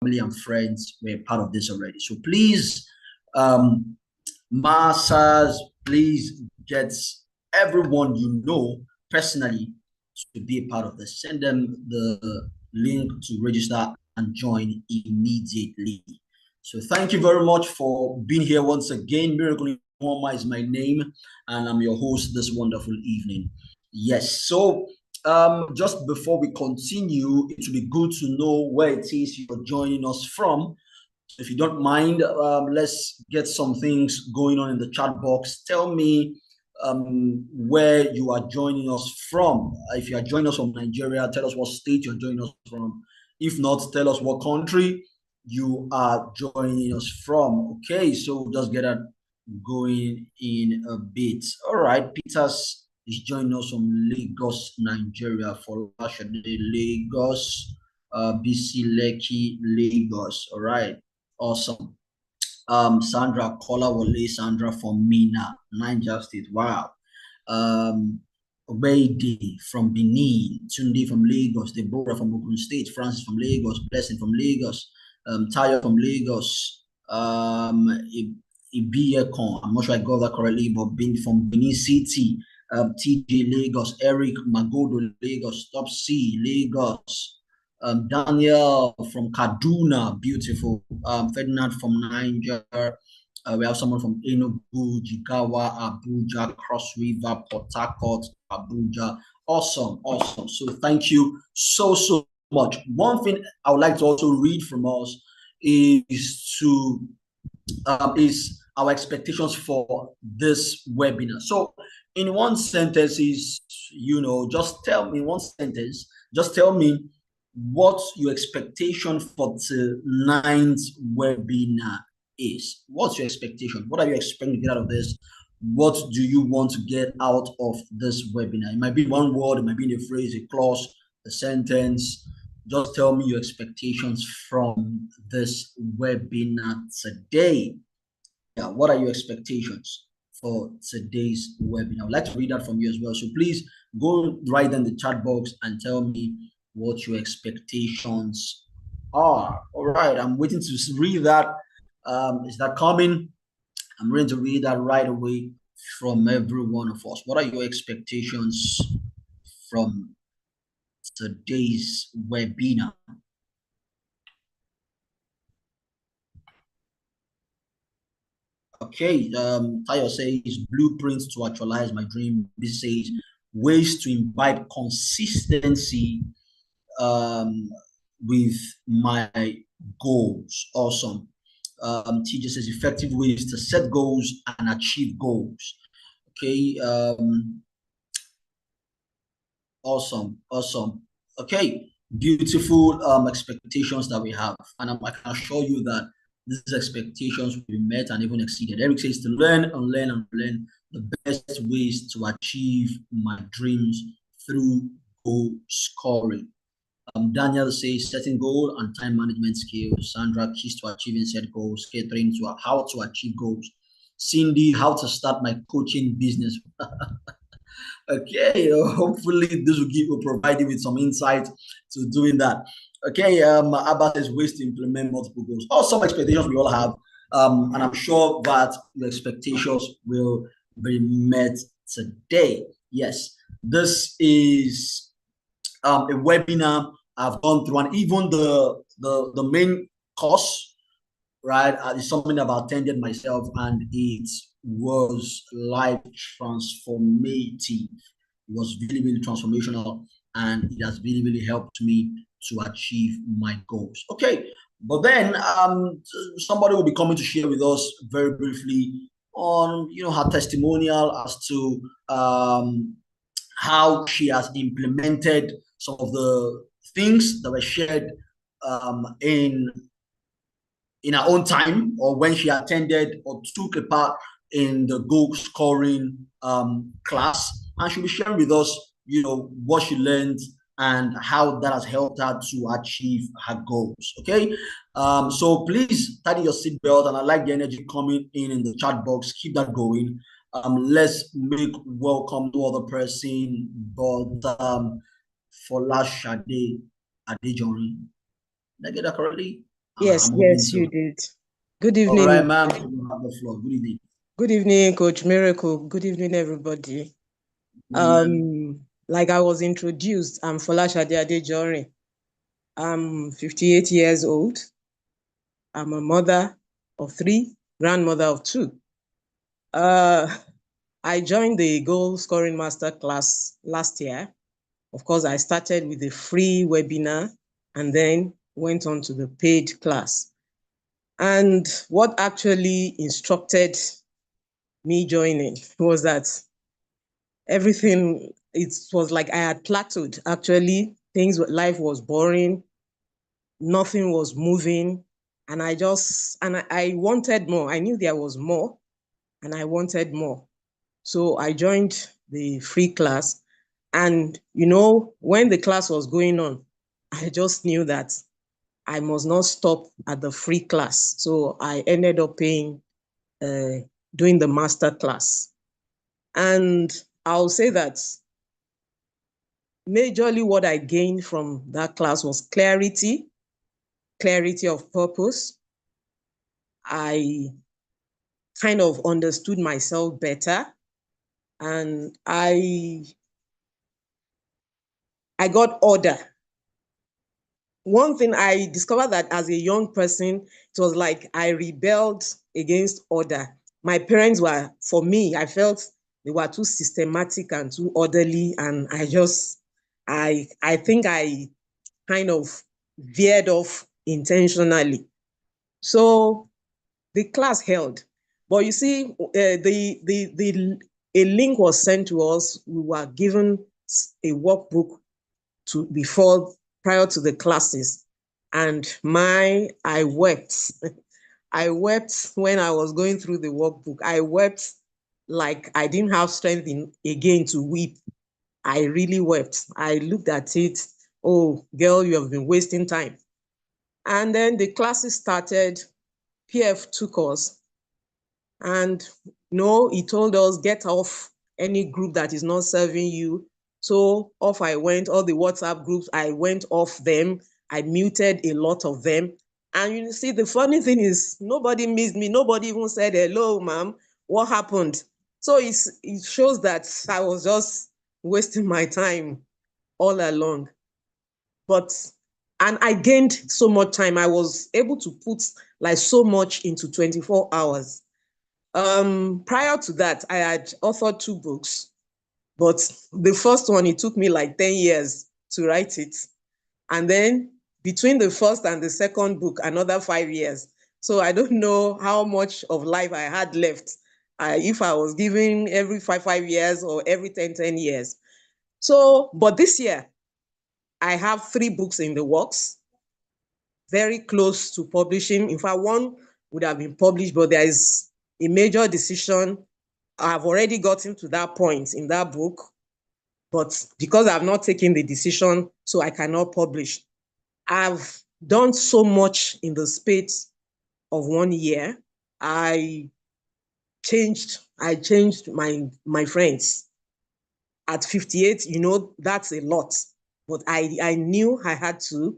family and friends were part of this already. So please, Masters, please get everyone you know personally to be a part of this. Send them the link to register and join immediately. So thank you very much for being here once again. Miracle Informer is my name, and I'm your host this wonderful evening. Yes, so just before we continue, it would be good to know where it is you're joining us from. If you don't mind, let's get some things going on in the chat box. Tell me where you are joining us from. If you are joining us from Nigeria, tell us what state you're joining us from. If not, tell us what country you are joining us from. Okay, so we'll just get that going in a bit. All right, Peters is joining us from Lagos, Nigeria. For Lagos, BC Lekki, Lagos. All right, awesome. Sandra Kolawole, Sandra from Mina, Niger State. Wow. Obeyde from Benin, Tunde from Lagos, Deborah from Ogun State, Francis from Lagos, Blessing from Lagos, Tayo from Lagos, Ibiekon, I'm not sure I got that correctly, but being from Benin City, TJ Lagos, Eric Magodo Lagos, Top C Lagos, Daniel from Kaduna, beautiful, Ferdinand from Niger, we have someone from Enugu, Jigawa, Abuja, Cross River, Port Harcourt, Abuja. Awesome, awesome. So thank you so much. One thing I would like to also read from us is our expectations for this webinar. So in one sentence is, just tell me one sentence, just tell me what your expectation for tonight's webinar is. What's your expectation? What are you expecting to get out of this? What do you want to get out of this webinar? It might be one word, it might be in a phrase, a clause, a sentence. Just tell me your expectations from this webinar today. Yeah, what are your expectations for today's webinar? I would like to read that from you as well. So please go right in the chat box and tell me what your expectations are. All right, I'm waiting to read that. Is that coming? I'm going to read that right away from every one of us. What are your expectations from today's webinar? Okay, Tayo says blueprints to actualize my dream. This says ways to imbibe consistency with my goals. Awesome. TJ says effective ways to set goals and achieve goals. Okay. Awesome. Okay. Beautiful expectations that we have, and I can assure you that these expectations will be met and even exceeded. Eric says to learn and learn and learn the best ways to achieve my dreams through goal scoring. Daniel says setting goal and time management skills. Sandra, keys to achieving set goals. Catherine, to how to achieve goals. Cindy, how to start my coaching business. Okay, hopefully this will provide you with some insight to doing that. Okay, Abba says ways to implement multiple goals. Some expectations we all have, and I'm sure that your expectations will be met today. Yes, this is a webinar I've gone through, and even the main course, right, is something I've attended myself, and it was life transformative. It was really, really transformational, and it has really, really helped me to achieve my goals. Okay, but then somebody will be coming to share with us very briefly on her testimonial as to how she has implemented some of the things that were shared in her own time, or when she attended or took a part in the goal scoring class, and she'll be sharing with us, what she learned and how that has helped her to achieve her goals. Okay, so please tighten your seatbelt, and I like the energy coming in the chat box. Keep that going. Let's make welcome to other person, but for last Shade Adejori. Did I get that correctly? Yes, I'm hoping yes, so. you did. Good All right, evening. ma'am. You have the floor. Good evening. Good evening, Coach Miracle. Good evening, everybody. Good evening, ma'am. Like I was introduced, I'm Folashade Adejore. I'm 58 years old. I'm a mother of 3, grandmother of 2. I joined the goal scoring master class last year. Of course, I started with a free webinar and then went on to the paid class. And what actually instructed me joining was that everything, it was like I had plateaued. Actually, life was boring, nothing was moving. And I wanted more. I knew there was more and I wanted more. So I joined the free class. And, when the class was going on, I just knew that I must not stop at the free class. So I ended up doing the master class. And I'll say that majorly what I gained from that class was clarity of purpose. I kind of understood myself better, and I got order. One thing I discovered that as a young person, it was like I rebelled against order. My parents were, for me, I felt they were too systematic and too orderly, and I think I kind of veered off intentionally. So the class held, but you see, a link was sent to us. We were given a workbook prior to the classes, and I wept. I wept when I was going through the workbook. I wept like I didn't have strength again to weep. I really wept. I looked at it. Oh, girl, you have been wasting time. And then the classes started. PF took us, and no, he told us, get off any group that is not serving you. So off I went. All the WhatsApp groups, I went off them. I muted a lot of them. And you see, the funny thing is, nobody missed me. Nobody even said, hello, ma'am, what happened? So it shows that I was just wasting my time all along. And I gained so much time. I was able to put like so much into 24 hours. Prior to that, I had authored 2 books, but the first one, it took me like 10 years to write it. And then between the first and the second book, another 5 years. So I don't know how much of life I had left, if I was given every 5 years or every 10 years. So, but this year, I have 3 books in the works, very close to publishing. In fact, one would have been published, but there is a major decision. I've already gotten to that point in that book, but because I've not taken the decision, so I cannot publish. I've done so much in the space of 1 year. I changed my friends. At 58, that's a lot. But I knew I had to.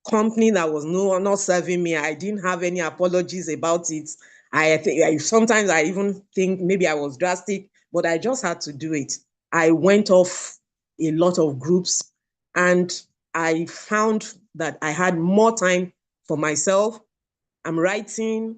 Company that was not serving me, I didn't have any apologies about it. Sometimes I even think maybe I was drastic, but I just had to do it. I went off a lot of groups, and I found that I had more time for myself. I'm writing.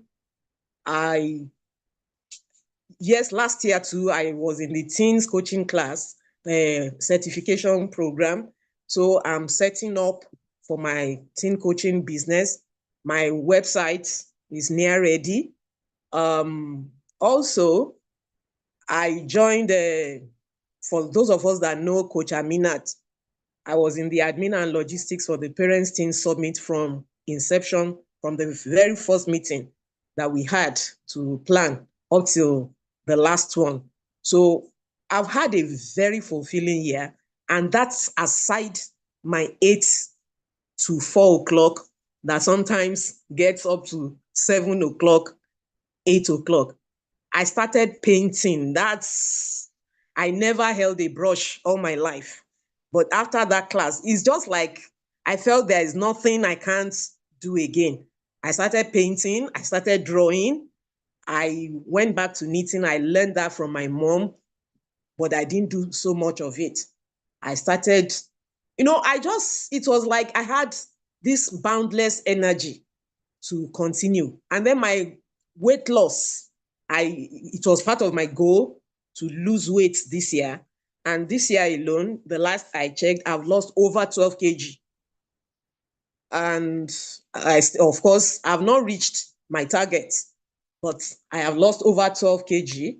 Yes, last year too, I was in the teens coaching class, certification program. So I'm setting up for my teen coaching business. My website is near ready. Also, I joined, for those of us that know Coach Aminat, I was in the admin and logistics for the Parents Teen Summit from inception, from the very first meeting that we had to plan up till the last one. So I've had a very fulfilling year, and that's aside my 8 to 4 o'clock that sometimes gets up to 7 o'clock, 8 o'clock. I started painting. I never held a brush all my life. But after that class, it's just like I felt there is nothing I can't do again. I started painting, I started drawing, I went back to knitting. I learned that from my mom, but I didn't do so much of it. I started, it was like I had this boundless energy to continue. And then my weight loss, it was part of my goal to lose weight this year. And this year alone, the last I checked, I've lost over 12 kg. And of course, I've not reached my target, but I have lost over 12 kg.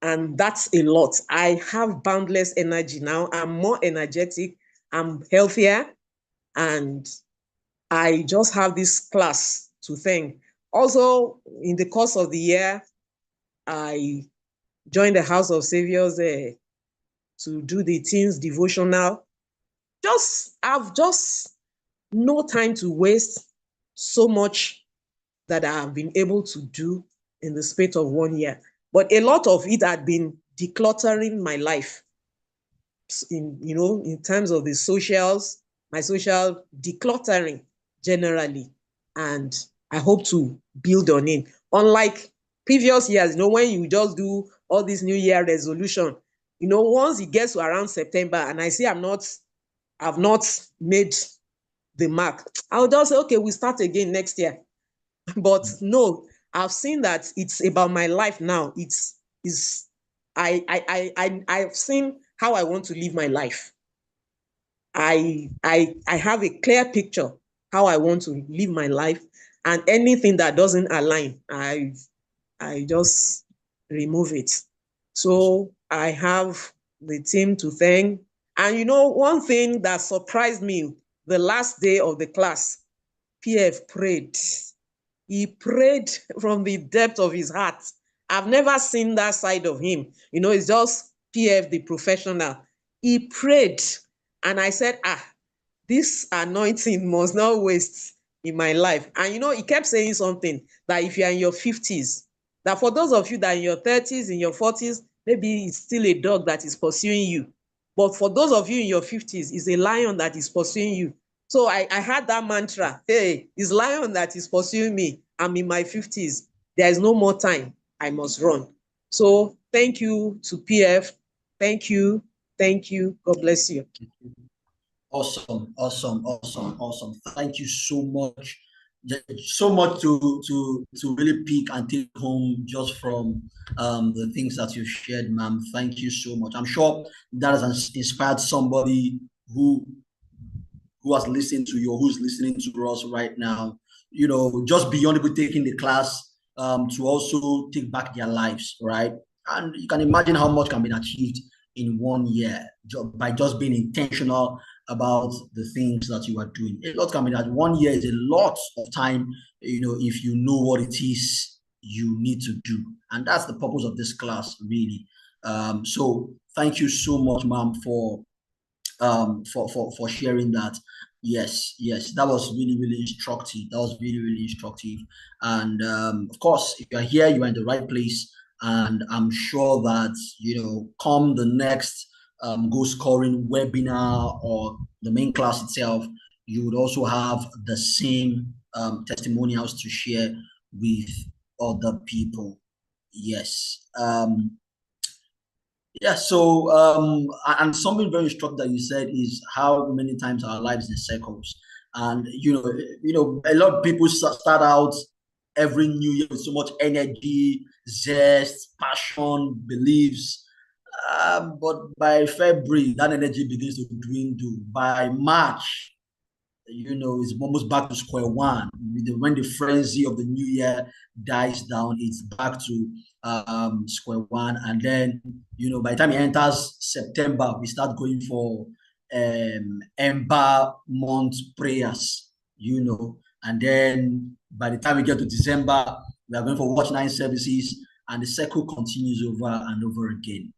And that's a lot. I have boundless energy now. I'm more energetic. I'm healthier. And I just have this class to thank. Also, in the course of the year, I joined the House of Saviors to do the teens devotional. I've just no time to waste, so much that I've been able to do in the space of 1 year. But a lot of it had been decluttering my life in terms of the socials, my social decluttering generally. And I hope to build on it. Unlike previous years, when you just do all this New Year resolution, once it gets to around September and I see I've not made the mark, I'll just say, okay, we start again next year. But no, I've seen that it's about my life now. I've seen how I want to live my life. I have a clear picture how I want to live my life, and anything that doesn't align, I just remove it. So I have the team to thank. And one thing that surprised me, the last day of the class, PF prayed. He prayed from the depth of his heart. I've never seen that side of him. It's just PF, the professional. He prayed. And I said, this anointing must not waste in my life. And he kept saying something that if you're in your 50s, that for those of you that are in your 30s, in your 40s, maybe it's still a dog that is pursuing you. But for those of you in your 50s, it's a lion that is pursuing you. So I had that mantra, hey, it's lion that is pursuing me. I'm in my 50s. There is no more time. I must run. So thank you to PF. Thank you. Thank you. God bless you. Awesome. Thank you so much. So much to really pick and take home just from the things that you've shared, ma'am. Thank you so much. I'm sure that has inspired somebody who has listened to you, or who's listening to us right now. Just beyond people taking the class, to also take back their lives, right? And you can imagine how much can be achieved in 1 year by just being intentional about the things that you are doing. A lot can be that 1 year is a lot of time, if you know what it is you need to do. And that's the purpose of this class, really. So thank you so much, ma'am, for sharing that. Yes, that was really instructive. Really instructive. And of course, if you're here, you are in the right place. And I'm sure that come the next goal scoring webinar or the main class itself, you would also have the same testimonials to share with other people. Yes. Yeah, so and something very struck that you said is how many times our lives in circles. And a lot of people start out every new year with so much energy, zest, passion, beliefs. But by February, that energy begins to dwindle. By March, it's almost back to square one. When the frenzy of the new year dies down, it's back to square one. And then, by the time it enters September, we start going for Ember month prayers, and then by the time we get to December, we are going for Watch Night services, and the cycle continues over and over again,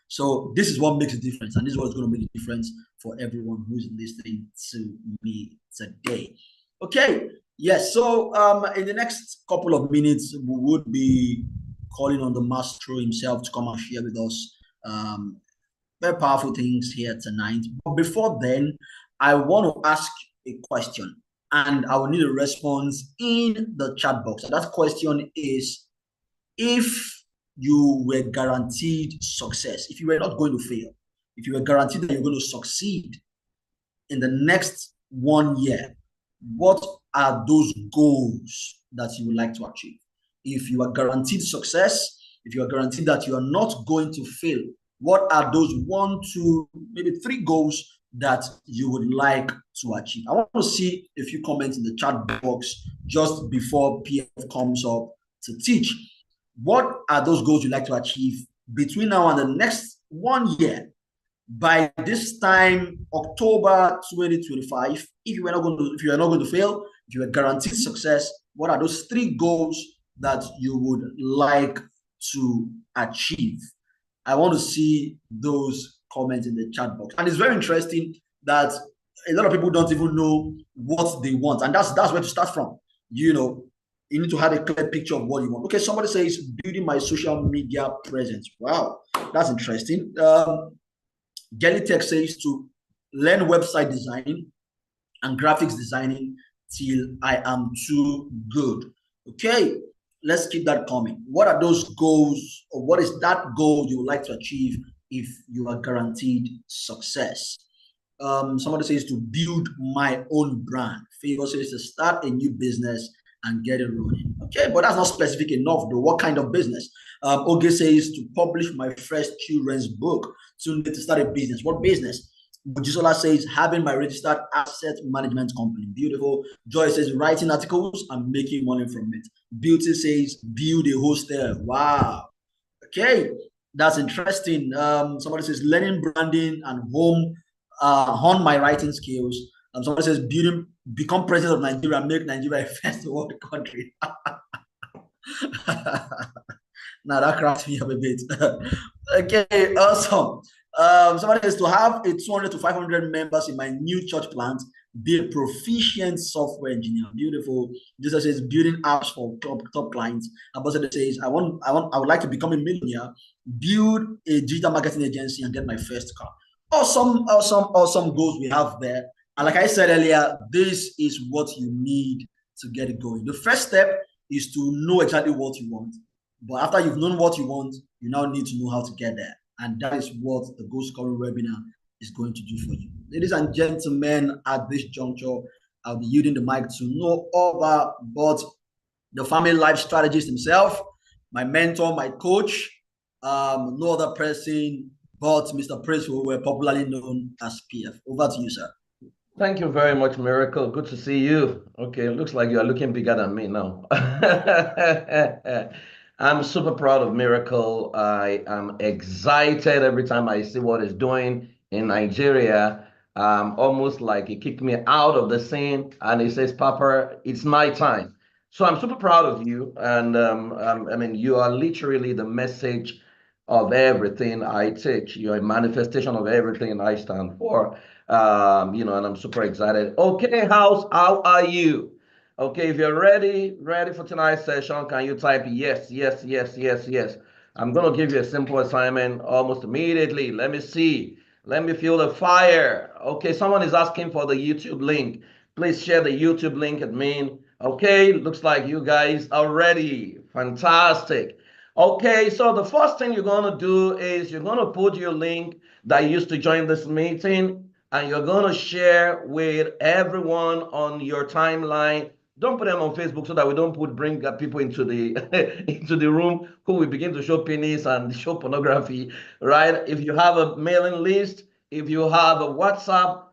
So this is what makes a difference, and this is what's going to make a difference for everyone who's listening to me today. Okay, yes. So in the next couple of minutes, we would be calling on the maestro himself to come and share with us very powerful things here tonight. But before then, I want to ask a question. and I will need a response in the chat box. And that question is, if you were guaranteed success, if you were not going to fail, if you were guaranteed that you're going to succeed in the next 1 year, what are those goals that you would like to achieve? If you are guaranteed success, if you are guaranteed that you are not going to fail, what are those 1, 2, maybe 3 goals that you would like to achieve? I want to see a few comments in the chat box just before PF comes up to teach. What are those goals you'd like to achieve between now and the next 1 year? By this time, October 2025, if you are not going to fail, if you are guaranteed success, what are those 3 goals that you would like to achieve? I want to see those comments in the chat box. And it's very interesting that a lot of people don't even know what they want. And that's where to start from. You need to have a clear picture of what you want. Okay, somebody says building my social media presence. Wow, that's interesting. Gelly Tech says to learn website design and graphics designing till I am too good. Okay, let's keep that coming. What are those goals, or what is that goal you would like to achieve if you are guaranteed success? Somebody says to build my own brand. Favor says to start a new business and get it running. Okay, but that's not specific enough though. What kind of business? Oge says to publish my first children's book. Soon to start a business. What business? Bujisola says having my registered asset management company. Beautiful. Joy says writing articles and making money from it. Beauty says build a hostel. Wow. Okay, that's interesting. Somebody says learning branding and hone my writing skills. Somebody says become president of Nigeria, make Nigeria a first world country. Now that cracks me up a bit. Okay, awesome. Somebody says to have a 200 to 500 members in my new church plant, be a proficient software engineer. Beautiful. Jesus says building apps for top clients. Ambassador says I would like to become a millionaire, build a digital marketing agency, and get my first car. Awesome goals we have there. And like I said earlier, this is what you need to get it going. The first step is to know exactly what you want. But after you've known what you want, you now need to know how to get there. And that is what the Go Scoring webinar is going to do for you. Ladies and gentlemen, at this juncture, I'll be using the mic to no other but the family life strategist himself, my mentor, my coach, no other person but Mr. Prince, who were popularly known as PF. Over to you, sir. Thank you very much, Miracle. Good to see you. Okay, it looks like you are looking bigger than me now. I'm super proud of Miracle. I am excited every time I see what he's doing in Nigeria. Almost like he kicked me out of the scene and he says, Papa, it's my time. So I'm super proud of you. And I mean, you are literally the message of everything I teach. You're a manifestation of everything I stand for. And I'm super excited. Okay, how are you? Okay, if you're ready for tonight's session, can you type yes, yes, yes, yes, yes? I'm going to give you a simple assignment almost immediately. Let me see. Let me feel the fire. Okay, someone is asking for the YouTube link. Please share the YouTube link at me. Okay, looks like you guys are ready. Fantastic. Okay, so the first thing you're going to do is you're going to put your link that you used to join this meeting, and you're going to share with everyone on your timeline. Don't put them on Facebook so that we don't bring people into the into the room who will begin to show penis and show pornography, right? If you have a mailing list, if you have a WhatsApp,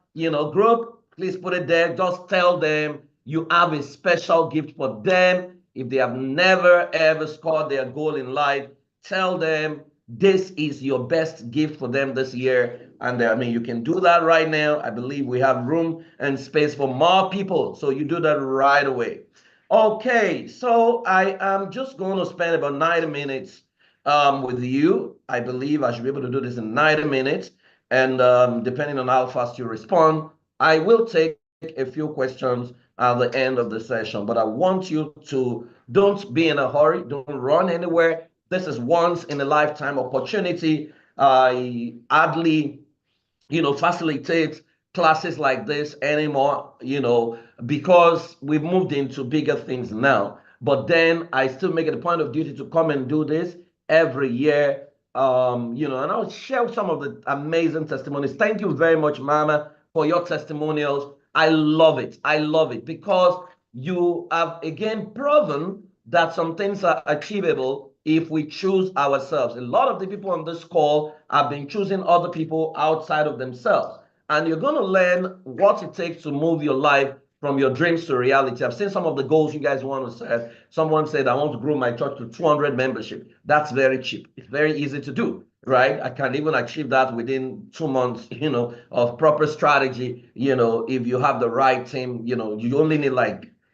group, please put it there. Just tell them you have a special gift for them. If they have never ever scored their goal in life, tell them this is your best gift for them this year. And you can do that right now. I believe we have room and space for more people. So you do that right away. Okay, so I am just going to spend about 90 minutes with you. I believe I should be able to do this in 90 minutes. And depending on how fast you respond, I will take a few questions at the end of the session. But I want you to don't be in a hurry. Don't run anywhere. This is once in a lifetime opportunity. I hardly facilitate classes like this anymore. because we've moved into bigger things now. But then I still make it a point of duty to come and do this every year. And I'll share some of the amazing testimonies. Thank you very much, Mama, for your testimonials. I love it. I love it because you have again proven that some things are achievable if we choose ourselves. A lot of the people on this call have been choosing other people outside of themselves. And you're going to learn what it takes to move your life from your dreams to reality. I've seen some of the goals you guys want to set. Someone said, I want to grow my church to 200 membership. That's very cheap. It's very easy to do, right? I can even achieve that within 2 months, of proper strategy. If you have the right team, you only need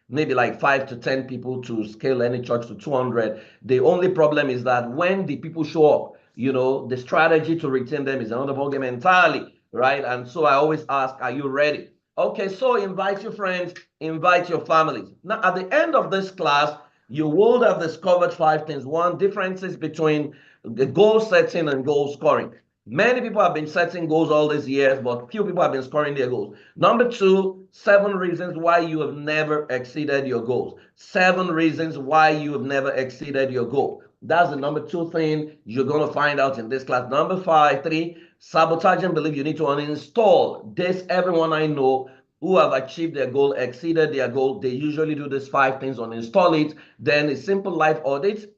maybe 5 to 10 people to scale any church to 200. The only problem is that when the people show up, the strategy to retain them is another ballgame entirely, right? And so I always ask, are you ready? Okay, so invite your friends, invite your families. Now, at the end of this class, you will have discovered 5 things. One, differences between the goal setting and goal scoring. Many people have been setting goals all these years, but few people have been scoring their goals. Number 2, 7 reasons why you have never exceeded your goals. 7 reasons why you have never exceeded your goal. That's the number 2 thing you're going to find out in this class. Number 3, sabotage and belief. You need to uninstall this. Everyone I know who have achieved their goal, exceeded their goal, they usually do these 5 things, uninstall it. Then a simple life audit.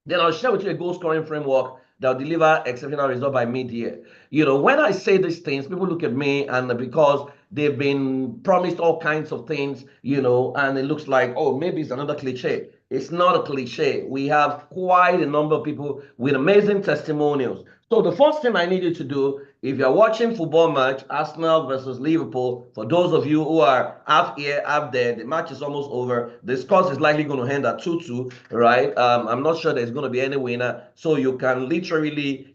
Then I'll share with you a goal scoring framework that will deliver exceptional result by mid-year. When I say these things, people look at me, and because they've been promised all kinds of things, and it looks like, oh, maybe it's another cliche. It's not a cliche. We have quite a number of people with amazing testimonials. So the first thing I need you to do, if you're watching football match, Arsenal versus Liverpool, for those of you who are half here, half there, the match is almost over. The score is likely going to end at 2-2, right? I'm not sure there's going to be any winner. So you can literally,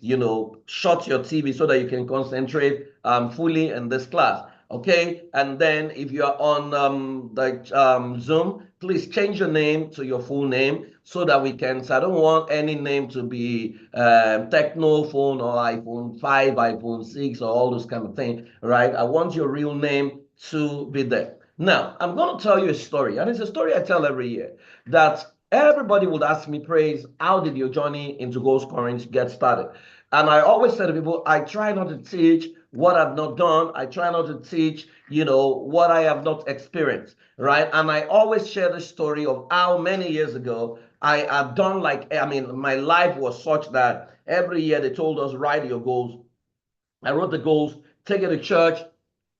shut your TV so that you can concentrate fully in this class. Okay, and then if you're on Zoom, please change your name to your full name so that we can. So I don't want any name to be Techno phone or iPhone 5, iPhone 6, or all those kind of things, right? I want your real name to be there. Now, I'm going to tell you a story, and it's a story I tell every year, that everybody would ask me, Praise, how did your journey into goal scoring get started? And I always say to people, I try not to teach what I've not done. I try not to teach, what I have not experienced, right? And I always share the story of how many years ago I have done my life was such that every year they told us, write your goals. I wrote the goals, take it to church,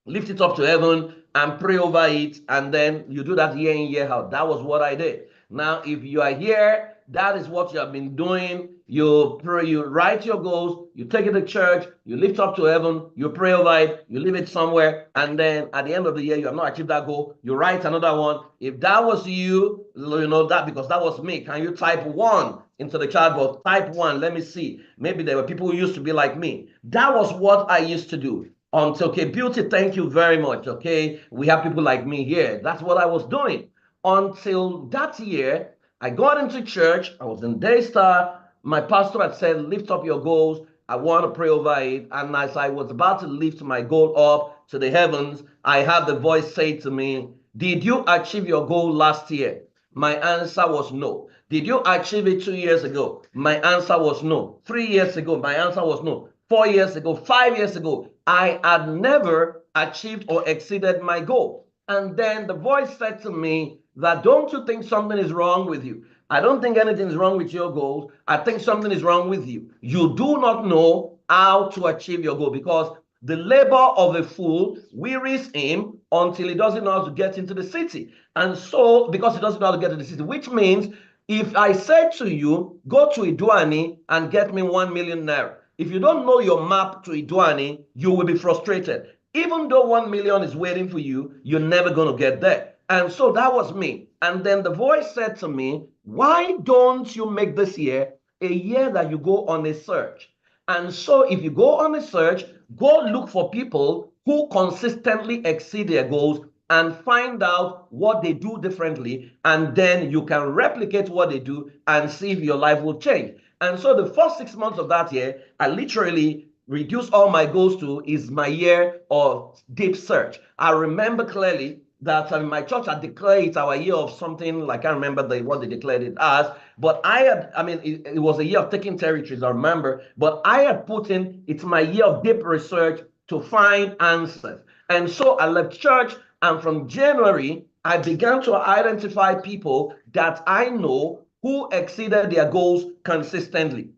lift it up to heaven, and pray over it. And then you do that year in, year out. That was what I did. Now, if you are here, that is what you have been doing. You pray, you write your goals, you take it to church, you lift up to heaven, you pray over it, you leave it somewhere, and then at the end of the year, you have not achieved that goal, you write another one. If that was you, that because that was me, can you type 1 into the chat box? Type 1, let me see. Maybe there were people who used to be like me. That was what I used to do. Okay, Beauty, thank you very much. Okay, we have people like me here. That's what I was doing until that year. I got into church. I was in Daystar. My pastor had said, lift up your goals. I want to pray over it. And as I was about to lift my goal up to the heavens, I had the voice say to me, did you achieve your goal last year? My answer was no. Did you achieve it 2 years ago? My answer was no. 3 years ago, my answer was no. 4 years ago, 5 years ago, I had never achieved or exceeded my goal. And then the voice said to me that, don't you think something is wrong with you? I don't think anything is wrong with your goals. I think something is wrong with you. You do not know how to achieve your goal, because the labor of a fool wearies him until he doesn't know how to get into the city. And so, because he doesn't know how to get to the city, which means if I said to you, go to Iduani and get me 1 million naira, if you don't know your map to Iduani, you will be frustrated. Even though 1 million is waiting for you, you're never going to get there. And so that was me. And then the voice said to me, why don't you make this year a year that you go on a search? And so if you go on a search, go look for people who consistently exceed their goals and find out what they do differently. And then you can replicate what they do and see if your life will change. And so the first 6 months of that year, I literally reduced all my goals to is my year of deep search. I remember clearly that my church had declared it our year of something, like I can't remember what they declared it as, but it was a year of taking territories, I remember, but I had put in, it's my year of deep research to find answers. And so I left church, and from January, I began to identify people that I know who exceeded their goals consistently.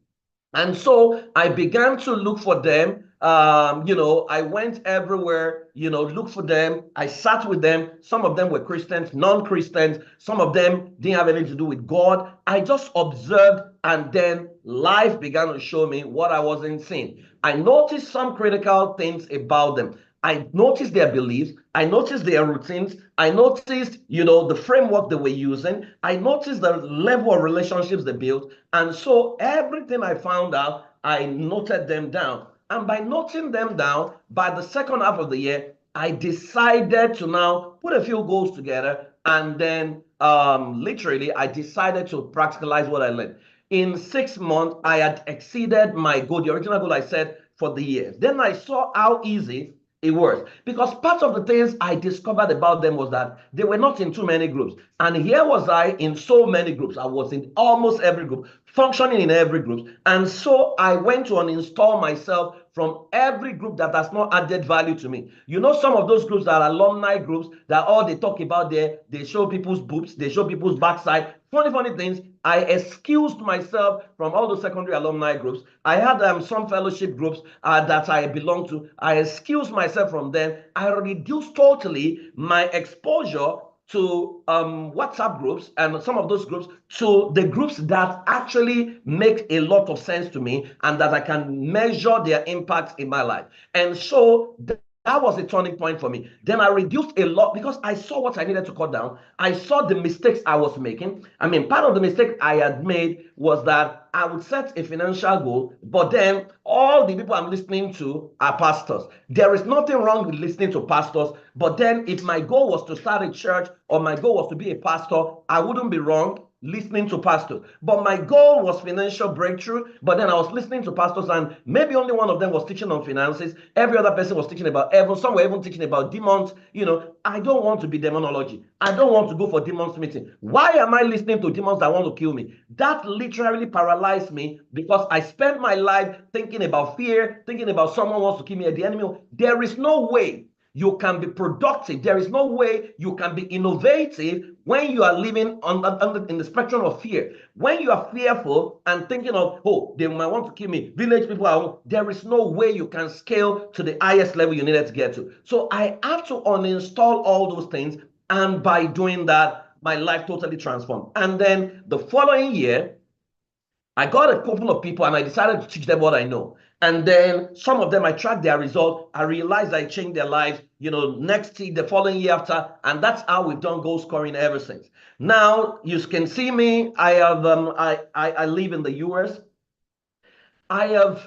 And so I began to look for them. I went everywhere, look for them. I sat with them. Some of them were Christians, non-Christians. Some of them didn't have anything to do with God. I just observed, and then life began to show me what I wasn't seeing. I noticed some critical things about them. I noticed their beliefs. I noticed their routines. I noticed, the framework they were using. I noticed the level of relationships they built. And so everything I found out, I noted them down. And by noting them down, by the second half of the year, I decided to now put a few goals together. And then literally, I decided to practicalize what I learned. In 6 months, I had exceeded my goal, the original goal I set for the year. Then I saw how easy it was, because part of the things I discovered about them was that they were not in too many groups. And here was I in so many groups. I was in almost every group, functioning in every group. And so I went to uninstall myself from every group that has not added value to me. Some of those groups that are alumni groups, that all they talk about there, they show people's boobs, they show people's backside, funny things. I excused myself from all those secondary alumni groups. I had some fellowship groups that I belonged to. I excused myself from them. I reduced totally my exposure to WhatsApp groups and some of those groups to the groups that actually make a lot of sense to me and that I can measure their impact in my life. And so that was a turning point for me. Then I reduced a lot because I saw what I needed to cut down. I saw the mistakes I was making. Part of the mistake I had made was that I would set a financial goal, but then all the people I'm listening to are pastors. There is nothing wrong with listening to pastors, but then if my goal was to start a church or my goal was to be a pastor, I wouldn't be wrong listening to pastors. But my goal was financial breakthrough, but then I was listening to pastors, and maybe only one of them was teaching on finances. Every other person was teaching about heaven. Some were even teaching about demons. I don't want to be demonology. I don't want to go for demons meeting. Why am I listening to demons that want to kill me? That literally paralyzed me, because I spent my life thinking about fear, thinking about someone wants to kill me, the enemy. There is no way you can be productive. There is no way you can be innovative when you are living in the spectrum of fear. When you are fearful and thinking of, oh, they might want to kill me, village people there is no way you can scale to the highest level you needed to get to. So I had to uninstall all those things. And by doing that, my life totally transformed. And then the following year, I got a couple of people and I decided to teach them what I know. And then some of them, I tracked their result. I realized I changed their lives, next year, the following year after. And that's how we've done goal scoring ever since. Now, you can see me. I have, I live in the US. I have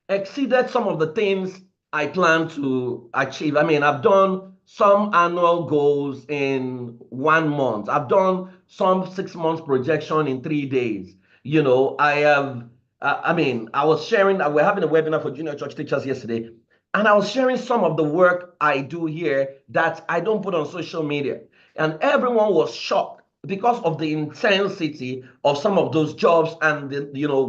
exceeded some of the things I plan to achieve. I've done some annual goals in 1 month. I've done some 6 months projection in 3 days. I have, I was sharing, we're having a webinar for junior church teachers yesterday, and I was sharing some of the work I do here that I don't put on social media. And everyone was shocked because of the intensity of some of those jobs and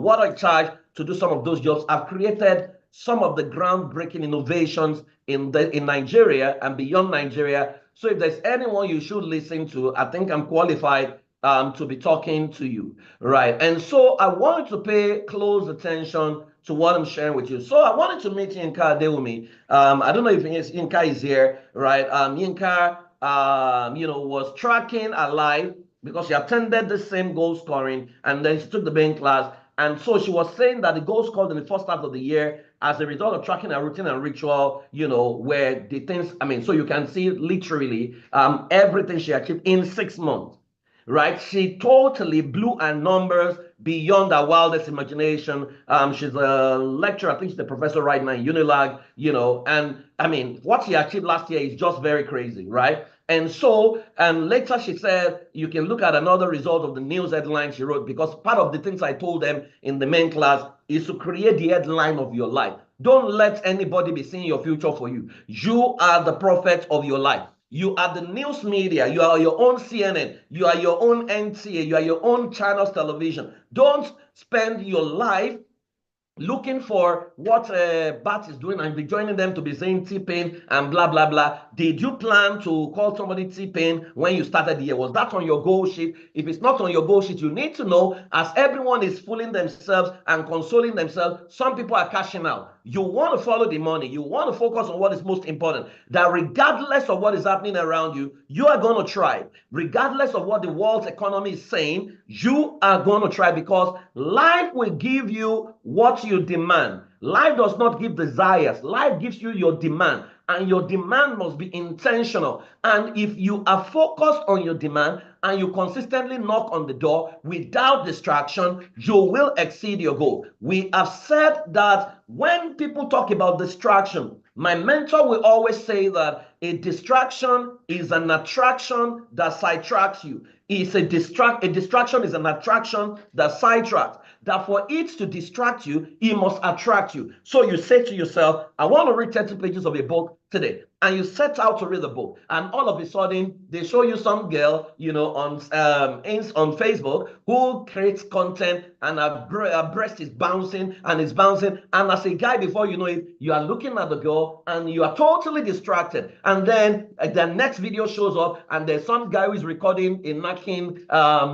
what I charge to do some of those jobs. I've created some of the groundbreaking innovations in Nigeria and beyond Nigeria. So if there's anyone you should listen to, I think I'm qualified to be talking to you, right? And so I wanted to pay close attention to what I'm sharing with you. So I wanted to meet Yinka Adewumi. I don't know if Yinka is here, right? Yinka, was tracking her life because she attended the same goal scoring, and then she took the main class. And so she was saying that the goals scored in the first half of the year as a result of tracking her routine and ritual, where the things, so you can see literally everything she achieved in 6 months, right? She totally blew her numbers beyond her wildest imagination. She's a lecturer, I think she's a professor right now in Unilag, and what she achieved last year is just very crazy, right? And so, and later she said, you can look at another result of the news headline she wrote, because part of the things I told them in the main class is to create the headline of your life. Don't let anybody be seeing your future for you. You are the prophet of your life. You are the news media. You are your own CNN. You are your own NTA. You are your own channels television. Don't spend your life looking for what Bat is doing and be joining them to be saying T-Pain and blah, blah, blah. Did you plan to call somebody T-Pain when you started the year? Was that on your goal sheet? If it's not on your goal sheet, you need to know, as everyone is fooling themselves and consoling themselves, some people are cashing out. You want to follow the money. You want to focus on what is most important. That regardless of what is happening around you, you are going to try. Regardless of what the world's economy is saying, you are going to try, because life will give you what you demand. Life does not give desires. Life gives you your demand, and your demand must be intentional. And if you are focused on your demand and you consistently knock on the door without distraction, you will exceed your goal. We have said that when people talk about distraction, my mentor will always say that a distraction is an attraction that sidetracks you. A distraction is an attraction that sidetracks. That for it to distract you, it must attract you. So you say to yourself, I want to read 30 pages of a book today. And you set out to read the book. And all of a sudden, they show you some girl, on Facebook who creates content, and her breast is bouncing and is bouncing. And as a guy, before you know it, you are looking at the girl and you are totally distracted. And then the next video shows up and there's some guy who is recording a knocking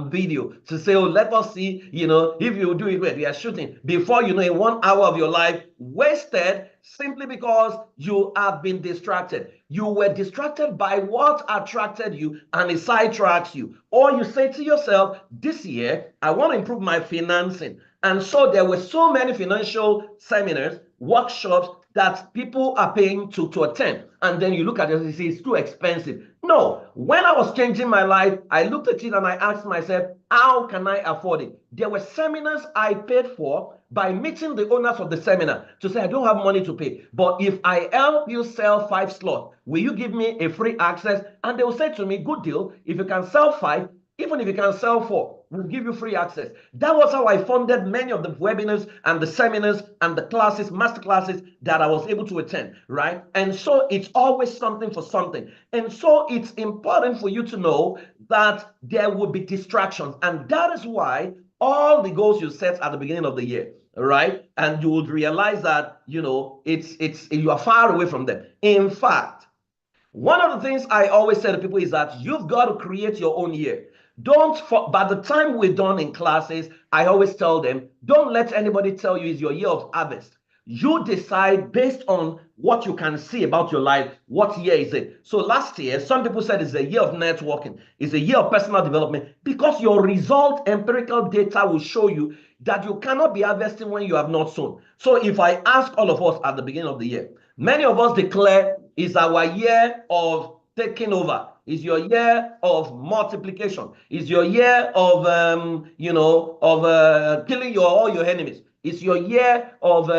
video to say, oh, let us see, if you do it well. We are shooting. Before you know it, 1 hour of your life wasted simply because you have been distracted. You were distracted by what attracted you, and it sidetracks you. Or you say to yourself, this year, I want to improve my financing. And so there were so many financial seminars, workshops that people are paying to attend. And then you look at it and say, it's too expensive. No, when I was changing my life, I looked at it and I asked myself, how can I afford it? There were seminars I paid for by meeting the owners of the seminar to say, I don't have money to pay, but if I help you sell 5 slots, will you give me a free access? And they will say to me, good deal. If you can sell 5, even if you can sell 4, we'll give you free access. That was how I funded many of the webinars and the seminars and the classes, master classes that I was able to attend, right? And so it's always something for something. And so it's important for you to know that there will be distractions. And that is why all the goals you set at the beginning of the year, right? And you would realize that, you are far away from them. In fact, one of the things I always say to people is that you've got to create your own year. By the time we're done in classes, I always tell them, don't let anybody tell you it's your year of harvest. You decide based on what you can see about your life, what year is it? So last year, some people said it's a year of networking, it's a year of personal development, because your result, empirical data will show you that you cannot be harvesting when you have not sown. So if I ask all of us at the beginning of the year, many of us declare it's our year of taking over. It's your year of multiplication. It's your year of, killing all your enemies. It's your year of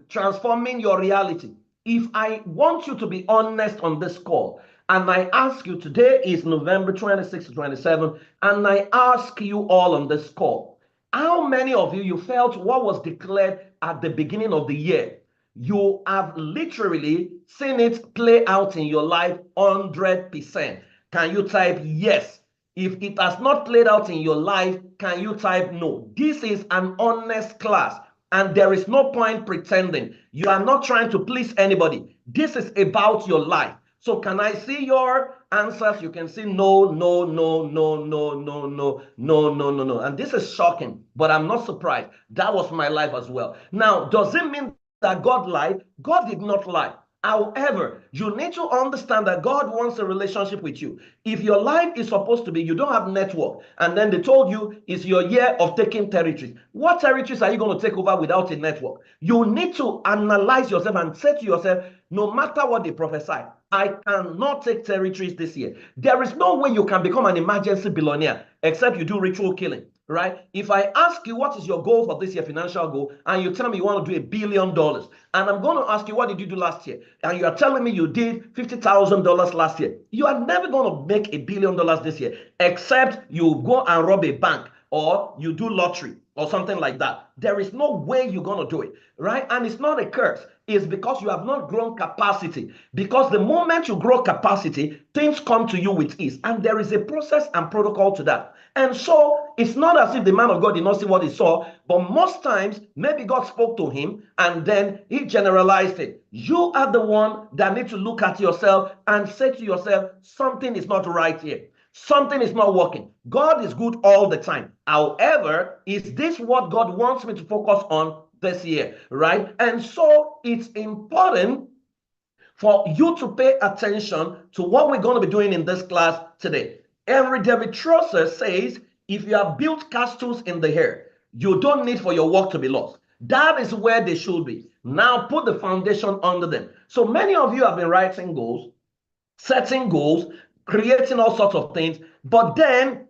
transforming your reality. If I want you to be honest on this call, and I ask you, today is November 26 to 27, and I ask you all on this call, how many of you felt what was declared at the beginning of the year? You have literally seen it play out in your life 100%. Can you type yes? If it has not played out in your life, can you type no? This is an honest class, and there is no point pretending. You are not trying to please anybody. This is about your life. So can I see your answers? You can see no, no, no, no, no, no, no, no, no, no, no. And this is shocking, but I'm not surprised. That was my life as well. Now, does it mean that God lied? God did not lie. However, you need to understand that God wants a relationship with you. If your life is supposed to be, you don't have network, and then they told you it's your year of taking territories. What territories are you going to take over without a network? You need to analyze yourself and say to yourself, no matter what they prophesy, I cannot take territories this year. There is no way you can become an emergency billionaire except you do ritual killing. Right? If I ask you what is your goal for this year, financial goal, and you tell me you want to do $1 billion, and I'm going to ask you, what did you do last year? And you are telling me you did $50,000 last year. You are never going to make $1 billion this year, except you go and rob a bank or you do lottery or something like that. There is no way you're going to do it, right? And it's not a curse. is because you have not grown capacity. Because the moment you grow capacity, things come to you with ease. And there is a process and protocol to that. And so it's not as if the man of God did not see what he saw, but most times maybe God spoke to him and then he generalized it. You are the one that need to look at yourself and say to yourself, something is not right here. Something is not working. God is good all the time. However, is this what God wants me to focus on this year, right? And so it's important for you to pay attention to what we're going to be doing in this class today. Henry David Thoreau says, if you have built castles in the air, you don't need for your work to be lost. That is where they should be. Now put the foundation under them. So many of you have been writing goals, setting goals, creating all sorts of things, but then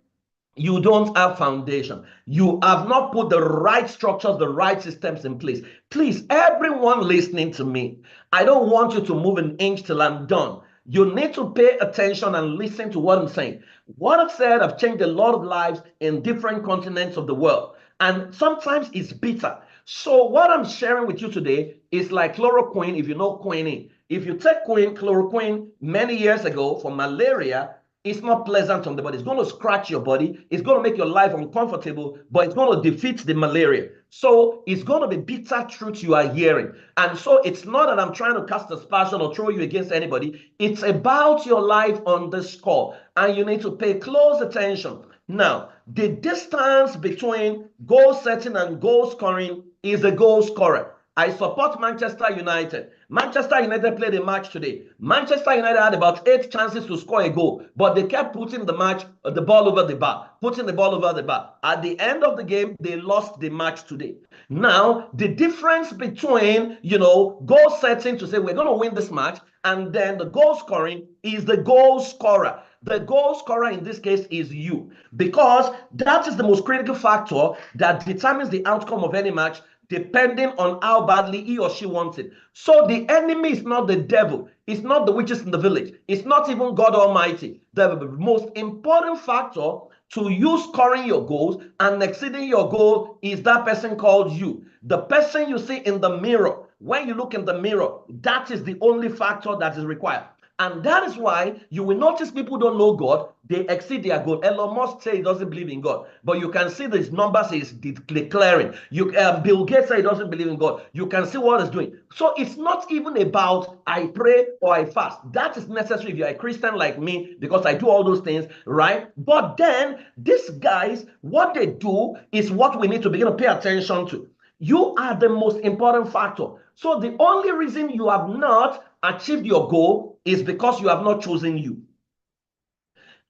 you don't have foundation. You have not put the right structures, the right systems in place. Please, everyone listening to me, I don't want you to move an inch till I'm done. You need to pay attention and listen to what I'm saying. What I've said, I've changed a lot of lives in different continents of the world. And sometimes it's bitter. So what I'm sharing with you today is like chloroquine, if you know quinine. If you take chloroquine many years ago for malaria, it's not pleasant on the body. It's going to scratch your body. It's going to make your life uncomfortable, but it's going to defeat the malaria. So it's going to be bitter truth you are hearing. And so it's not that I'm trying to cast aspersion or throw you against anybody. It's about your life on this call. And you need to pay close attention. Now, the distance between goal setting and goal scoring is a goal scorer. I support Manchester United. Manchester United played a match today. Manchester United had about 8 chances to score a goal, but they kept putting the ball over the bar, putting the ball over the bar. At the end of the game, they lost the match today. Now, the difference between, goal setting to say we're going to win this match and then the goal scoring is the goal scorer. The goal scorer in this case is you, because that is the most critical factor that determines the outcome of any match, depending on how badly he or she wants it. So the enemy is not the devil. It's not the witches in the village. It's not even God Almighty. The most important factor to you scoring your goals and exceeding your goal is that person called you. The person you see in the mirror. When you look in the mirror, that is the only factor that is required. And that is why you will notice people don't know God, they exceed their goal. Elon Musk says he doesn't believe in God, but you can see these numbers he's declaring. Bill Gates says he doesn't believe in God. You can see what he's doing. So it's not even about I pray or I fast. That is necessary if you're a Christian like me, because I do all those things, right? But then these guys, what they do is what we need to begin to pay attention to. You are the most important factor. So the only reason you have not achieved your goal is because you have not chosen you.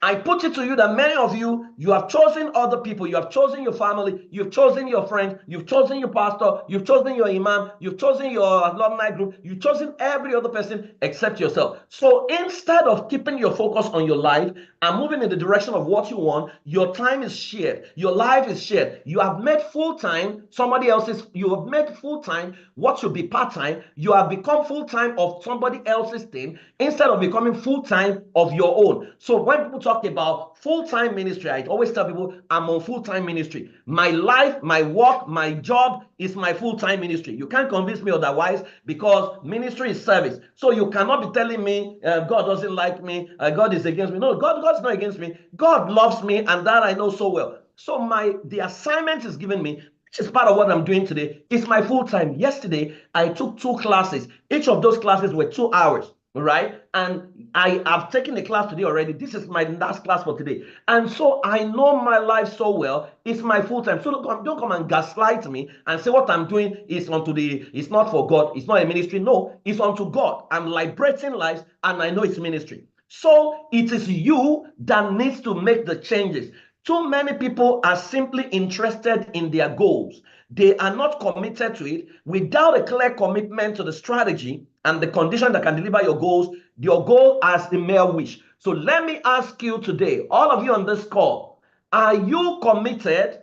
I put it to you that many of you have chosen other people, you have chosen your family, you've chosen your friends, you've chosen your pastor, you've chosen your imam, you've chosen your alumni group, you've chosen every other person except yourself. So instead of keeping your focus on your life and moving in the direction of what you want, your time is shared, your life is shared. You have made full-time somebody else's, you have made full-time what should be part-time, you have become full-time of somebody else's thing instead of becoming full-time of your own. So when people talk about full-time ministry, I always tell people I'm on full-time ministry. My life, my work, my job is my full-time ministry. You can't convince me otherwise, because ministry is service. So you cannot be telling me God doesn't like me, God is against me. No, God's not against me. God loves me, and that I know so well. So the assignment is given me, which is part of what I'm doing today. It's my full-time. Yesterday, I took 2 classes. Each of those classes were 2 hours. Right? And I have taken a class today already. This is my last class for today. And so I know my life so well. It's my full time. So don't come and gaslight me and say what I'm doing is it's not for God. It's not a ministry. No, it's unto God. I'm liberating lives, and I know it's ministry. So it is you that needs to make the changes. Too many people are simply interested in their goals. They are not committed to it. Without a clear commitment to the strategy and the condition that can deliver your goal as the mere wish. So let me ask you today, all of you on this call, are you committed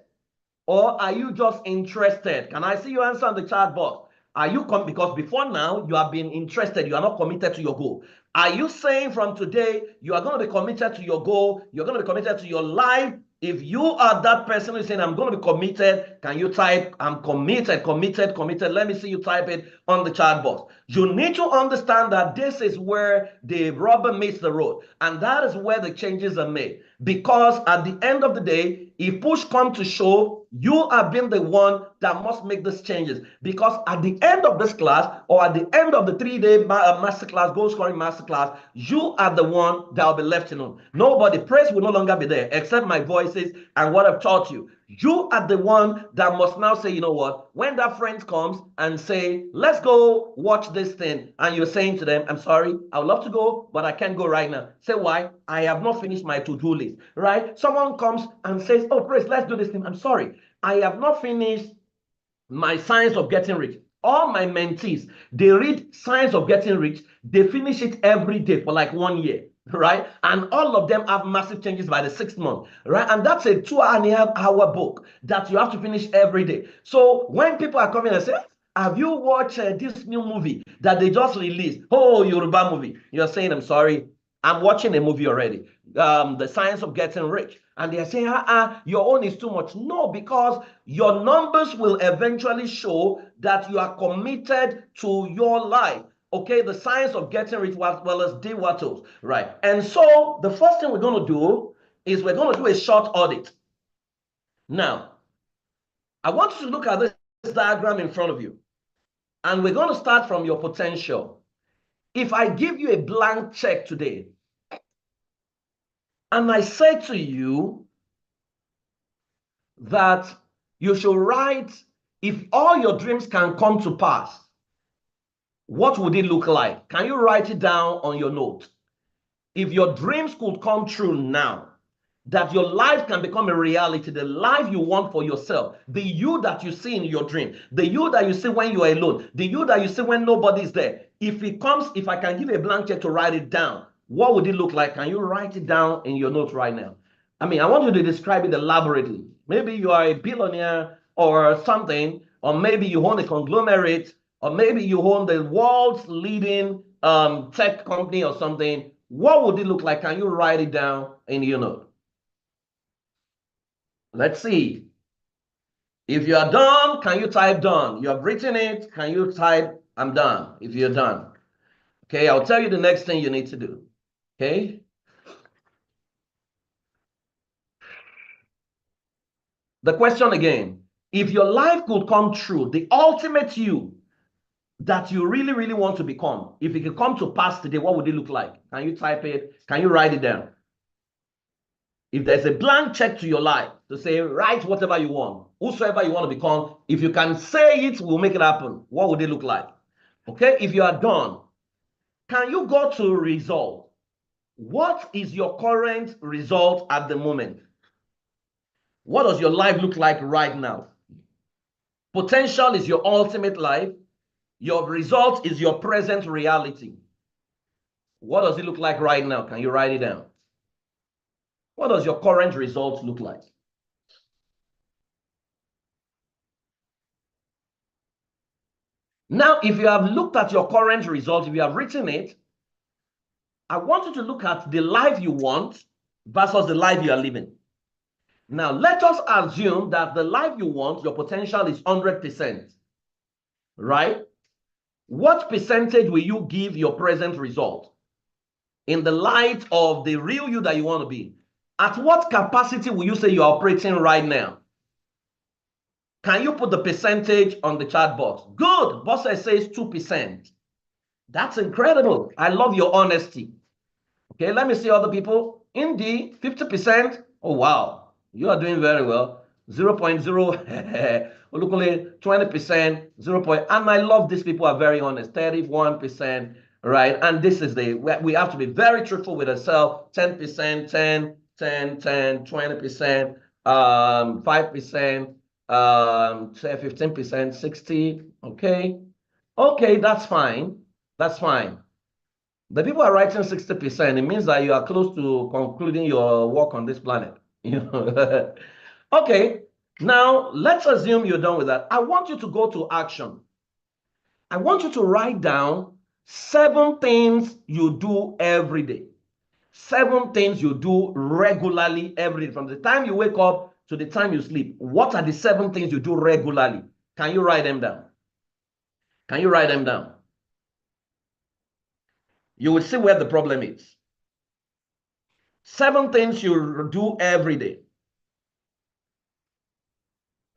or are you just interested? Can I see your answer on the chat box? Are you because before now you have been interested, you are not committed to your goal. Are you saying from today you are going to be committed to your goal, you're going to be committed to your life If you are that person who's saying, I'm going to be committed, can you type, I'm committed, committed, committed? Let me see you type it on the chat box. You need to understand that this is where the rubber meets the road. And that is where the changes are made. Because at the end of the day, if push comes to shove, you have been the one that must make these changes. Because at the end of this class, or at the end of the 3-day masterclass, goal scoring masterclass, you are the one that will be left alone. Nobody, praise will no longer be there, except my voices and what I've taught you. You are the one that must now say, you know what, when that friend comes and say, let's go watch this thing, and you're saying to them, I'm sorry, I would love to go, but I can't go right now. Say why? I have not finished my to-do list, right? Someone comes and says, oh, praise, let's do this thing. I'm sorry, I have not finished my Science of Getting Rich. All my mentees, they read Science of Getting Rich, they finish it every day for like 1 year, right? And all of them have massive changes by the 6th month, right? And that's a 2.5-hour book that you have to finish every day. So when people are coming and say, have you watched this new movie that they just released? Oh, Yoruba movie. You're saying, I'm sorry, I'm watching a movie already. The Science of Getting Rich. And they're saying, your own is too much. No, because your numbers will eventually show that you are committed to your life. Okay, the Science of Getting Rich, as well as D. Wattles, right? And so the first thing we're going to do is we're going to do a short audit. Now, I want you to look at this diagram in front of you. And we're going to start from your potential. If I give you a blank check today, and I say to you that you should write, if all your dreams can come to pass, what would it look like? Can you write it down on your note? If your dreams could come true now, that your life can become a reality, the life you want for yourself, the you that you see in your dream, the you that you see when you are alone, the you that you see when nobody's there. If it comes, if I can give a blank check to write it down, what would it look like? Can you write it down in your notes right now? I mean, I want you to describe it elaborately. Maybe you are a billionaire or something, or maybe you own a conglomerate, or maybe you own the world's leading tech company or something. What would it look like? Can you write it down in your note? Let's see. If you are done, can you type done? You have written it. Can you type I'm done if you're done? Okay, I'll tell you the next thing you need to do. Okay. The question again, if your life could come true, the ultimate you that you really, really want to become, if it could come to pass today, what would it look like? Can you type it? Can you write it down? If there's a blank check to your life to say, write whatever you want, whosoever you want to become, if you can say it, we'll make it happen. What would it look like? Okay, if you are done, can you go to result? What is your current result at the moment? What does your life look like right now? Potential is your ultimate life. Your result is your present reality. What does it look like right now? Can you write it down? What does your current result look like? Now, if you have looked at your current result, if you have written it, I want you to look at the life you want versus the life you are living. Now, let us assume that the life you want, your potential is 100%, right? What percentage will you give your present result in the light of the real you that you want to be? At what capacity will you say you're operating right now? Can you put the percentage on the chat box? Good. Bossa says 2%. That's incredible. I love your honesty. Okay, let me see other people. Indy, 50%. Oh, wow. You are doing very well. 0.0. Locally, 20%, 0. And I love these people are very honest. 31%, right? And this is we have to be very truthful with ourselves. 10%, 10, 10, 10, 20%, 5%, 15%, 60. Okay. Okay, that's fine. That's fine. The people are writing 60%. It means that you are close to concluding your work on this planet. You know? Okay, now let's assume you're done with that. I want you to go to action. I want you to write down 7 things you do every day. 7 things you do regularly every day, from the time you wake up to the time you sleep. What are the 7 things you do regularly? Can you write them down? Can you write them down? You will see where the problem is. 7 things you do every day.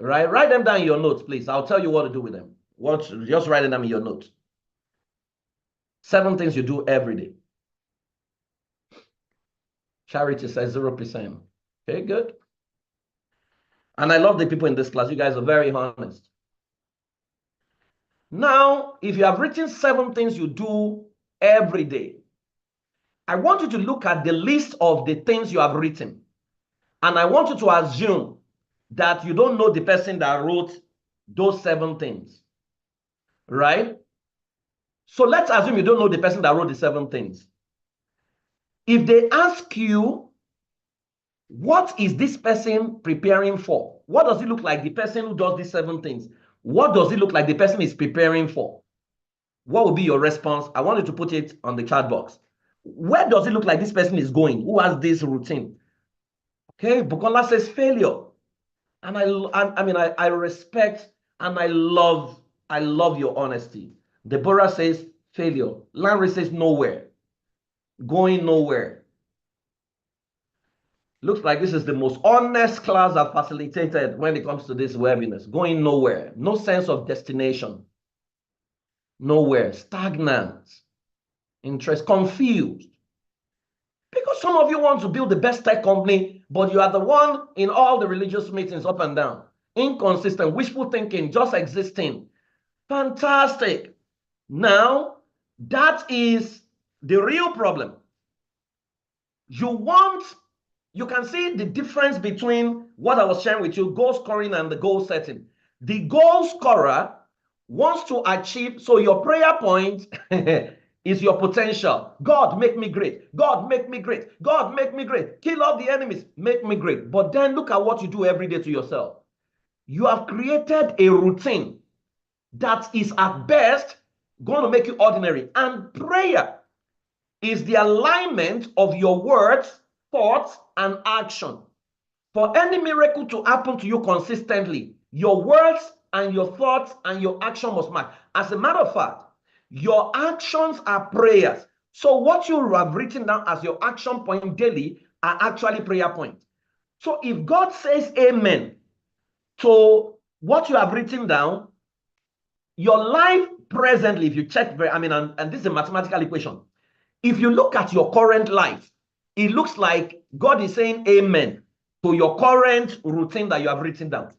Right? Write them down in your notes, please. I'll tell you what to do with them. Just write them in your notes. 7 things you do every day. Charity says 0%. Okay, good. And I love the people in this class. You guys are very honest. Now, if you have written 7 things you do every day, I want you to look at the list of the things you have written. And I want you to assume that you don't know the person that wrote those 7 things. Right? So let's assume you don't know the person that wrote the 7 things. If they ask you, what is this person preparing for? What does it look like the person who does these 7 things? What does it look like the person is preparing for? What will be your response? I want you to put it on the chat box. Where does it look like this person is going? Who has this routine? Okay, Bukola says failure. And I respect and I love your honesty. Deborah says failure. Larry says nowhere. Going nowhere. Looks like this is the most honest class I've facilitated when it comes to this webinars. Going nowhere. No sense of destination. Nowhere. Stagnant. Interest. Confused. Because some of you want to build the best tech company, but you are the one in all the religious meetings up and down. Inconsistent. Wishful thinking. Just existing. Fantastic. Now, that is the real problem. You can see the difference between what I was sharing with you, goal scoring and the goal setting. The goal scorer wants to achieve, so your prayer point is your potential. God, make me great. God, make me great. God, make me great. Kill all the enemies. Make me great. But then look at what you do every day to yourself. You have created a routine that is at best going to make you ordinary. And prayer is the alignment of your words, thoughts, and action. For any miracle to happen to you consistently, your words and your thoughts and your action must match. As a matter of fact, your actions are prayers. So what you have written down as your action point daily are actually prayer points. So if God says amen to what you have written down, your life presently, if you check, and this is a mathematical equation. If you look at your current life, it looks like God is saying amen to your current routine that you have written down.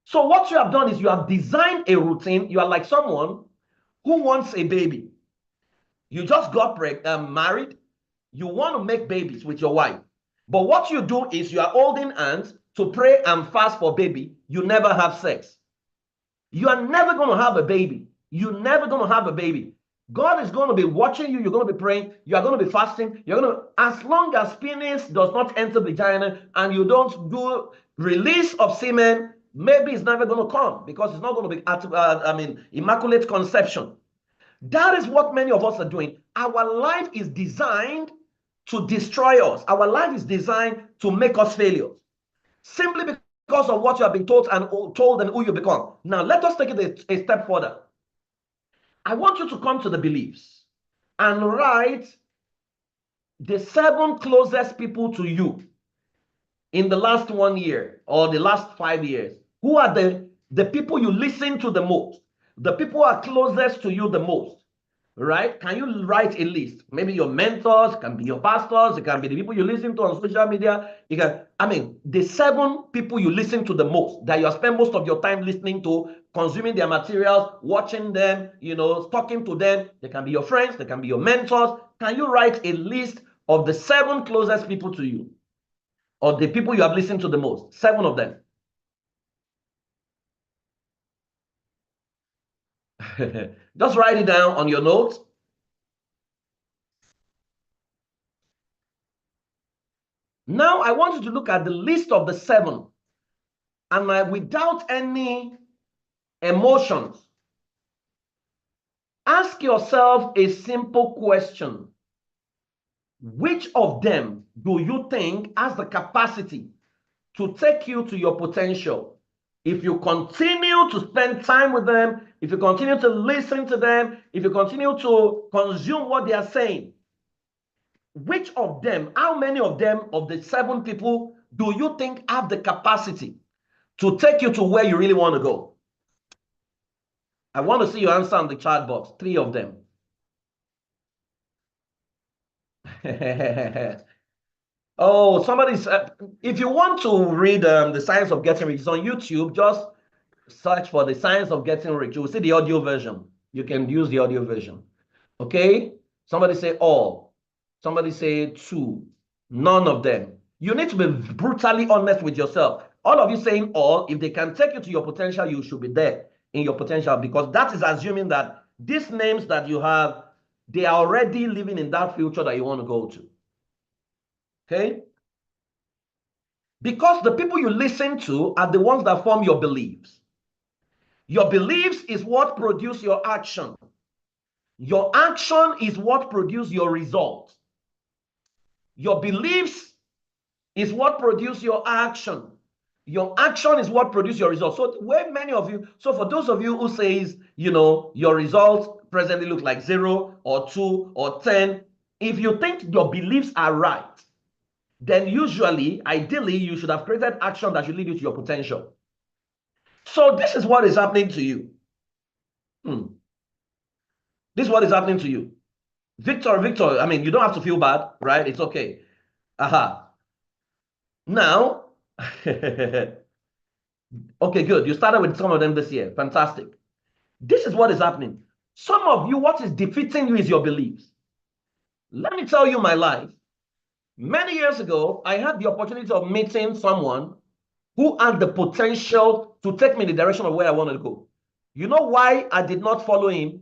So what you have done is you have designed a routine. You are like someone who wants a baby. You just got married. You want to make babies with your wife. But what you do is you are holding hands to pray and fast for baby. You never have sex. You are never going to have a baby. You're never going to have a baby. God is going to be watching you. You're going to be praying. You are going to be fasting. You're going to, as long as penis does not enter the vagina and you don't do release of semen, maybe it's never going to come because it's not going to be, immaculate conception. That is what many of us are doing. Our life is designed to destroy us. Our life is designed to make us failures. Simply because of what you have been told and who you become. Now, let us take it a step further. I want you to come to the beliefs and write the 7 closest people to you in the last 1 year or the last 5 years. Who are the people you listen to the most? The people who are closest to you the most, right? Can you write a list? Maybe your mentors, it can be your pastors, it can be the people you listen to on social media. The 7 people you listen to the most, that you spend most of your time listening to, consuming their materials, watching them, talking to them. They can be your friends, they can be your mentors. Can you write a list of the 7 closest people to you, or the people you have listened to the most? 7 of them. Just write it down on your notes. Now I want you to look at the list of the 7, and without any emotions, ask yourself a simple question. which of them do you think has the capacity to take you to your potential? If you continue to spend time with them, if you continue to listen to them, if you continue to consume what they are saying, which of them, how many of them, of the 7 people, do you think have the capacity to take you to where you really want to go? I want to see your answer in the chat box. 3 of them. Oh, somebody's. If you want to read The Science of Getting Rich, it's on YouTube. Just search for The Science of Getting Rich. You will see the audio version. You can use the audio version. Okay? Somebody say all. Somebody say 2. None of them. You need to be brutally honest with yourself. All of you saying all, if they can take you to your potential, you should be there in your potential, because that is assuming that these names that you have, they are already living in that future that you want to go to. Okay? Because the people you listen to are the ones that form your beliefs. Your beliefs is what produce your action. Your action is what produce your result. Your beliefs is what produce your action. Your action is what produce your result. So where many of you, so for those of you who says, you know, your results presently look like 0 or 2 or 10, if you think your beliefs are right, then usually, ideally, you should have created action that should lead you to your potential. So this is what is happening to you. This is what is happening to you. Victor, I mean, you don't have to feel bad, right? It's okay. Aha. Now, okay, good. You started with some of them this year. Fantastic. This is what is happening. Some of you, what is defeating you is your beliefs. Let me tell you my life. Many years ago, I had the opportunity of meeting someone who had the potential to take me in the direction of where I wanted to go. You know why I did not follow him?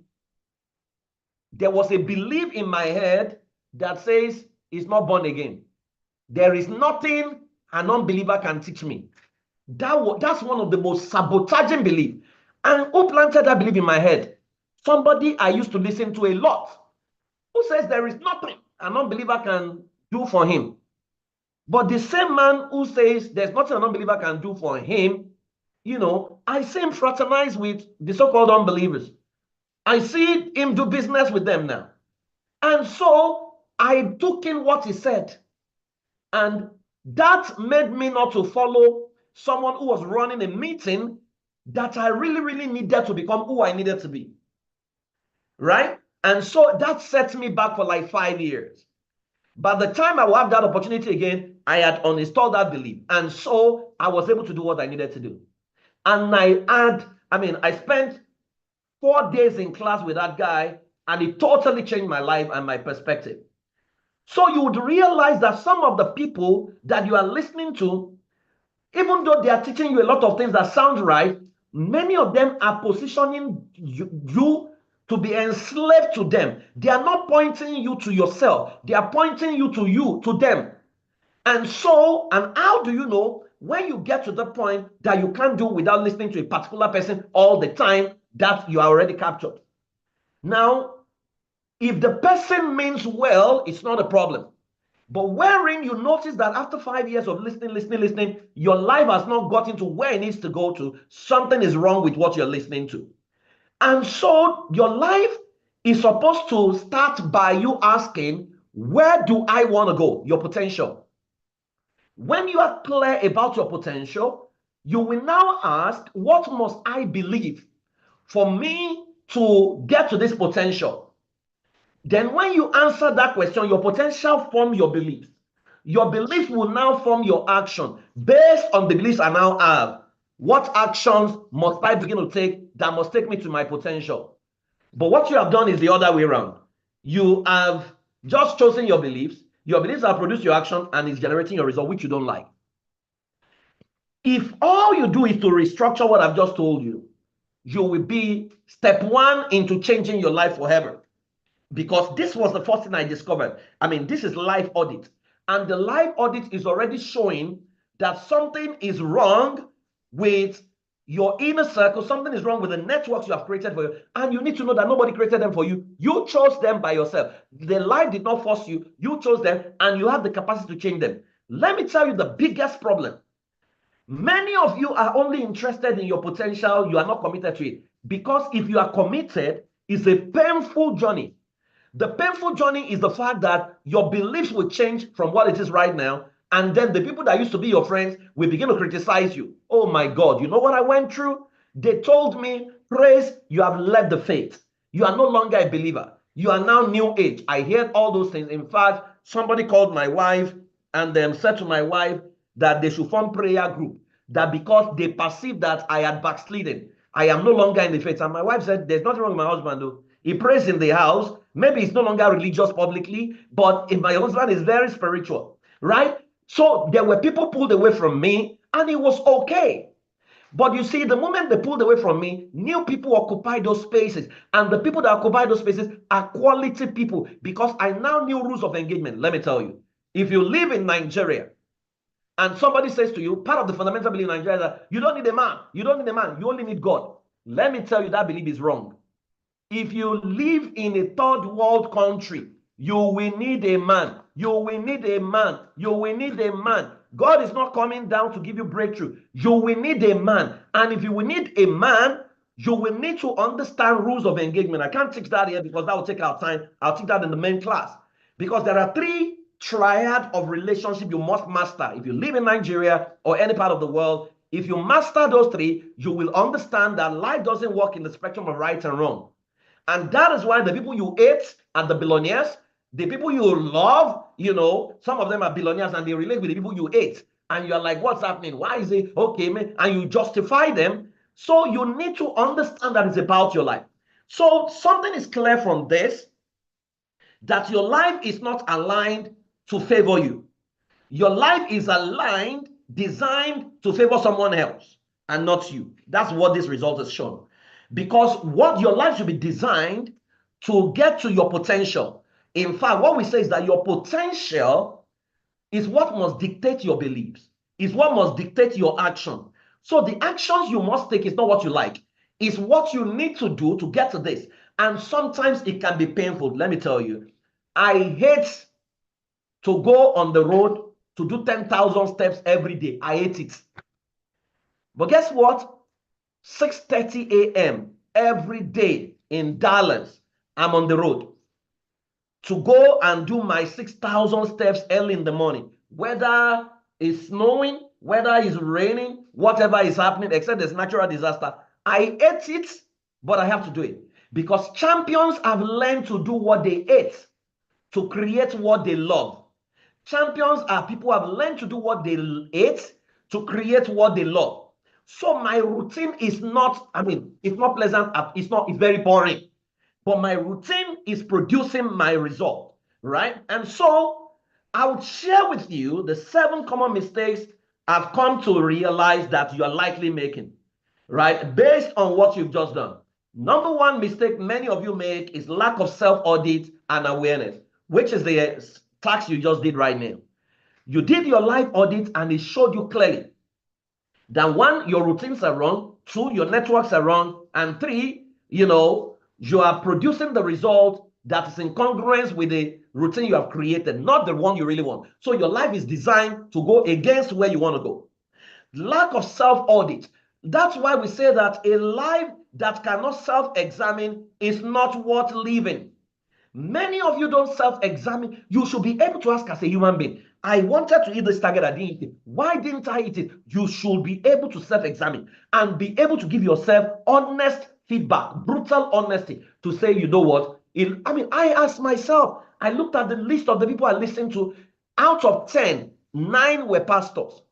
There was a belief in my head that says he's not born again. There is nothing an unbeliever can teach me. That's one of the most sabotaging beliefs. And who planted that belief in my head? Somebody I used to listen to a lot, who says there is nothing an unbeliever can do for him. But the same man who says there's nothing an unbeliever can do for him, you know, I see him fraternize with the so-called unbelievers. I see him do business with them now. And so I took in what he said. And that made me not to follow someone who was running a meeting that I really, really needed to become who I needed to be. Right? And so that set me back for like 5 years. By the time I will have that opportunity again, I had uninstalled that belief. And so I was able to do what I needed to do. And I spent 4 days in class with that guy, and it totally changed my life and my perspective. So you would realize that some of the people that you are listening to, even though they are teaching you a lot of things that sound right, many of them are positioning you to be enslaved to them. They are not pointing you to yourself. They are pointing you, to them. And how do you know when you get to the point that you can't do without listening to a particular person all the time, that you are already captured? Now, if the person means well, it's not a problem. But wherein you notice that after 5 years of listening, your life has not gotten to where it needs to go to, something is wrong with what you're listening to. And so your life is supposed to start by you asking, where do I want to go? Your potential. When you are clear about your potential, you will now ask, what must I believe for me to get to this potential? Then when you answer that question, your potential forms your beliefs. Your beliefs will now form your action. Based on the beliefs I now have, what actions must I begin to take that must take me to my potential? But what you have done is the other way around. You have just chosen your beliefs. Your beliefs have produced your action and is generating your result, which you don't like. If all you do is to restructure what I've just told you, you will be step 1 into changing your life forever. Because this was the first thing I discovered. I mean, this is life audit. And the life audit is already showing that something is wrong with your inner circle, something is wrong with the networks you have created for you, and you need to know that nobody created them for you. You chose them by yourself. The life did not force you. You chose them, and you have the capacity to change them. Let me tell you the biggest problem. Many of you are only interested in your potential. You are not committed to it. Because if you are committed, it's a painful journey. The painful journey is the fact that your beliefs will change from what it is right now. And then the people that used to be your friends will begin to criticize you. Oh my God, you know what I went through? They told me, Praise, you have left the faith. You are no longer a believer. You are now new age. I heard all those things. In fact, somebody called my wife and then said to my wife that they should form prayer group. That because they perceived that I had backslidden, I am no longer in the faith. And my wife said, there's nothing wrong with my husband, though. He prays in the house. Maybe he's no longer religious publicly, but if my husband is very spiritual, right? So there were people pulled away from me, and it was okay. But you see, the moment they pulled away from me, new people occupy those spaces. And the people that occupy those spaces are quality people, because I now knew rules of engagement. Let me tell you, if you live in Nigeria and somebody says to you, part of the fundamental belief in Nigeria is that you don't need a man. You don't need a man. You only need God. Let me tell you, that belief is wrong. If you live in a third world country, you will need a man. You will need a man. You will need a man. God is not coming down to give you breakthrough. You will need a man. And if you will need a man, you will need to understand rules of engagement. I can't teach that here because that will take our time. I'll teach that in the main class. Because there are three triad of relationship you must master. If you live in Nigeria or any part of the world, if you master those three, you will understand that life doesn't work in the spectrum of right and wrong. And that is why the people you hate are the billionaires. The people you love, you know, some of them are billionaires and they relate with the people you hate. And you're like, what's happening? Why is it okay, man? And you justify them. So you need to understand that it's about your life. So something is clear from this, that your life is not aligned to favor you. Your life is aligned, designed to favor someone else and not you. That's what this result has shown. Because what your life should be designed to get to your potential. In fact, what we say is that your potential is what must dictate your beliefs, is what must dictate your action. So the actions you must take is not what you like, it's what you need to do to get to this. And sometimes it can be painful. Let me tell you, I hate to go on the road to do 10,000 steps every day. I hate it. But guess what? 6:30 a.m. every day in Dallas, I'm on the road to go and do my 6,000 steps early in the morning. Whether it's snowing, whether it's raining, whatever is happening, except there's natural disaster, I hate it, but I have to do it. Because champions have learned to do what they hate to create what they love. Champions are people who have learned to do what they hate to create what they love. So my routine is not, it's not pleasant, it's very boring. But my routine is producing my result, right? And so I would share with you the 7 common mistakes I've come to realize that you are likely making, right? Based on what you've just done. Number 1 mistake many of you make is lack of self-audit and awareness, which is the task you just did right now. You did your life audit and it showed you clearly that 1, your routines are wrong, 2, your networks are wrong, and 3, you are producing the result that is in congruence with the routine you have created, not the one you really want. So your life is designed to go against where you want to go. Lack of self-audit. That's why we say that a life that cannot self-examine is not worth living. Many of you don't self-examine. You should be able to ask as a human being, I wanted to eat this target, I didn't eat it. Why didn't I eat it? You should be able to self-examine and be able to give yourself honest feedback, brutal honesty, to say, you know what? I asked myself, I looked at the list of the people I listened to. Out of 10, 9 were pastors.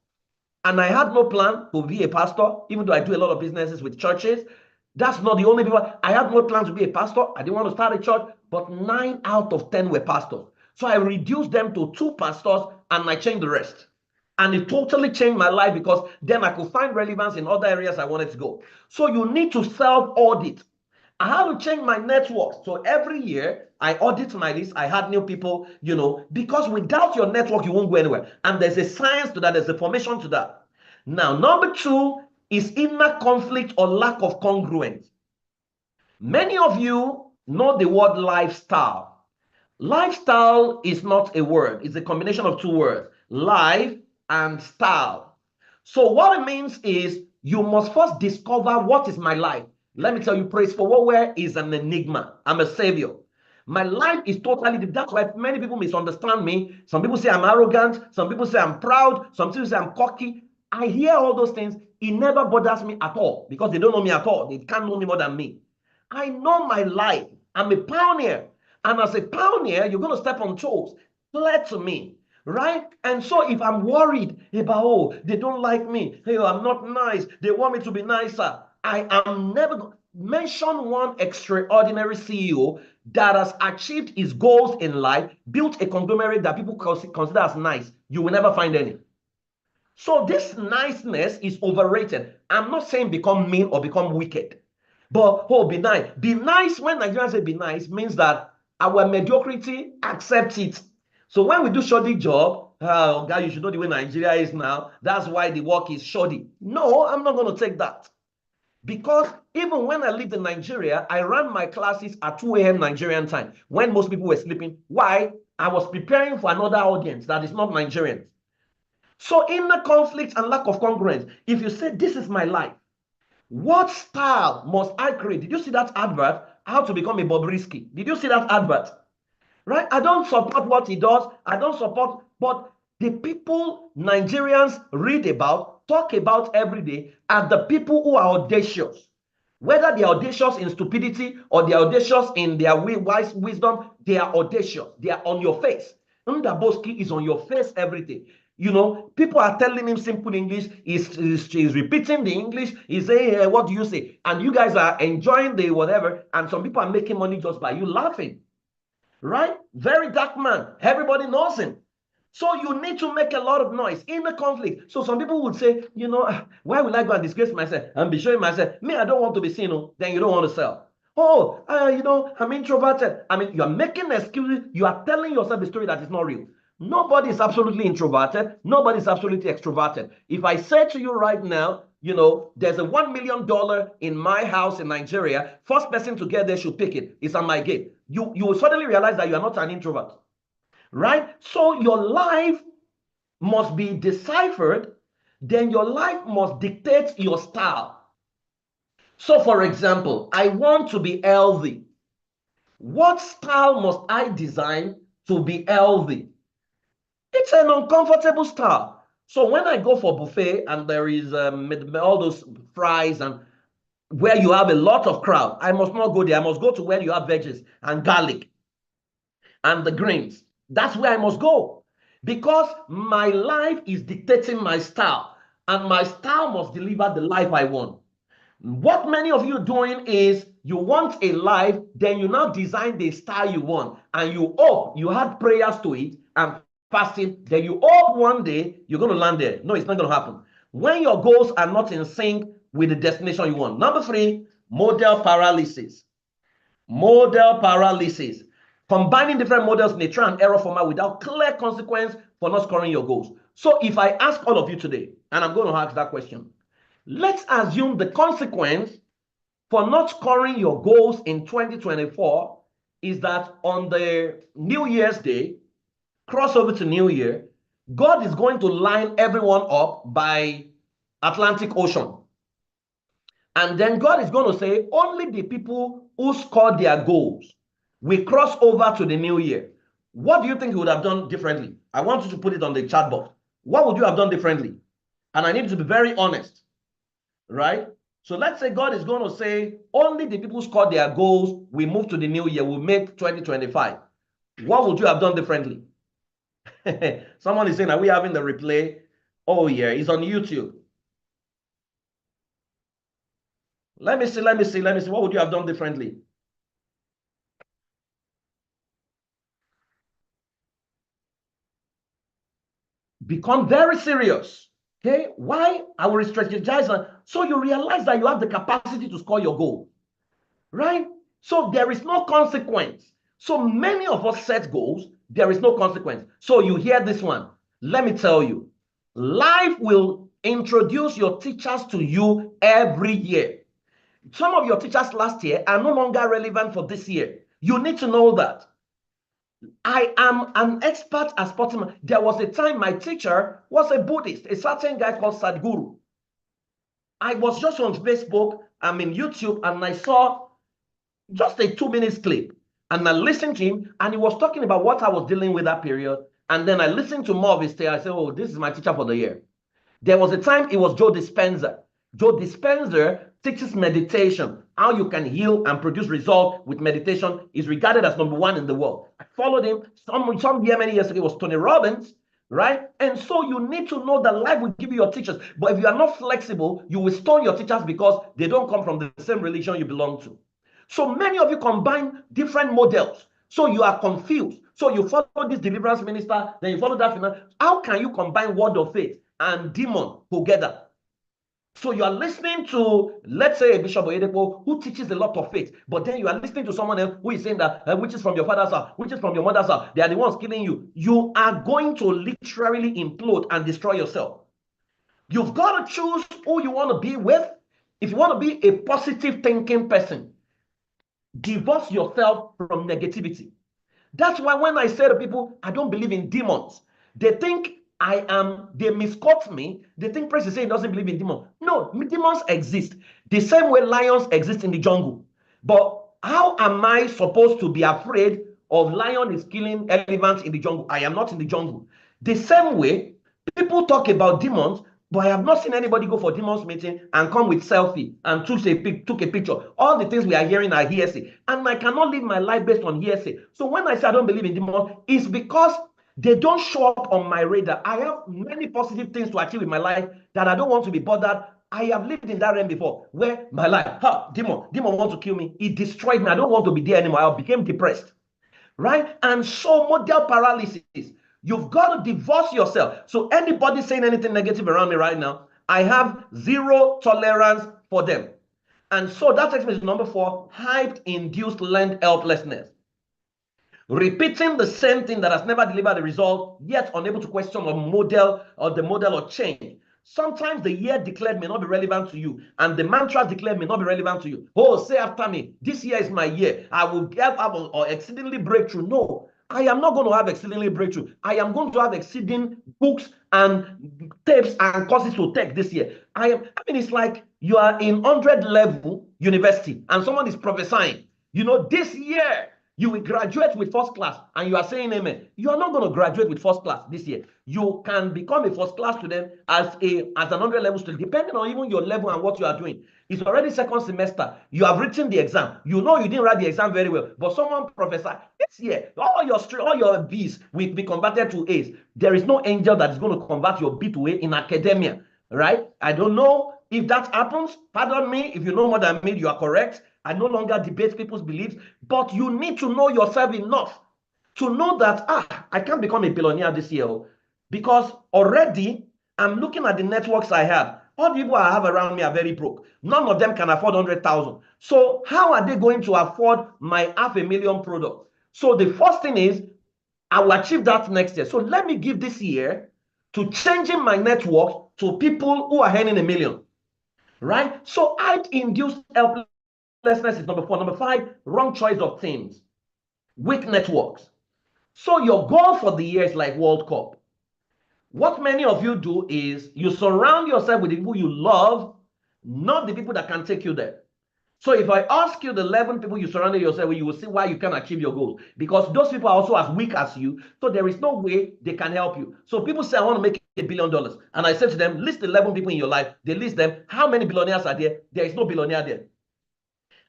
And I had no plan to be a pastor, even though I do a lot of businesses with churches. That's not the only people. I had no plan to be a pastor. I didn't want to start a church, but 9 out of 10 were pastors. So I reduced them to 2 pastors and I changed the rest. And it totally changed my life because then I could find relevance in other areas I wanted to go. So you need to self-audit. I had to change my network. So every year I audit my list. I had new people, because without your network, you won't go anywhere. And there's a science to that. There's a formation to that. Now, number 2 is inner conflict or lack of congruence. Many of you know the word lifestyle. Lifestyle is not a word. It's a combination of two words, life and style. So what it means is you must first discover what is my life. Let me tell you, praise Fowowe is an enigma. I'm a savior. My life is totally different. That's why many people misunderstand me. Some people say I'm arrogant. Some people say I'm proud. Some people say I'm cocky. I hear all those things. It never bothers me at all because they don't know me at all. They can't know me more than me. I know my life. I'm a pioneer. And as a pioneer, you're going to step on toes. Clear to me, right? And so if I'm worried about, oh, they don't like me. Hey, I'm not nice. They want me to be nicer. I am never going to mention one extraordinary CEO that has achieved his goals in life, built a conglomerate that people consider as nice. You will never find any. So this niceness is overrated. I'm not saying become mean or become wicked. But, oh, be nice. Be nice, when Nigerians say be nice, means that our mediocrity accepts it. So when we do shoddy job, oh, God, you should know the way Nigeria is now. That's why the work is shoddy. No, I'm not going to take that. Because even when I lived in Nigeria, I ran my classes at 2 a.m. Nigerian time when most people were sleeping. Why? I was preparing for another audience that is not Nigerian. So inner conflict and lack of congruence. If you say, this is my life, what style must I create? Did you see that advert? How to become a Bobrisky. Did you see that advert? Right? I don't support what he does. I don't support, but the people Nigerians read about, talk about every day are the people who are audacious. Whether they are audacious in stupidity or they are audacious in their wise wisdom, they are audacious. They are on your face. Ndaboski is on your face every day. You know, people are telling him simple English. He's repeating the English. He's saying, hey, what do you say? And you guys are enjoying the whatever. And some people are making money just by you laughing. Right? Very dark man. Everybody knows him. So you need to make a lot of noise in the conflict. So some people would say, you know, why will I go and disgrace myself and be showing myself? Me, I don't want to be seen. Then you don't want to sell. Oh, you know, I'm introverted. I mean, you're making excuses. You are telling yourself a story that is not real. Nobody is absolutely introverted. Nobody is absolutely extroverted. If I say to you right now, you know, there's a $1 million in my house in Nigeria, first person to get there should pick it. It's on my gate. You will suddenly realize that you are not an introvert. Right? So your life must be deciphered, then your life must dictate your style. So for example, I want to be healthy. What style must I design to be healthy? It's an uncomfortable style. So when I go for buffet and there is all those fries and where you have a lot of crowd, I must not go there. I must go to where you have veggies and garlic and the greens. That's where I must go because my life is dictating my style and my style must deliver the life I want. What many of you doing is you want a life, then you now design the style you want and you hope, you had prayers to it and fasting, then you hope one day you're going to land there. No, it's not going to happen. When your goals are not in sync with the destination you want. Number 3, model paralysis. Model paralysis. Combining different models in a trial and error format without clear consequence for not scoring your goals. So if I ask all of you today, and I'm going to ask that question, let's assume the consequence for not scoring your goals in 2024 is that on the New Year's Day, crossover to New Year, God is going to line everyone up by Atlantic Ocean. And then God is going to say, only the people who scored their goals will cross over to the new year. What do you think you would have done differently? I want you to put it on the chat box. What would you have done differently? And I need to be very honest, right? So let's say God is going to say, only the people who scored their goals will move to the new year, will make 2025. What would you have done differently? Someone is saying, are we having the replay? Oh, yeah, it's on YouTube. Let me see. What would you have done differently? Become very serious. Okay, why? I will strategize. So you realize that you have the capacity to score your goal, right? So there is no consequence. So many of us set goals, there is no consequence. So you hear this one. Let me tell you, life will introduce your teachers to you every year. Some of your teachers last year are no longer relevant for this year. You need to know that. I am an expert as sportsman. There was a time my teacher was a Buddhist, a certain guy called Sadhguru. I was just on Facebook, I'm in YouTube, and I saw just a 2 minute clip. And I listened to him, and he was talking about what I was dealing with that period. And then I listened to more of his tale. I said, oh, this is my teacher for the year. There was a time it was Joe Dispenza. Joe Dispenza teaches meditation. How you can heal and produce results with meditation is regarded as #1 in the world. I followed him. Some year, many years ago, it was Tony Robbins, right? And so you need to know that life will give you your teachers. But if you are not flexible, you will stone your teachers because they don't come from the same religion you belong to. So many of you combine different models. So you are confused. So you follow this deliverance minister, then you follow that. How can you combine word of faith and demon together? So you are listening to, let's say, Bishop Oyedepo, who teaches a lot of faith, but then you are listening to someone else who is saying that which is from your father's house, which is from your mother's house, they are the ones killing you. You are going to literally implode and destroy yourself. You've got to choose who you want to be with. If you want to be a positive thinking person, divorce yourself from negativity. That's why when I say to people, I don't believe in demons, they think they misquote me. They think Praise is saying he doesn't believe in demons. No, demons exist. The same way lions exist in the jungle. But how am I supposed to be afraid of lion is killing elephants in the jungle? I am not in the jungle. The same way, people talk about demons, but I have not seen anybody go for demons meeting and come with selfie and took a picture. All the things we are hearing are hearsay. And I cannot live my life based on hearsay. So when I say I don't believe in demons, it's because they don't show up on my radar. I have many positive things to achieve in my life that I don't want to be bothered. I have lived in that realm before where my life, demon wants to kill me. It destroyed me. I don't want to be there anymore. I became depressed, right? And so model paralysis. You've got to divorce yourself. So anybody saying anything negative around me right now, I have zero tolerance for them. And so that takes me to #4, hype-induced learned helplessness. Repeating the same thing that has never delivered a result, yet unable to question the model or change. Sometimes the year declared may not be relevant to you, and the mantra declared may not be relevant to you. Oh, say after me, this year is my year. I will have or exceedingly breakthrough. No, I am not going to have exceedingly breakthrough. I am going to have exceeding books and tapes and courses to take this year. I mean, it's like you are in 100 level university, and someone is prophesying. This year you will graduate with first class, and you are saying amen. You are not going to graduate with first class this year. You can become a first class student as an 100 level student, depending on even your level and what you are doing. It's already second semester. You have written the exam. You didn't write the exam very well, but someone prophesied this year all your B's will be converted to A's. There is no angel that is going to convert your B to A in academia, right? I don't know if that happens. Pardon me if you know more than me. You are correct. I no longer debate people's beliefs, but you need to know yourself enough to know that, I can't become a billionaire this year because already I'm looking at the networks I have. All the people I have around me are very broke. None of them can afford 100,000. So how are they going to afford my $500,000 product? So the first thing is, I will achieve that next year. So let me give this year to changing my network to people who are earning $1 million, right? So hype-induced helplessness is #4. #5, wrong choice of teams, weak networks. So your goal for the year is like World Cup. What many of you do is you surround yourself with the people you love, not the people that can take you there. So if I ask you the 11 people you surrounded yourself with, you will see why you can achieve your goals. Because those people are also as weak as you, so there is no way they can help you. So people say, I want to make $1 billion. And I said to them, list 11 people in your life. They list them. How many billionaires are there? There is no billionaire there.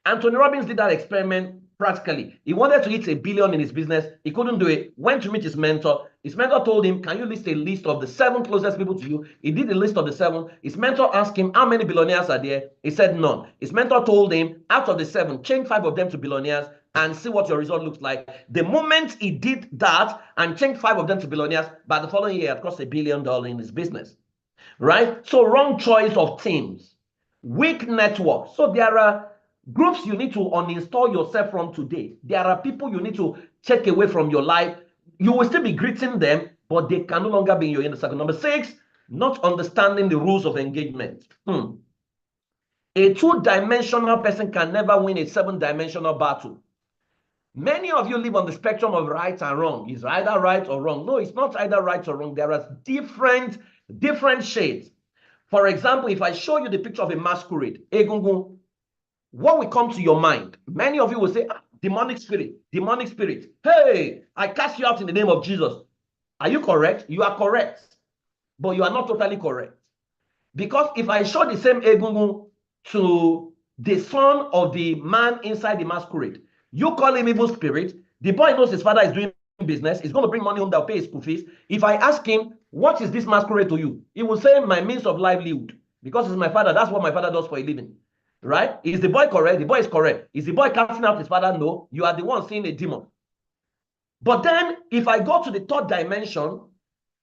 Anthony Robbins did that experiment practically. He wanted to hit $1 billion in his business. He couldn't do it. Went to meet his mentor. His mentor told him, can you list a list of the 7 closest people to you? He did a list of the 7. His mentor asked him, how many billionaires are there? He said none. His mentor told him, out of the 7, change 5 of them to billionaires and see what your result looks like. The moment he did that and changed 5 of them to billionaires, by the following year, he had crossed $1 billion in his business. Right? So wrong choice of teams. Weak network. So there are groups you need to uninstall yourself from today. There are people you need to take away from your life. You will still be greeting them, but they can no longer be in your inner circle. #6, not understanding the rules of engagement. A two-dimensional person can never win a seven-dimensional battle. Many of you live on the spectrum of right and wrong. It's either right or wrong. No, it's not either right or wrong. There are different shades. For example, if I show you the picture of a masquerade, egungun, what will come to your mind? Many of you will say, demonic spirit, demonic spirit. Hey, I cast you out in the name of Jesus. Are you correct? You are correct. But you are not totally correct. Because if I show the same egungun to the son of the man inside the masquerade, you call him evil spirit, the boy knows his father is doing business, he's going to bring money home that will pay his school fees. If I ask him, what is this masquerade to you? He will say, my means of livelihood. Because it's my father, that's what my father does for a living. Right? Is the boy correct? The boy is correct. Is the boy casting out his father? No. You are the one seeing a demon. But then, if I go to the third dimension,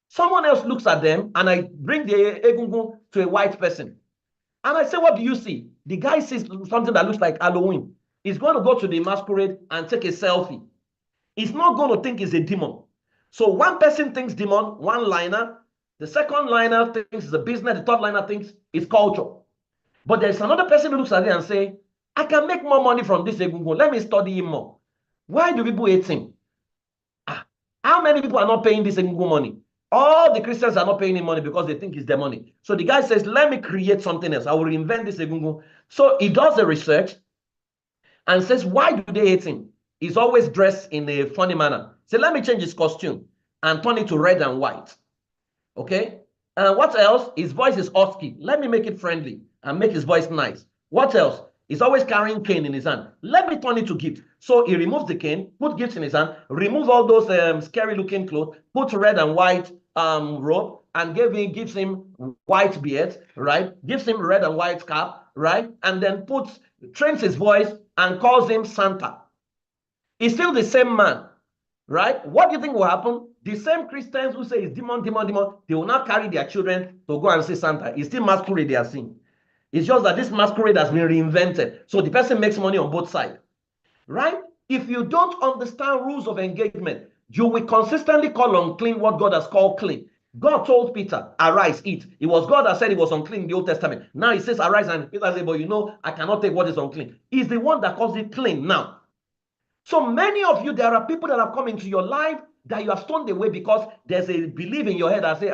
someone else looks at them, and I bring the egungun to a white person. And I say, what do you see? The guy sees something that looks like Halloween. He's going to go to the masquerade and take a selfie. He's not going to think it's a demon. So one person thinks demon, one liner. The second liner thinks it's a business. The third liner thinks it's culture. But there's another person who looks at it and say, I can make more money from this egungun. Let me study him more. Why do people hate him? How many people are not paying this egungun money? All the Christians are not paying him money because they think it's their money. So the guy says, let me create something else. I will invent this egungun. So he does the research and says, why do they hate him? He's always dressed in a funny manner. So let me change his costume and turn it to red and white. Okay? And what else? His voice is husky. Let me make it friendly and make his voice nice. What else? He's always carrying cane in his hand. Let me turn it to gift. So he removes the cane, put gifts in his hand, remove all those scary looking clothes, put red and white robe, and gives him white beard, right? Gives him red and white cap, right? And then trains his voice and calls him Santa. He's still the same man, right? What do you think will happen? The same Christians who say it's demon, demon, demon, they will not carry their children to go and see Santa. It's still masquerade they are seeing. It's just that this masquerade has been reinvented. So the person makes money on both sides, right? If you don't understand rules of engagement, you will consistently call unclean what God has called clean. God told Peter, arise, eat. It was God that said it was unclean in the Old Testament. Now he says, arise, and Peter says, but you know, I cannot take what is unclean. He's the one that calls it clean now. So many of you, there are people that have come into your life that you have stoned away because there's a belief in your head that say,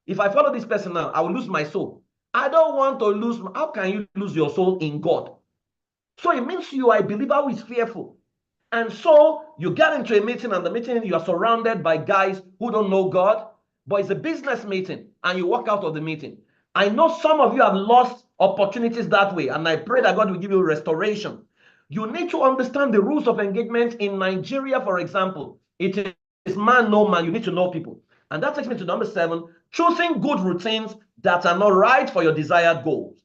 if I follow this person now, I will lose my soul. I don't want to lose. How can you lose your soul in God? So it means you are a believer who is fearful. And so you get into a meeting, and the meeting, you are surrounded by guys who don't know God, but it's a business meeting, and you walk out of the meeting. I know some of you have lost opportunities that way, and I pray that God will give you restoration. You need to understand the rules of engagement. In Nigeria, for example, it is man, no man. You need to know people. And that takes me to number 7, choosing good routines that are not right for your desired goals.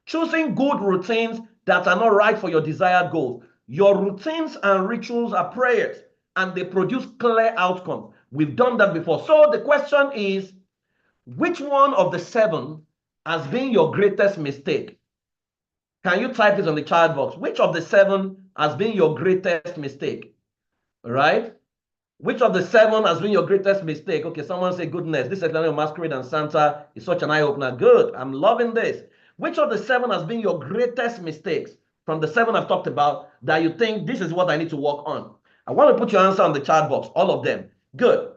Choosing good routines that are not right for your desired goals. Your routines and rituals are prayers, and they produce clear outcomes. We've done that before. So the question is, which one of the 7 has been your greatest mistake? Can you type this on the chat box? Which of the 7 has been your greatest mistake? All right? Which of the 7 has been your greatest mistake? Okay, someone say, goodness, this Testimonial Masquerade and Santa is such an eye-opener. Good, I'm loving this. Which of the 7 has been your greatest mistakes from the 7 I've talked about that you think this is what I need to work on? I want to put your answer on the chat box, all of them. Good.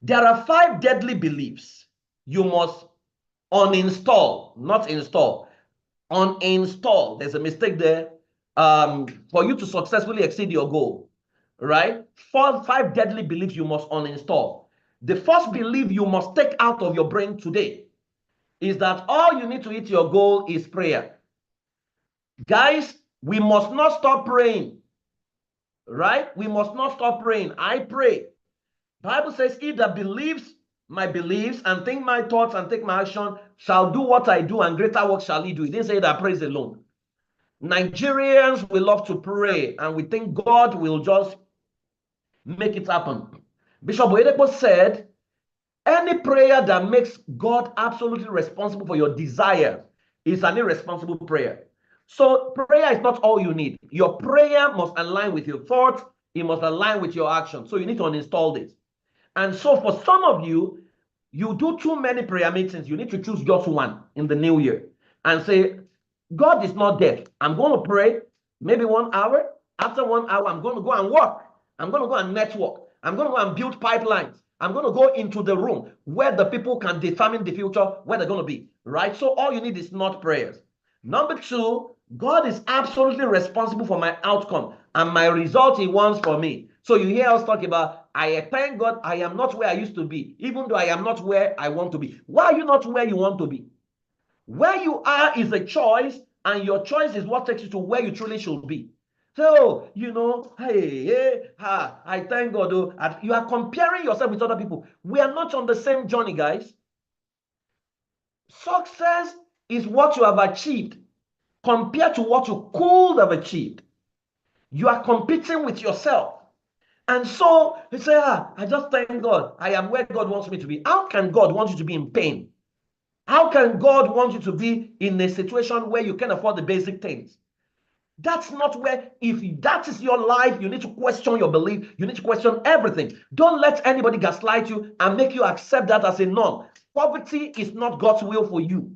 There are 5 deadly beliefs you must uninstall, not install. Uninstall. There's a mistake there for you to successfully exceed your goal. Right? 5 deadly beliefs you must uninstall. The first belief you must take out of your brain today is that all you need to hit your goal is prayer. Guys, we must not stop praying. Right? We must not stop praying. I pray. The Bible says, he that believes my beliefs and think my thoughts and take my action shall do what I do, and greater work shall he do. He didn't say that praise alone. Nigerians, we love to pray, and we think God will just make it happen. Bishop Oyedepo said, any prayer that makes God absolutely responsible for your desire is an irresponsible prayer. So prayer is not all you need. Your prayer must align with your thoughts. It must align with your action. So you need to uninstall this. And so for some of you, You do too many prayer meetings. You need to choose just one in the new year and say, God is not dead. I'm going to pray maybe 1 hour. After 1 hour, I'm going to go and work. I'm going to go and network. I'm going to go and build pipelines. I'm going to go into the room where the people can determine the future, where they're going to be, right? So all you need is not prayers. Number two, God is absolutely responsible for my outcome and my result he wants for me. So you hear us talk about, I thank God I am not where I used to be, even though I am not where I want to be. Why are you not where you want to be? Where you are is a choice, and your choice is what takes you to where you truly should be. So, I thank God. You are comparing yourself with other people. We are not on the same journey, guys. Success is what you have achieved compared to what you could have achieved. You are competing with yourself. And so you say, I just thank God. I am where God wants me to be. How can God want you to be in pain? How can God want you to be in a situation where you can afford the basic things? That's not where, if that is your life, you need to question your belief. You need to question everything. Don't let anybody gaslight you and make you accept that as a norm. Poverty is not God's will for you,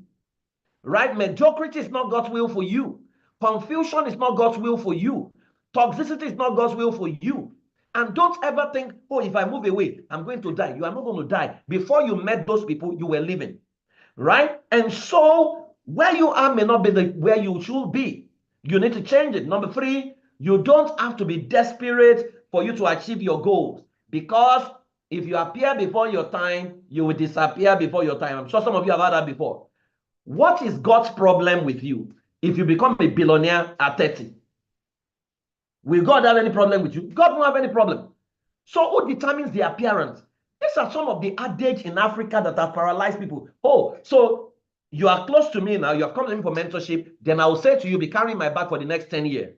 right? Mediocrity is not God's will for you. Confusion is not God's will for you. Toxicity is not God's will for you. And don't ever think, oh, if I move away, I'm going to die. You are not going to die. Before you met those people, you were living, right? And so where you are may not be where you should be. You need to change it. Number three, you don't have to be desperate for you to achieve your goals, because if you appear before your time, you will disappear before your time. I'm sure some of you have heard that before. What is God's problem with you if you become a billionaire at 30? Will God have any problem with you? God won't have any problem. So who determines the appearance? These are some of the adage in Africa that have paralyzed people. Oh, so you are close to me now, you have come to me for mentorship, then I will say to you, be carrying my bag for the next 10 years.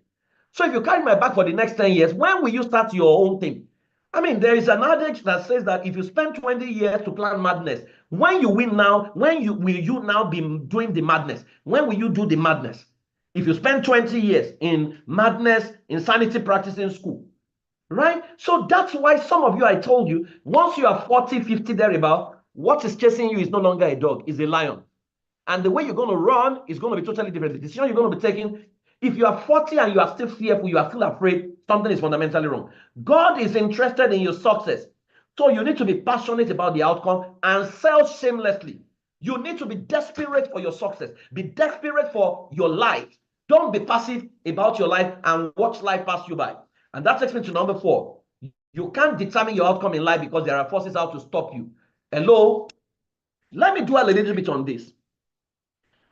So if you carry my bag for the next 10 years, when will you start your own thing? I mean, there is an adage that says that if you spend 20 years to plan madness, when you win now, will you now be doing the madness? When will you do the madness? If you spend 20 years in madness, insanity practice in school, right? So that's why some of you, I told you, once you are 40, 50, thereabout, what is chasing you is no longer a dog, it's a lion. And the way you're going to run is going to be totally different. The decision you're going to be taking, if you are 40 and you are still fearful, you are still afraid, something is fundamentally wrong. God is interested in your success. So you need to be passionate about the outcome and sell shamelessly. You need to be desperate for your success. Be desperate for your life. Don't be passive about your life and watch life pass you by. And that takes me to number 4. You can't determine your outcome in life because there are forces out to stop you. Hello? Let me dwell a little bit on this.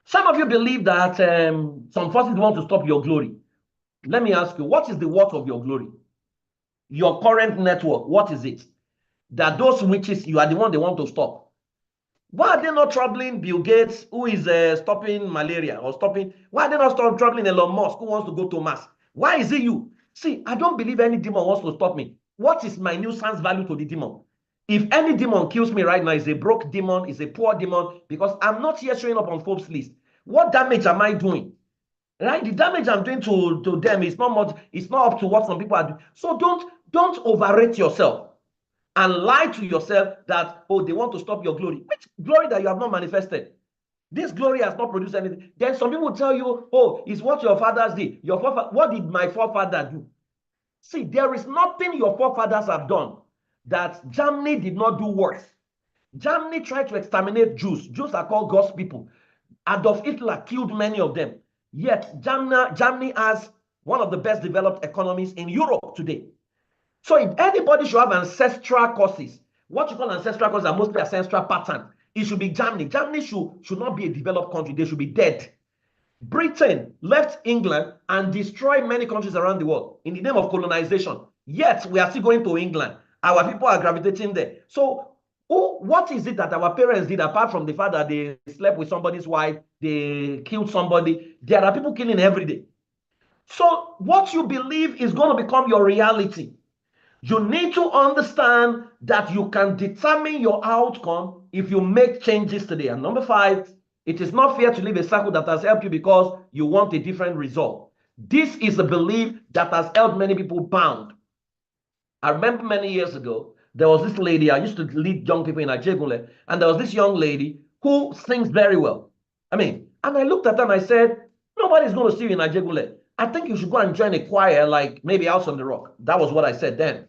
Some of you believe that some forces want to stop your glory. Let me ask you, what is the worth of your glory? Your current network, what is it? That those witches, you are the one they want to stop. Why are they not troubling Bill Gates, who is stopping malaria, or stopping? Why are they not troubling Elon Musk, who wants to go to Mars? Why is it you? See, I don't believe any demon wants to stop me. What is my nuisance value to the demon? If any demon kills me right now, is a broke demon, is a poor demon, because I'm not here showing up on Forbes list. What damage am I doing? Right? The damage I'm doing to them is not much, it's not up to what some people are doing. So don't overrate yourself and lie to yourself that, oh, they want to stop your glory. Which glory that you have not manifested? This glory has not produced anything. Then some people tell you, oh, it's what your fathers did. What did my forefather do? See, there is nothing your forefathers have done that Germany did not do worse. Germany tried to exterminate Jews. Jews are called God's people. Adolf Hitler killed many of them. Yet Germany has one of the best developed economies in Europe today. So if anybody should have ancestral causes, what you call ancestral causes are mostly ancestral patterns. It should be Germany. Germany should not be a developed country. They should be dead. Britain left England and destroyed many countries around the world in the name of colonization. Yet we are still going to England. Our people are gravitating there. So what is it that our parents did apart from the fact that they slept with somebody's wife, they killed somebody? There are people killing every day. So what you believe is going to become your reality. You need to understand that you can determine your outcome if you make changes today. And number 5, it is not fair to leave a circle that has helped you because you want a different result. This is a belief that has held many people bound. I remember many years ago, There was this lady, I used to lead young people in Ajegunle, and there was this young lady who sings very well. And I looked at her and I said, nobody's going to see you in Ajegunle. I think you should go and join a choir, like maybe House on the Rock. That was what I said then.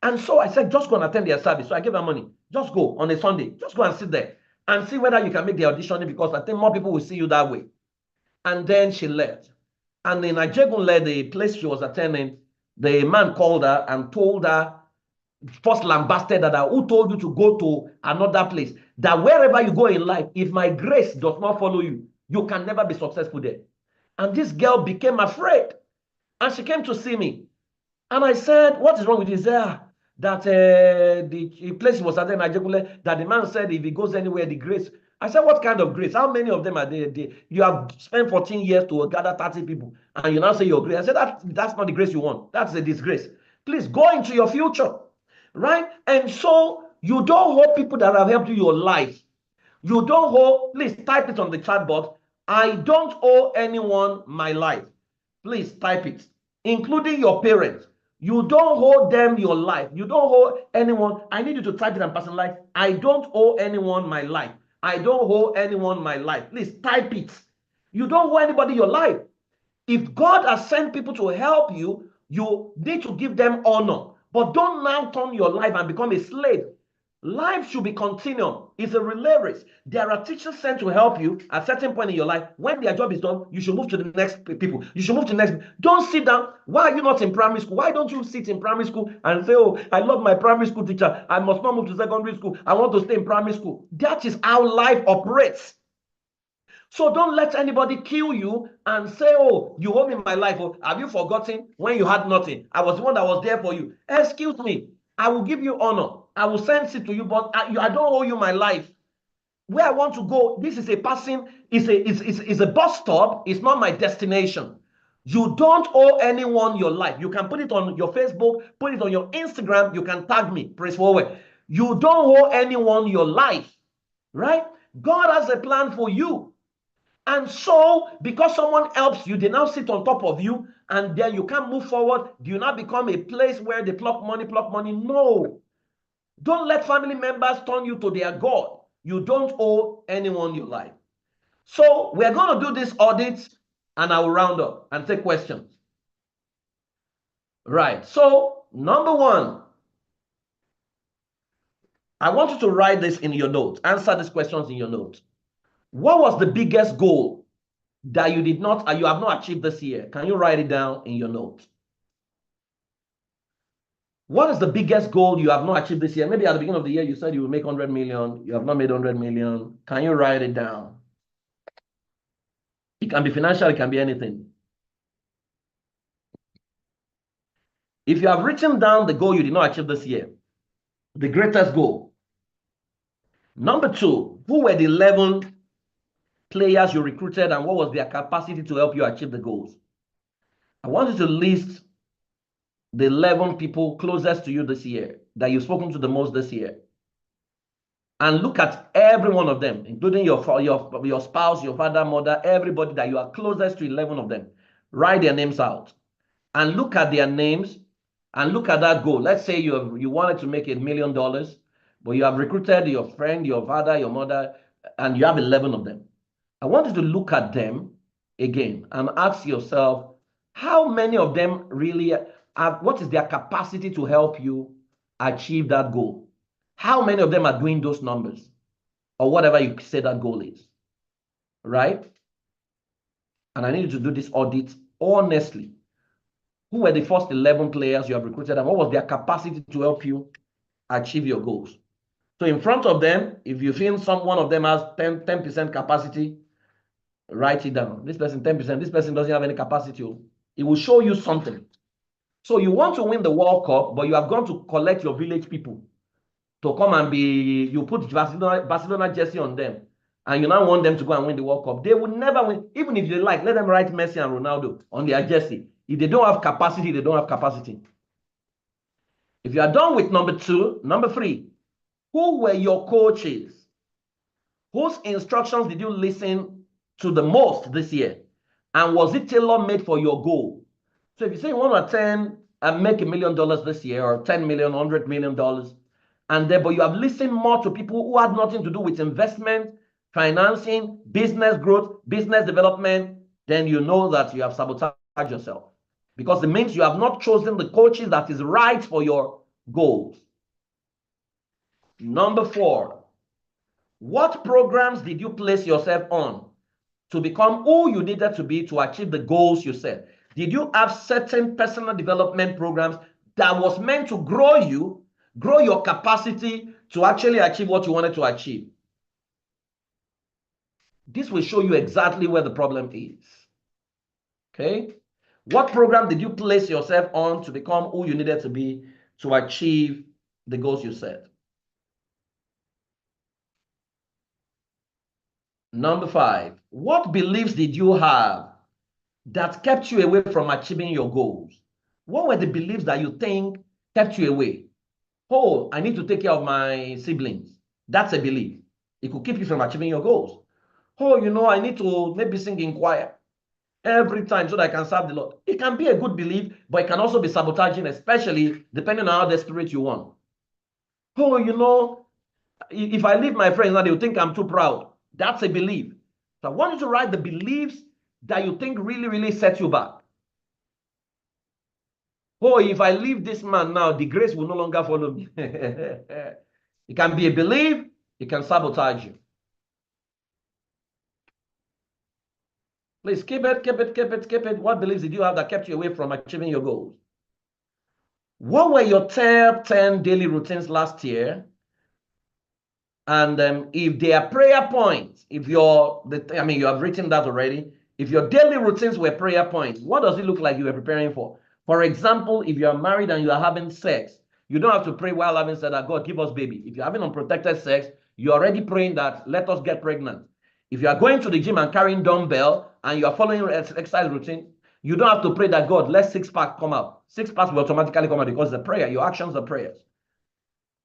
And so I said, just go and attend their service. So I gave her money. Just go on a Sunday. Just go and sit there and see whether you can make the audition, because I think more people will see you that way. And then she left. And in Ajegunle, the place she was attending, the man called her and told her, first lambasted her, that who told you to go to another place? That wherever you go in life, if my grace does not follow you, you can never be successful there. And this girl became afraid. And she came to see me. And I said, what is wrong with this? That the place was at Ajegunle, that the man said if he goes anywhere, the grace. I said, what kind of grace? How many of them are there? You have spent 14 years to gather 30 people, and you now say your grace. I said, that's not the grace you want. That's a disgrace. Please go into your future, right? And so you don't hold people that have helped you your life. You don't hold, please type it on the chat box. I don't owe anyone my life. Please type it, including your parents. You don't owe them your life. You don't owe anyone. I need you to type it and personalize. I don't owe anyone my life. I don't owe anyone my life. Please type it. You don't owe anybody your life. If God has sent people to help you, you need to give them honor. But don't now turn your life and become a slave. Life should be continuum. It's a relay race. There are teachers sent to help you at a certain point in your life. When their job is done, you should move to the next people. You should move to the next. Don't sit down. Why are you not in primary school? Why don't you sit in primary school and say, oh, I love my primary school teacher. I must not move to secondary school. I want to stay in primary school. That is how life operates. So don't let anybody kill you and say, oh, you owe me my life. Oh, have you forgotten when you had nothing? I was the one that was there for you. Excuse me. I will give you honor. I will send it to you, but I don't owe you my life. Where I want to go, this is a passing, is a bus stop. It's not my destination. You don't owe anyone your life. You can put it on your Facebook, put it on your Instagram. You can tag me, praise Fowowe. You don't owe anyone your life, right? God has a plan for you. And so, because someone helps you, they now sit on top of you, and then you can't move forward. Do you not become a place where they pluck money? No. Don't let family members turn you to their God. You don't owe anyone your life. So we're going to do this audit, and I will round up and take questions. Right. So number one, I want you to write this in your notes. Answer these questions in your notes. What was the biggest goal that you have not achieved this year? Can you write it down in your notes? What is the biggest goal you have not achieved this year? Maybe at the beginning of the year, you said you will make 100 million. You have not made 100 million. Can you write it down? It can be financial. It can be anything. If you have written down the goal you did not achieve this year, the greatest goal. Number two, who were the 11 players you recruited and what was their capacity to help you achieve the goals? I want you to list the 11 people closest to you this year, that you've spoken to the most this year. And look at every one of them, including your spouse, your father, mother, everybody that you are closest to, 11 of them. Write their names out and look at their names and look at that goal. Let's say you wanted to make $1 million, but you have recruited your friend, your father, your mother, and you have 11 of them. I want you to look at them again and ask yourself, how many of them really have, what is their capacity to help you achieve that goal? How many of them are doing those numbers or whatever you say that goal is, right? And I need you to do this audit honestly. Who were the first 11 players you have recruited and what was their capacity to help you achieve your goals? So in front of them, if you feel one of them has 10% capacity, write it down. This person 10%, this person doesn't have any capacity. It will show you something. So you want to win the World Cup, but you have gone to collect your village people to come and you put Barcelona jersey on them, and you now want them to go and win the World Cup. They will never win. Even if they like, let them write Messi and Ronaldo on their jersey. If they don't have capacity, they don't have capacity. If you are done with number two, number three, who were your coaches? Whose instructions did you listen to the most this year? And was it tailor-made for your goal? So if you say you want to attend and make $1 million this year, or 10 million, $100 million, and then, but you have listened more to people who had nothing to do with investment, financing, business growth, business development, then you know that you have sabotaged yourself, because it means you have not chosen the coaches that is right for your goals. Number 4, what programs did you place yourself on to become who you needed to be to achieve the goals you set? Did you have certain personal development programs that was meant to grow you, grow your capacity to actually achieve what you wanted to achieve? This will show you exactly where the problem is. Okay? What program did you place yourself on to become who you needed to be to achieve the goals you set? Number 5, what beliefs did you have that kept you away from achieving your goals? What were the beliefs that you think kept you away? Oh, I need to take care of my siblings. That's a belief. It could keep you from achieving your goals. Oh, you know, I need to maybe sing in choir every time so that I can serve the Lord. It can be a good belief, but it can also be sabotaging, especially depending on how desperate you want. Oh, you know, if I leave my friends now, they'll think I'm too proud. That's a belief. So I want you to write the beliefs that you think really, really set you back. Oh, if I leave this man now, the grace will no longer follow me. It can be a belief, it can sabotage you. Please keep it, keep it, keep it, keep it. What beliefs did you have that kept you away from achieving your goals? What were your top 10 daily routines last year? And if they are prayer points, if you have written that already. If your daily routines were prayer points, what does it look like you were preparing for? For example, if you are married and you are having sex, you don't have to pray while having sex that God give us baby. If you're having unprotected sex, you're already praying that let us get pregnant. If you are going to the gym and carrying dumbbell and you are following exercise routine, you don't have to pray that God let six-pack come out. Six-pack will automatically come out because the prayer, your actions are prayers.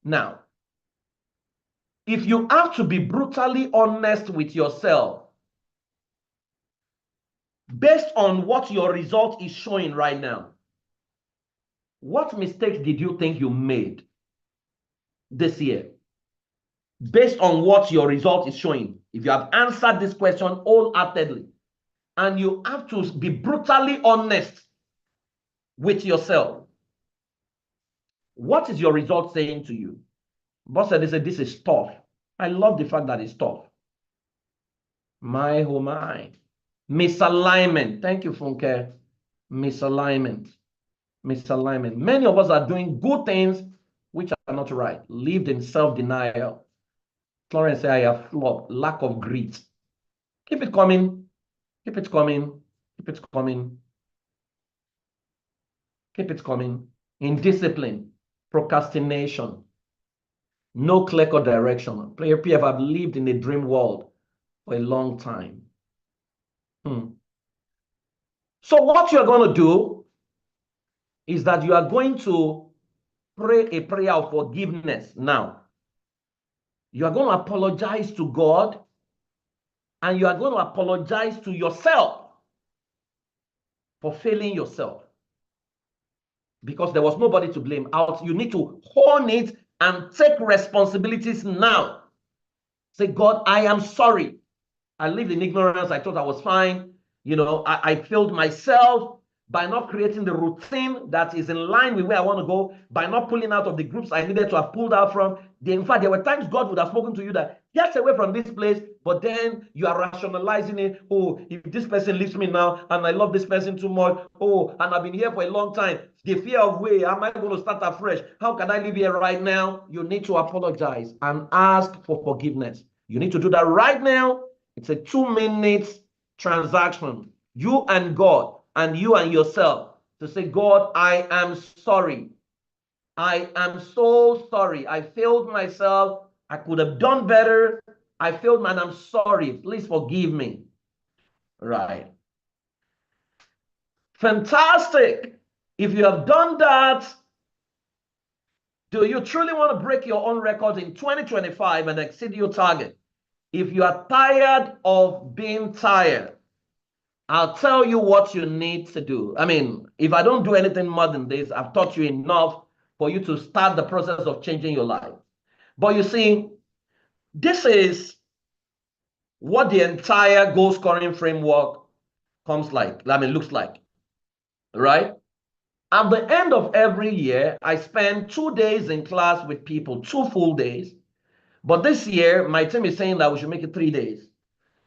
Now, if you have to be brutally honest with yourself, based on what your result is showing right now, what mistakes did you think you made this year? Based on what your result is showing, if you have answered this question wholeheartedly, and you have to be brutally honest with yourself, what is your result saying to you? Boss said, this is tough. I love the fact that it's tough. My, oh my. Misalignment. Thank you, Funke. Misalignment. Misalignment. Many of us are doing good things which are not right. Lived in self-denial. Florence said, I have flopped. Lack of grit. Keep it coming. Keep it coming. Keep it coming. Keep it coming. Indiscipline. Procrastination. No clear-cut direction. Player PF have lived in a dream world for a long time. So what you're going to do is that you are going to pray a prayer of forgiveness now. You are going to apologize to God, and you are going to apologize to yourself for failing yourself, because there was nobody to blame out. You need to own it and take responsibilities now. Say, God, I am sorry. I lived in ignorance. I thought I was fine. You know, I failed myself by not creating the routine that is in line with where I want to go, by not pulling out of the groups I needed to have pulled out from. In fact, there were times God would have spoken to you that, get away from this place, but then you are rationalizing it. Oh, if this person leaves me now, and I love this person too much, oh, and I've been here for a long time, the fear of way, am I going to start afresh? How can I live here right now? You need to apologize and ask for forgiveness. You need to do that right now. It's a 2-minute transaction. You and God, and you and yourself, to say, God, I am sorry. I am so sorry. I failed myself. I could have done better. I failed, man. I'm sorry. Please forgive me. Right. Fantastic. If you have done that, do you truly want to break your own records in 2025 and exceed your target? If you are tired of being tired, I'll tell you what you need to do. I mean, if I don't do anything more than this, I've taught you enough for you to start the process of changing your life. But you see, this is what the entire goal scoring framework looks like, right? At the end of every year, I spend 2 days in class with people, 2 full days. But this year, my team is saying that we should make it 3 days.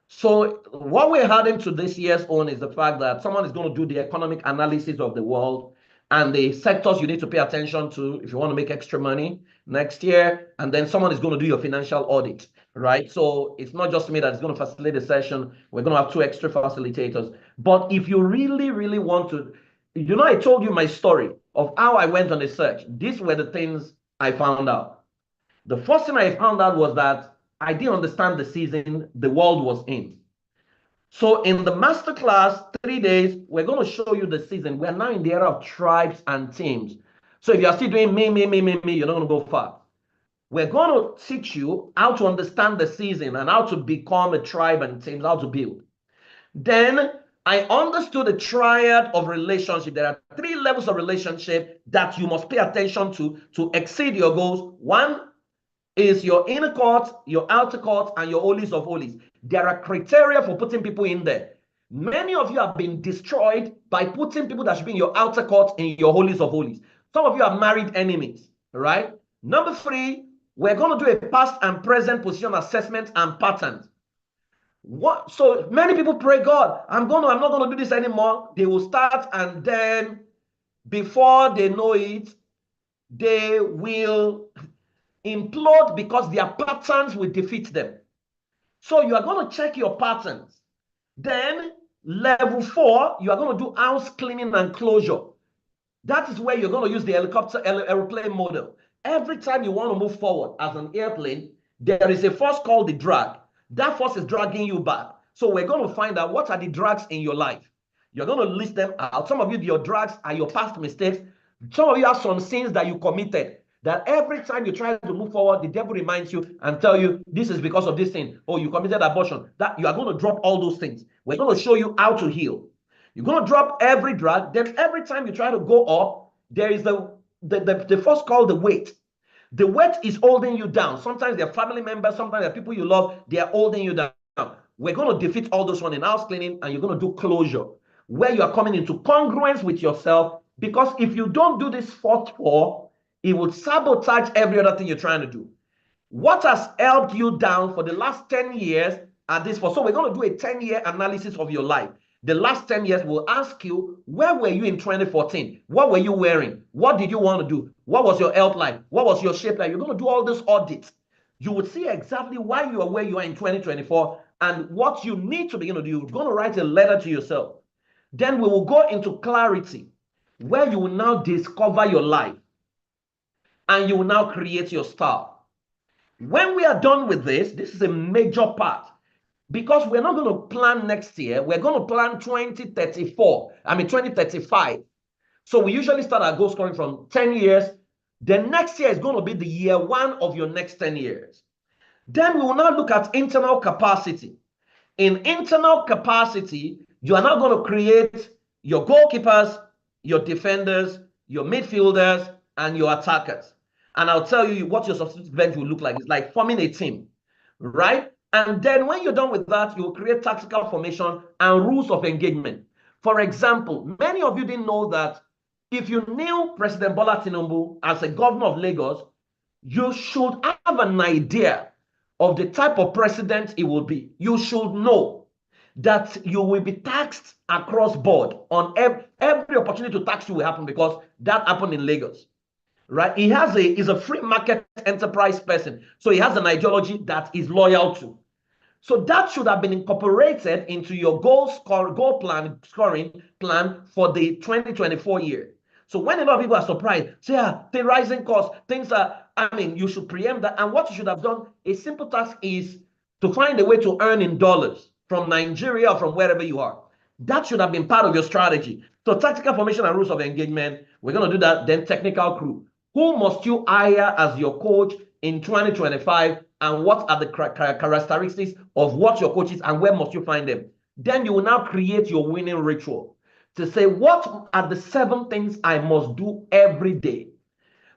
So what we're adding to this year's own is the fact that someone is going to do the economic analysis of the world and the sectors you need to pay attention to if you want to make extra money next year. And then someone is going to do your financial audit, right? So it's not just me that's going to facilitate the session. We're going to have 2 extra facilitators. But if you really, really want to, I told you my story of how I went on a search. These were the things I found out. The first thing I found out was that I didn't understand the season the world was in. So in the masterclass, 3 days, we're going to show you the season. We're now in the era of tribes and teams. So if you're still doing me, you're not going to go far. We're going to teach you how to understand the season and how to become a tribe and teams, how to build. Then I understood the triad of relationship. There are 3 levels of relationship that you must pay attention to exceed your goals. One is your inner court, your outer court, and your holies of holies. There are criteria for putting people in there. Many of you have been destroyed by putting people that should be in your outer court in your holies of holies. Some of you are married enemies, right? Number 3, we're going to do a past and present position assessment and patterns. So many people pray, God, I'm not going to do this anymore. They will start, and then before they know it, they will implode because their patterns will defeat them. So you are going to check your patterns. Then level 4, you are going to do house cleaning and closure. That is where you're going to use the aeroplane model. Every time you want to move forward as an airplane, there is a force called the drag. That force is dragging you back. So we're going to find out what are the drags in your life. You're going to list them out. Some of you, your drags are your past mistakes. Some of you have some sins that you committed, that every time you try to move forward, the devil reminds you and tell you, this is because of this thing. Oh, you committed abortion. That you are going to drop all those things. We're going to show you how to heal. You're going to drop every drag. Then every time you try to go up, there is the force called the weight. The weight is holding you down. Sometimes they're family members, sometimes they're people you love, they are holding you down. We're going to defeat all those ones in house cleaning, and you're going to do closure, where you are coming into congruence with yourself. Because if you don't do this fourth 4, it will sabotage every other thing you're trying to do. What has helped you down for the last 10 years at this 4? So we're going to do a 10-year analysis of your life. The last 10 years, we'll ask you, where were you in 2014? What were you wearing? What did you want to do? What was your health like? What was your shape like? You're going to do all this audits. You would see exactly why you are where you are in 2024 and what you need to begin to do. You're going to write a letter to yourself. Then we will go into clarity, where you will now discover your life and you will now create your style. When we are done with this is a major part. Because we're not going to plan next year, we're going to plan 2035. So we usually start our goal scoring from 10 years. The next year is going to be the year 1 of your next 10 years. Then we will now look at internal capacity. In internal capacity, you are now going to create your goalkeepers, your defenders, your midfielders, and your attackers. And I'll tell you what your substitute bench will look like. It's like forming a team, right? And then when you're done with that, you will create tactical formation and rules of engagement. For example, many of you didn't know that if you knew President Bola Tinubu as a governor of Lagos, you should have an idea of the type of president he will be. You should know that you will be taxed across board on every opportunity to tax you will happen, because that happened in Lagos. Right? He's a free market enterprise person. So he has an ideology that he's loyal to. So that should have been incorporated into your scoring plan for the 2024 year. So when a lot of people are surprised, say, the rising costs, you should preempt that. And what you should have done, a simple task is to find a way to earn in dollars from Nigeria or from wherever you are. That should have been part of your strategy. So tactical formation and rules of engagement, we're going to do that. Then technical crew. Who must you hire as your coach in 2025? And what are the characteristics of what your coach is, and where must you find them? Then you will now create your winning ritual to say, what are the 7 things I must do every day,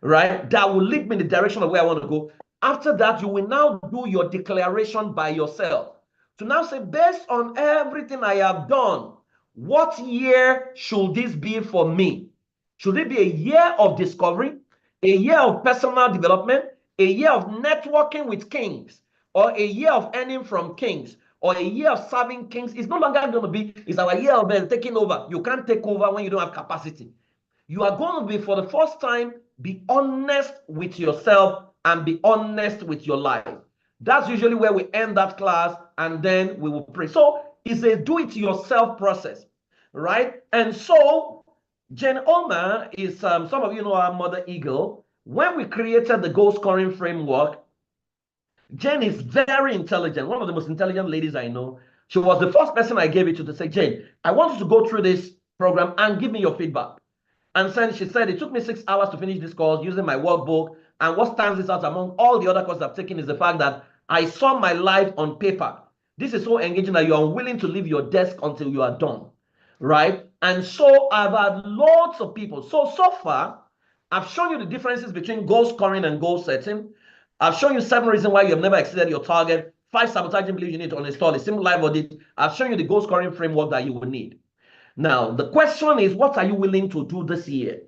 right? That will lead me in the direction of where I want to go. After that, you will now do your declaration by yourself. To now say, based on everything I have done, what year should this be for me? Should it be a year of discovery, a year of personal development, a year of networking with kings, or a year of earning from kings, or a year of serving kings? It's no longer going to be, it's our year of taking over. You can't take over when you don't have capacity. You are going to be, for the first time, be honest with yourself and be honest with your life. That's usually where we end that class, and then we will pray. So it's a do-it-yourself process, right? And so Jen Omer is, some of you know our Mother Eagle. When we created the goal scoring framework, Jen is very intelligent, one of the most intelligent ladies I know. She was the first person I gave it to say, Jane, I want you to go through this program and give me your feedback. And then she said, it took me 6 hours to finish this course using my workbook. And what stands this out among all the other courses I've taken is the fact that I saw my life on paper. This is so engaging that you're unwilling to leave your desk until you are done, right? And so I've had lots of people. So far, I've shown you the differences between goal scoring and goal setting. I've shown you 7 reasons why you have never exceeded your target, 5 sabotaging beliefs you need to uninstall, a simple live audit. I've shown you the goal scoring framework that you will need. Now, the question is, what are you willing to do this year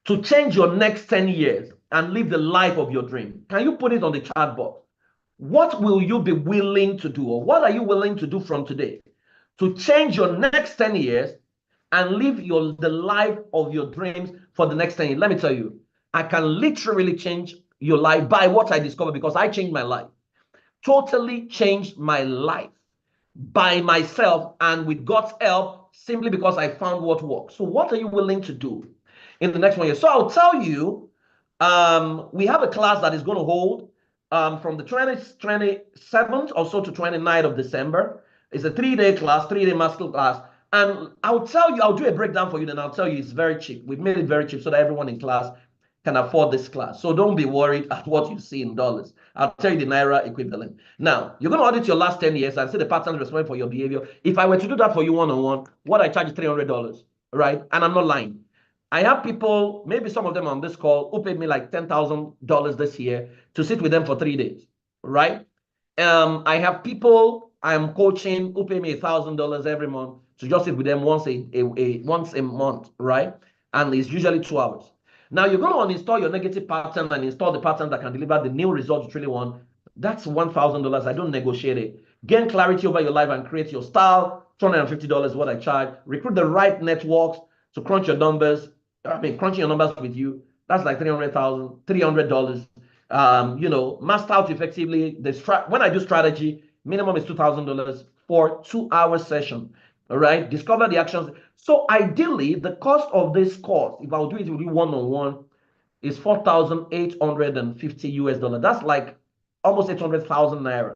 to change your next 10 years and live the life of your dream? Can you put it on the chat box? What will you be willing to do, or what are you willing to do from today to change your next 10 years and live the life of your dreams for the next 10 years? Let me tell you, I can literally change your life by what I discovered, because I changed my life. Totally changed my life by myself and with God's help, simply because I found what works. So what are you willing to do in the next 1 year? So I'll tell you, we have a class that is going to hold from the 27th or so to 29th of December. It's a 3-day class, 3-day master class. And I'll tell you, I'll do a breakdown for you, then I'll tell you it's very cheap. We've made it very cheap so that everyone in class can afford this class. So don't be worried at what you see in dollars. I'll tell you the Naira equivalent. Now, you're going to audit your last 10 years and see the patterns responsible for your behavior. If I were to do that for you one-on-one, what I charge is $300, right? And I'm not lying. I have people, maybe some of them on this call, who paid me like $10,000 this year to sit with them for 3 days, right? I have people I'm coaching who pay me $1,000 every month to just sit with them once a month, right? And it's usually 2 hours. Now you're going to uninstall your negative pattern and install the pattern that can deliver the new results you really want. That's $1,000. I don't negotiate it. Gain clarity over your life and create your style. $250 is what I charge. Recruit the right networks to crunch your numbers. Crunching your numbers with you. That's like $300. Master out effectively. When I do strategy, minimum is $2,000 for 2-hour session. All right, discover the actions. So ideally, the cost of this course, if I'll do it with you one-on-one, is $4,850 US. That's like almost 800,000 Naira,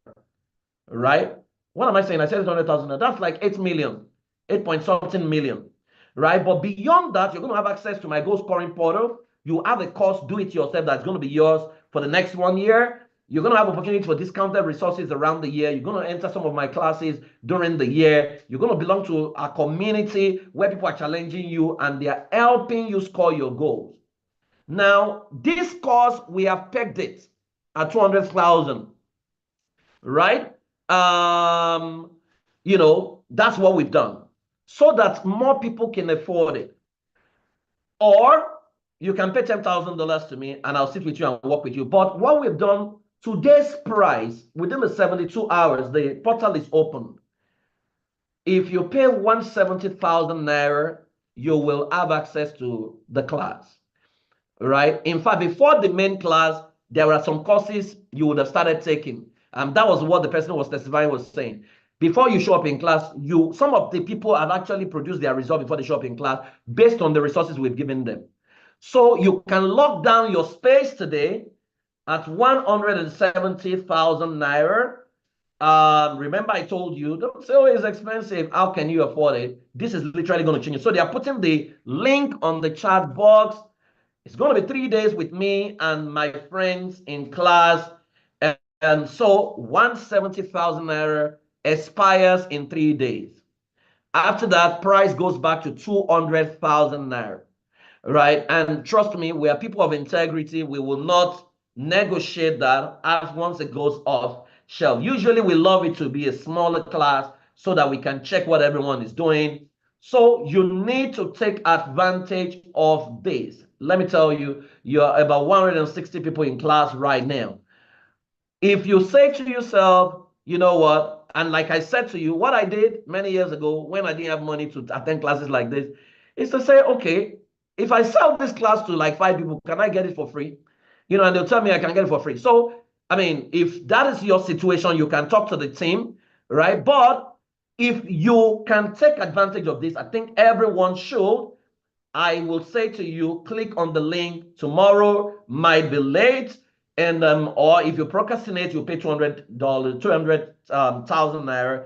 right? What am I saying? I said 800,000. That's like 8 million, 8 point something million, right? But beyond that, you're going to have access to my goal scoring portal. You have a course, do it yourself, that's going to be yours for the next 1 year. You're going to have opportunity for discounted resources around the year. You're going to enter some of my classes during the year. You're going to belong to a community where people are challenging you and they are helping you score your goals. Now, this course, we have pegged it at 200,000, right? That's what we've done so that more people can afford it. Or you can pay $10,000 to me and I'll sit with you and work with you. But what we've done, today's price, within the 72 hours, the portal is open. If you pay 170,000 Naira, you will have access to the class, right? In fact, before the main class, there are some courses you would have started taking. That was what the person who was testifying was saying. Before you show up in class, some of the people have actually produced their result before they show up in class based on the resources we've given them. So you can lock down your space today at 170,000 Naira. Remember I told you, don't say, oh, it's expensive. How can you afford it? This is literally going to change it. So they are putting the link on the chat box. It's going to be 3 days with me and my friends in class. And so 170,000 Naira expires in 3 days. After that, price goes back to 200,000 Naira, right? And trust me, we are people of integrity. We will not negotiate that as once it goes off shelf. Usually we love it to be a smaller class so that we can check what everyone is doing. So you need to take advantage of this. Let me tell you, you're about 160 people in class right now. If you say to yourself, you know what, and like I said to you, what I did many years ago when I didn't have money to attend classes like this is to say, okay, if I sell this class to like 5 people, can I get it for free? And they'll tell me I can get it for free. So, I mean, if that is your situation, you can talk to the team, right? But if you can take advantage of this, I think everyone should. I will say to you, click on the link. Tomorrow might be late, and or if you procrastinate, you pay $200, 200,000 naira.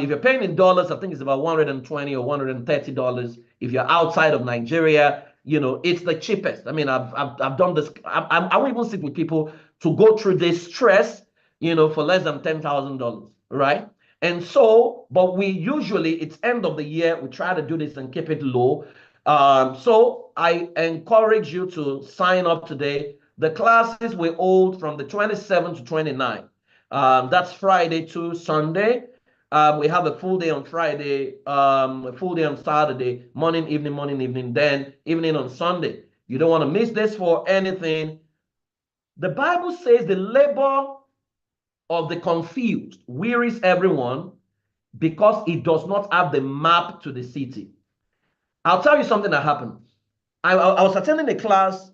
If you're paying in dollars, I think it's about $120 or $130. If you're outside of Nigeria, it's the cheapest. I mean, I've done this. I won't even sit with people to go through this stress, for less than $10,000, right? And so, but we usually, it's end of the year, we try to do this and keep it low. So I encourage you to sign up today. The classes we hold from the 27th to 29th. That's Friday to Sunday. We have a full day on Friday, a full day on Saturday, morning, evening, then evening on Sunday. You don't want to miss this for anything. The Bible says the labor of the confused wearies everyone because it does not have the map to the city. I'll tell you something that happened. I was attending a class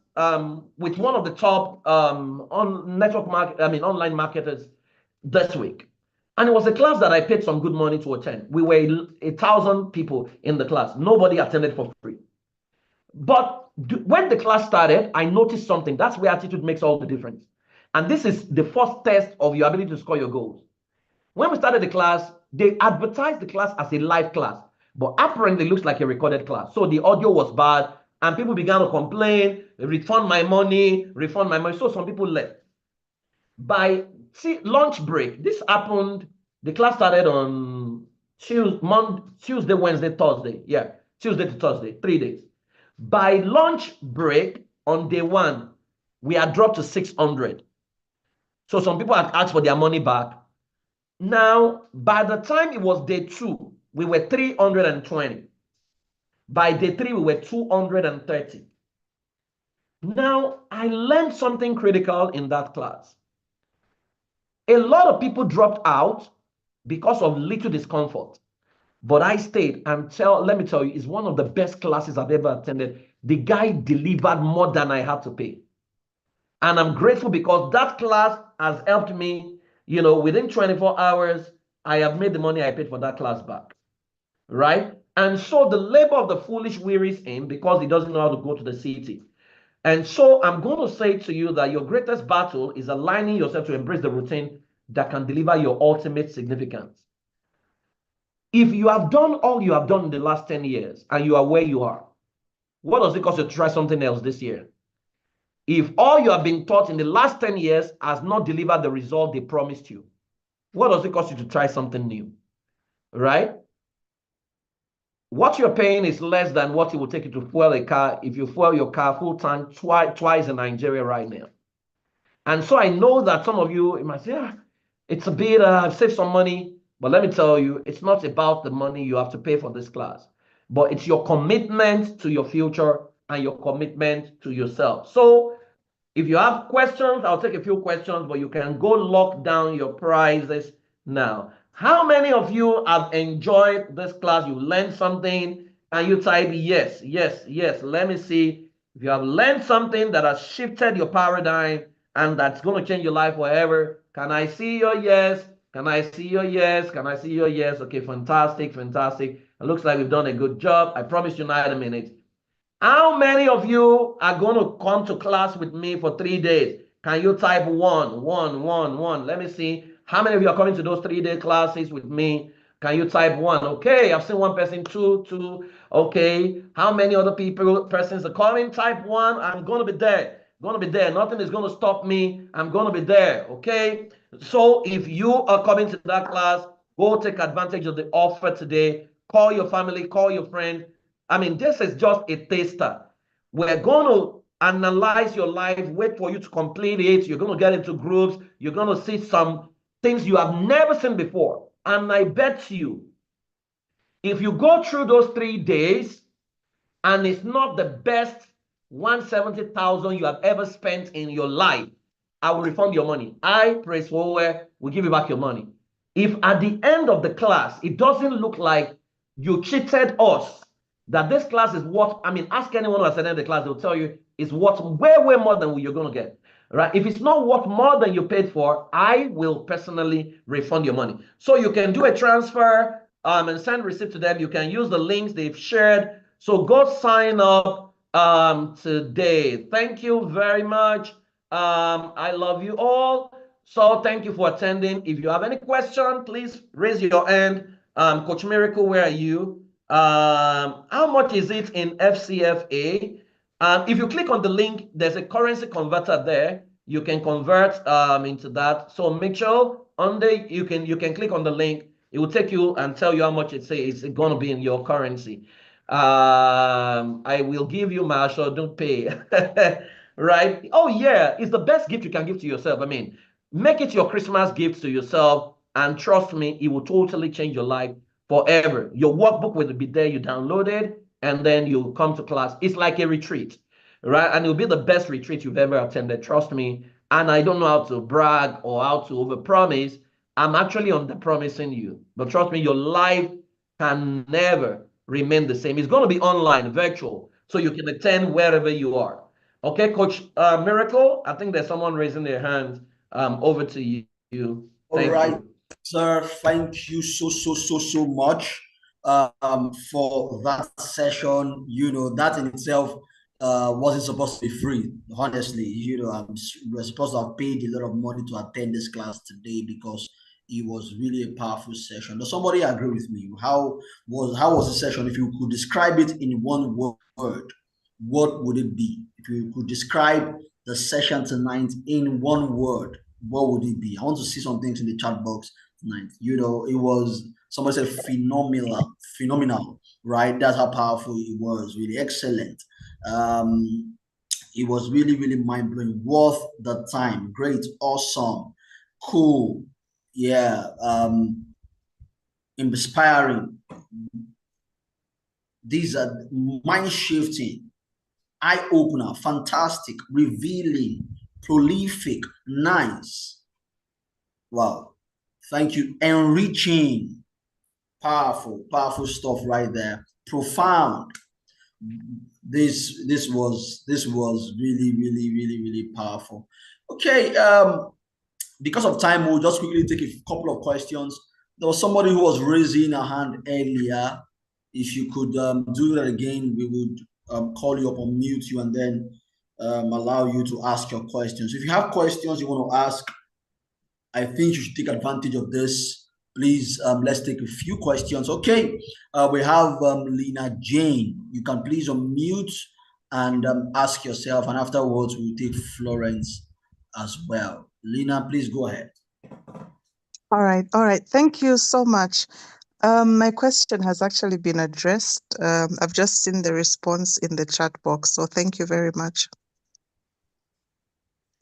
with one of the top online marketers this week. And it was a class that I paid some good money to attend. We were 1,000 people in the class. Nobody attended for free. But when the class started, I noticed something. That's where attitude makes all the difference. And this is the first test of your ability to score your goals. When we started the class, they advertised the class as a live class, but apparently it looks like a recorded class. So the audio was bad, and people began to complain, refund my money. So some people left. By lunch break, this happened, the class started on Tuesday, Wednesday, Thursday. Yeah, Tuesday to Thursday, 3 days. By lunch break on day one, we had dropped to 600. So some people had asked for their money back. Now, by the time it was day 2, we were 320. By day 3, we were 230. Now, I learned something critical in that class. A lot of people dropped out because of little discomfort. But I stayed, and let me tell you, it's one of the best classes I've ever attended. The guy delivered more than I had to pay. And I'm grateful because that class has helped me. Within 24 hours, I have made the money I paid for that class back, right? And so the labor of the foolish wearies him because he doesn't know how to go to the city. And so I'm going to say to you that your greatest battle is aligning yourself to embrace the routine that can deliver your ultimate significance. If you have done all you have done in the last 10 years and you are where you are, what does it cost you to try something else this year? If all you have been taught in the last 10 years has not delivered the result they promised you, what does it cost you to try something new? Right? What you're paying is less than what it will take you to fuel a car if you fuel your car full time twice in Nigeria right now. And so I know that some of you might say, it's a bit, I've saved some money. But let me tell you, it's not about the money you have to pay for this class, but it's your commitment to your future and your commitment to yourself. So if you have questions, I'll take a few questions, but you can go lock down your prizes now. How many of you have enjoyed this class? You learned something, and you type yes, yes, yes. Let me see if you have learned something that has shifted your paradigm and that's going to change your life forever. Can I see your yes? Can I see your yes? Can I see your yes? Okay, fantastic, fantastic. It looks like we've done a good job. I promise you now in a minute. How many of you are going to come to class with me for 3 days? Can you type one? Let me see. How many of you are coming to those 3-day classes with me? Can you type one? Okay, I've seen one person, two. Okay, how many other persons are coming? Type one. I'm going to be there. Nothing is going to stop me. I'm going to be there. Okay, so if you are coming to that class, go take advantage of the offer today. Call your family, call your friends. I mean, this is just a taster. We're going to analyze your life, wait for you to complete it. You're going to get into groups. You're going to see some things you have never seen before. And I bet you, if you go through those 3 days and it's not the best 170,000 you have ever spent in your life, I will refund your money. I, Praise Fowowe, will give you back your money. If at the end of the class, it doesn't look like you cheated us, that this class is what, I mean, ask anyone who has attended the class, they'll tell you it's worth way, way more than you're going to get, right? If it's not worth more than you paid for, I will personally refund your money. So you can do a transfer and send receipt to them. You can use the links they've shared. So go sign up today. Thank you very much. I love you all. So thank you for attending. If you have any question, please raise your hand. Coach Miracle, where are you? How much is it in FCFA? If you click on the link, there's a currency converter there. You can convert into that. So make sure you can click on the link. It will take you and tell you how much it's going to be in your currency. I will give you, Marshall, don't pay. Right? Oh, yeah, it's the best gift you can give to yourself. I mean, make it your Christmas gift to yourself, and trust me, it will totally change your life forever. Your workbook will be there, you download it, and then you come to class. It's like a retreat, right? And it'll be the best retreat you've ever attended, trust me. And I don't know how to brag or how to overpromise. I'm actually under-promising you. But trust me, your life can never remain the same. It's going to be online, virtual, so you can attend wherever you are. Okay, Coach Miracle, I think there's someone raising their hand. Over to you. Thank you. Sir. Thank you so much for that session. You know, that in itself wasn't supposed to be free. Honestly, you know, we're supposed to have paid a lot of money to attend this class today because it was really a powerful session. Does somebody agree with me? How was the session? If you could describe it in one word, what would it be? If you could describe the session tonight in one word, what would it be? I want to see some things in the chat box tonight. You know, it was, somebody said phenomenal, right? That's how powerful it was. Really excellent. It was really, really mind-blowing, worth the time. Great, awesome, cool, yeah, inspiring. These are mind-shifting, eye-opener, fantastic, revealing, prolific, nice. Wow. Thank you. Enriching, powerful stuff right there. Profound. This was really, really, really, really powerful. Okay. Because of time, we'll just quickly take a couple of questions. There was somebody who was raising a hand earlier. If you could do that again, we would call you up, unmute you, and then allow you to ask your questions. If you have questions you want to ask, I think you should take advantage of this. Please, let's take a few questions. Okay, we have Lena Jane. You can please unmute and ask yourself, and afterwards we'll take Florence as well. Lena, please go ahead. All right. Thank you so much. My question has actually been addressed. I've just seen the response in the chat box, so thank you very much.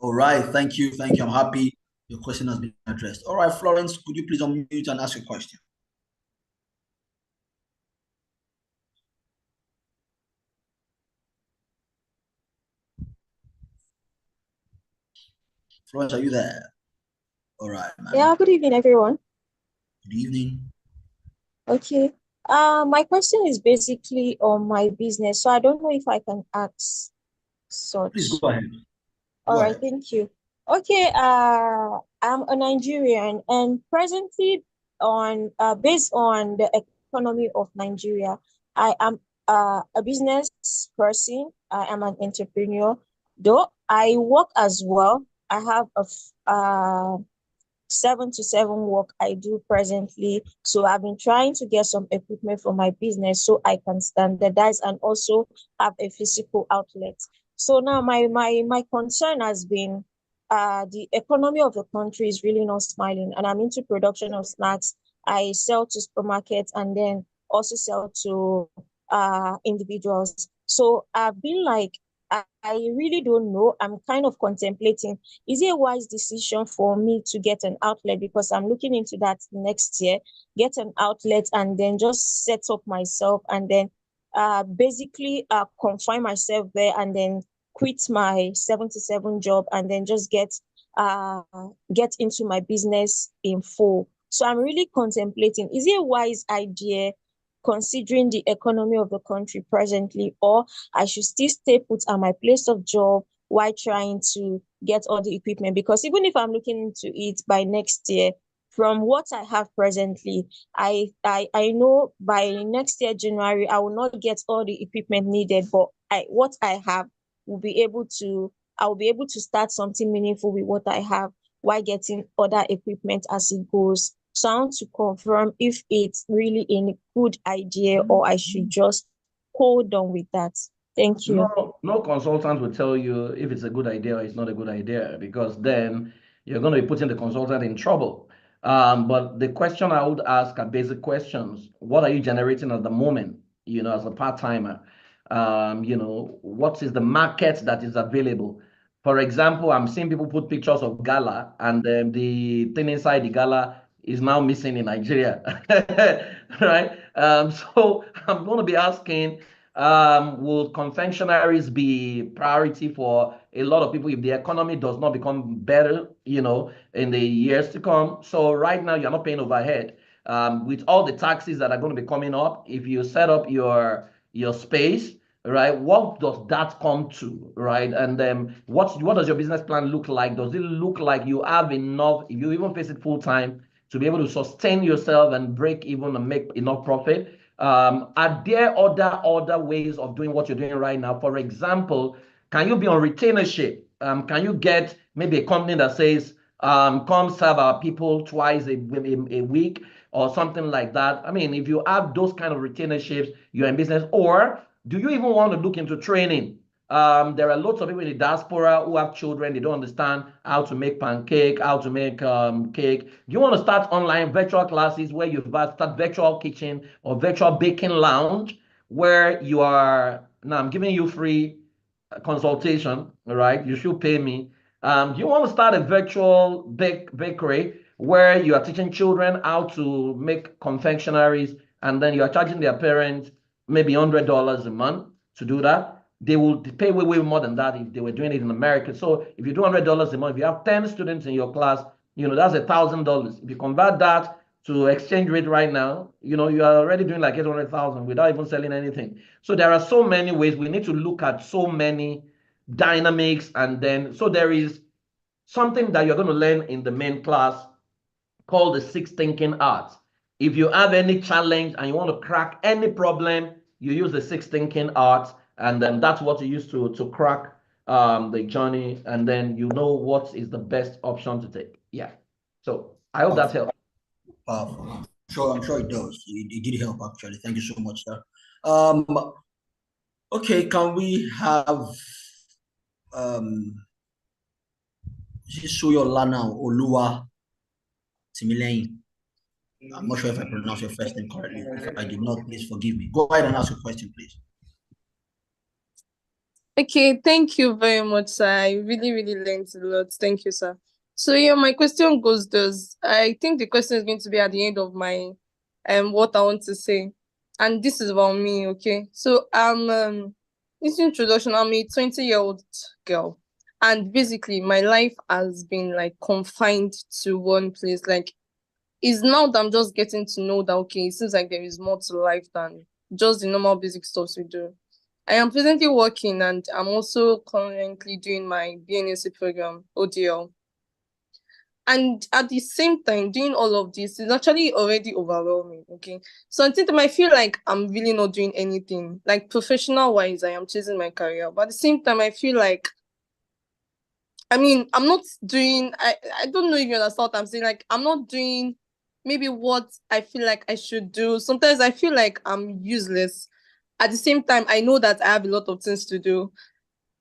All right, thank you. I'm happy your question has been addressed. All right, Florence, could you please unmute and ask your question? Florence, are you there? All right, man. Yeah, good evening, everyone. Good evening. Okay. My question is basically on my business, so I don't know if I can ask such. Please go ahead. All right, thank you. Okay, I'm a Nigerian, and presently based on the economy of Nigeria, I am a business person. I am an entrepreneur, though I work as well. I have a 7 to 7 work I do presently. So I've been trying to get some equipment for my business so I can standardize and also have a physical outlet. So now my concern has been the economy of the country is really not smiling, and I'm into production of snacks. I sell to supermarkets and then also sell to individuals. So I've been like, really don't know. I'm kind of contemplating. Is it a wise decision for me to get an outlet, because I'm looking into that next year, get an outlet and then just set up myself and then basically confine myself there and then quit my 7 to 7 job and then just uh get into my business in full. So I'm really contemplating, is it a wise idea considering the economy of the country presently, or I should still stay put at my place of job while trying to get all the equipment? Because even if I'm looking into it by next year, from what I have presently, I know by next year, January, I will not get all the equipment needed, but what I have will be able to, I will be able to start something meaningful with what I have while getting other equipment as it goes. So I want to confirm if it's really a good idea or I should just hold on with that. Thank you. No consultant will tell you if it's a good idea or it's not a good idea, because then you're going to be putting the consultant in trouble. But the question I would ask are basic questions. What are you generating at the moment, as a part-timer? What is the market that is available? For example, I'm seeing people put pictures of gala, and the thing inside the gala is now missing in Nigeria, right? So I'm going to be asking, will confectionaries be priority for a lot of people if the economy does not become better, in the years to come? So right now you're not paying overhead. With all the taxes that are going to be coming up, if you set up your space, right, what does that come to, right? And then what does your business plan look like? Does it look like you have enough, if you even face it full time, to be able to sustain yourself and break even and make enough profit? Are there other ways of doing what you're doing right now? For example, can you be on retainership? Can you get maybe a company that says, come serve our people twice a week or something like that? I mean, if you have those kind of retainerships, you're in business. Or do you even want to look into training? There are lots of people in the diaspora who have children. They don't understand how to make pancake, how to make cake. Do you want to start online virtual classes where you start virtual kitchen or virtual baking lounge, where you are, now I'm giving you free consultation, all right? You should pay me. Do you want to start a virtual bakery where you are teaching children how to make confectionaries, and then you are charging their parents maybe $100 a month to do that? They will pay way more than that if they were doing it in America. So if you do $100 a month, if you have 10 students in your class, that's $1,000. If you convert that to exchange rate right now, you are already doing like 800,000 without even selling anything. So there are so many ways. We need to look at so many dynamics. And then, so there is something that you're going to learn in the main class called the 6 thinking arts. If you have any challenge and you want to crack any problem, you use the 6 thinking arts, and then that's what you use to crack the journey, and then you know what is the best option to take. Yeah. So I hope that helps. Powerful. I'm sure it does. It did help actually. Thank you so much, sir. Okay, can we have Lana Olua Timilein? I'm not sure if I pronounced your first name correctly. If I did not, please forgive me. Go ahead and ask your question, please. Okay, thank you very much, sir. I really, really learned a lot. Thank you, sir. So yeah, my question goes thus. I think the question is going to be at the end of my what I want to say. And this is about me, okay? So this introduction, I'm a 20-year-old girl. And basically my life has been like confined to one place. Like, it's now that I'm just getting to know that, okay, it seems like there is more to life than just the normal basic stuff we do. I am presently working, and I'm also currently doing my BNSC program, ODL. And at the same time, doing all of this is actually already overwhelming, okay? So I think I feel like I'm really not doing anything. Like, professional-wise, I am chasing my career. But at the same time, I feel like, I'm not doing, I don't know if you understand what I'm saying. Like, I'm not doing maybe what I feel like I should do. Sometimes I feel like I'm useless. At the same time, I know that I have a lot of things to do.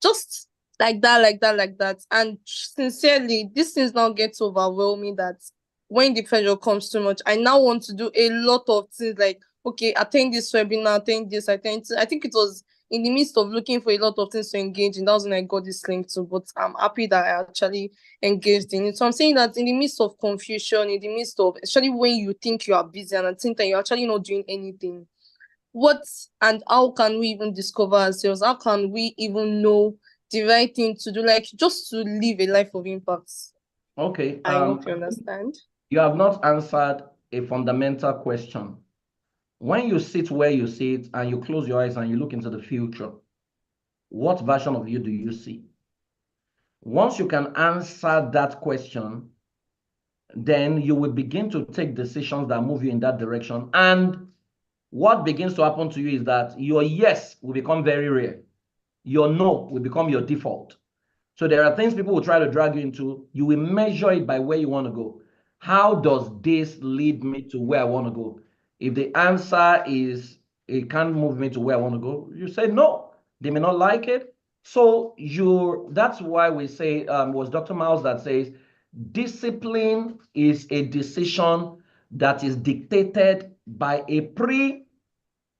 Just like that. And sincerely, these things now get to overwhelm me that when the pressure comes too much, I now want to do a lot of things like, okay, attend this webinar, attend this. I think it was in the midst of looking for a lot of things to engage in, that was when I got this link to, but I'm happy that I actually engaged in it. So I'm saying that in the midst of confusion, in the midst of, especially when you think you are busy and at the same time you're actually not doing anything, what and how can we even discover ourselves? How can we even know the right thing to do, like just to live a life of impact? Okay. I hope you understand. You have not answered a fundamental question. When you sit where you sit and you close your eyes and you look into the future, what version of you do you see? Once you can answer that question, then you will begin to take decisions that move you in that direction. And what begins to happen to you is that your yes will become very rare. Your no will become your default. So there are things people will try to drag you into. You will measure it by where you want to go. How does this lead me to where I want to go? If the answer is it can't move me to where I want to go, you say no. They may not like it. So that's why we say, was Dr. Miles that says, discipline is a decision that is dictated by a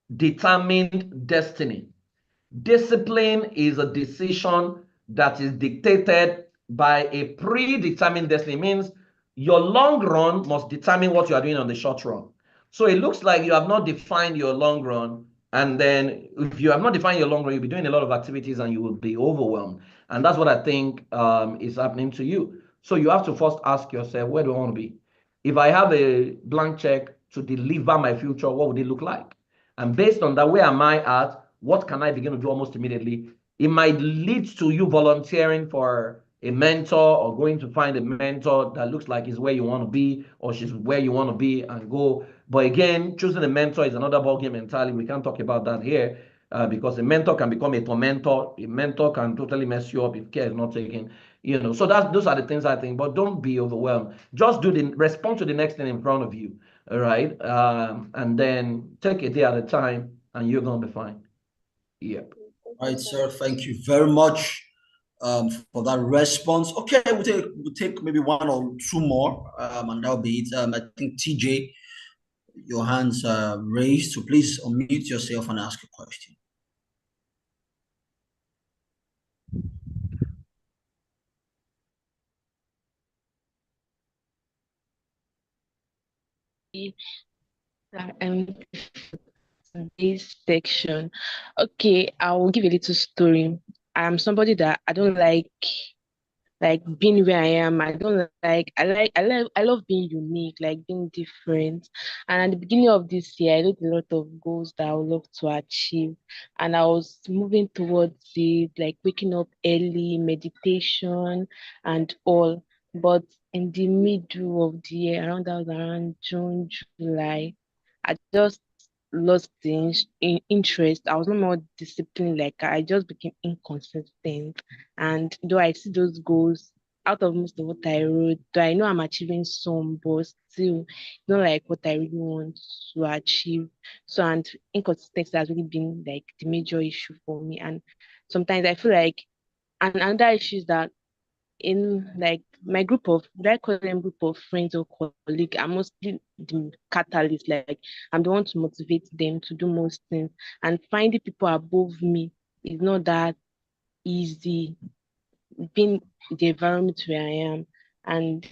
predetermined destiny. Discipline is a decision that is dictated by a predetermined destiny. It means your long run must determine what you are doing on the short run. So it looks like you have not defined your long run. And then if you have not defined your long run, you'll be doing a lot of activities and you will be overwhelmed. And that's what I think is happening to you. So you have to first ask yourself, where do I want to be? If I have a blank check to deliver my future, what would it look like? And based on that, where am I at? What can I begin to do almost immediately? It might lead to you volunteering for a mentor or going to find a mentor that looks like is where you want to be or she's where you want to be and go. But again, choosing a mentor is another ballgame entirely. We can't talk about that here because a mentor can become a tormentor. A mentor can totally mess you up if care is not taken. So those are the things I think. But don't be overwhelmed. Just respond to the next thing in front of you. All right. And then take a day at a time and you're going to be fine. Yep. All right, sir. Thank you very much for that response. Okay, we'll take maybe one or two more, and that'll be it. I think TJ, your hands are raised, so please unmute yourself and ask a question. This section. Okay, I will give a little story. I'm somebody that I don't like being where I am. I don't I love being unique, like being different. And at the beginning of this year, I had a lot of goals that I would love to achieve. And I was moving towards it, like waking up early, meditation and all. But in the middle of the year, around June, July, I just lost the interest. I was no more disciplined, like I just became inconsistent. And though I see those goals out of most of what I wrote, though I know I'm achieving some, but still not like what I really want to achieve. So, and inconsistency has really been like the major issue for me. And sometimes I feel like, and another issue is that in like my group of, would I call them group of friends or colleagues, I'm mostly the catalyst. Like I'm the one to motivate them to do most things. And finding people above me is not that easy, being the environment where I am. And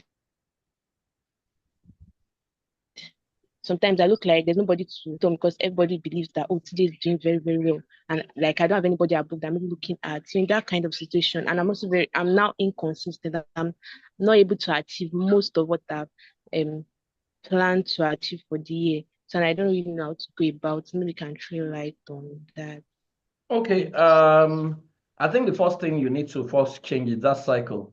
sometimes I look like there's nobody to tell me because everybody believes that, oh, TJ is doing very, very well. And like I don't have anybody above that I'm really looking at. So in that kind of situation, and I'm now inconsistent. I'm not able to achieve most of what I've planned to achieve for the year. So I don't really know how to go about. Maybe you can throw light on that. Okay. I think the first thing you need to first change is that cycle.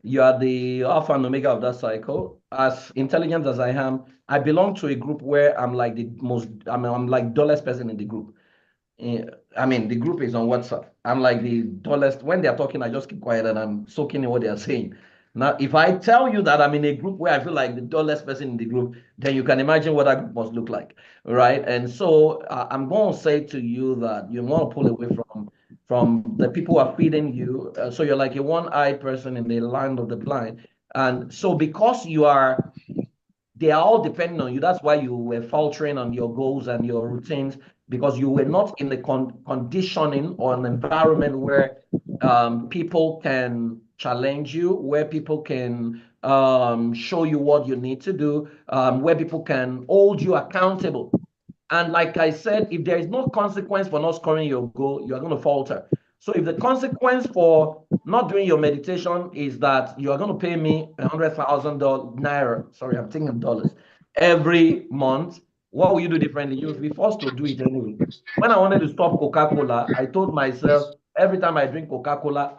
You are the alpha and omega of that cycle. As intelligent as I am, I belong to a group where I'm like I'm like dullest person in the group. I mean, the group is on WhatsApp. I'm like the dullest. When they're talking, I just keep quiet and I'm soaking in what they're saying. Now, if I tell you that I'm in a group where I feel like the dullest person in the group, then you can imagine what that group must look like, right? And so I'm going to say to you that you want to pull away from the people who are feeding you. So you're like a one-eyed person in the land of the blind. And so because you are they are all depending on you. That's why you were faltering on your goals and your routines, because you were not in the conditioning or an environment where people can challenge you, where people can show you what you need to do, where people can hold you accountable. And like I said, if there is no consequence for not scoring your goal, you are going to falter. So if the consequence for not doing your meditation is that you are going to pay me $100,000 naira, sorry, I'm thinking dollars, every month, what will you do differently? You'll be forced to do it anyway. When I wanted to stop Coca-Cola, I told myself every time I drink Coca-Cola,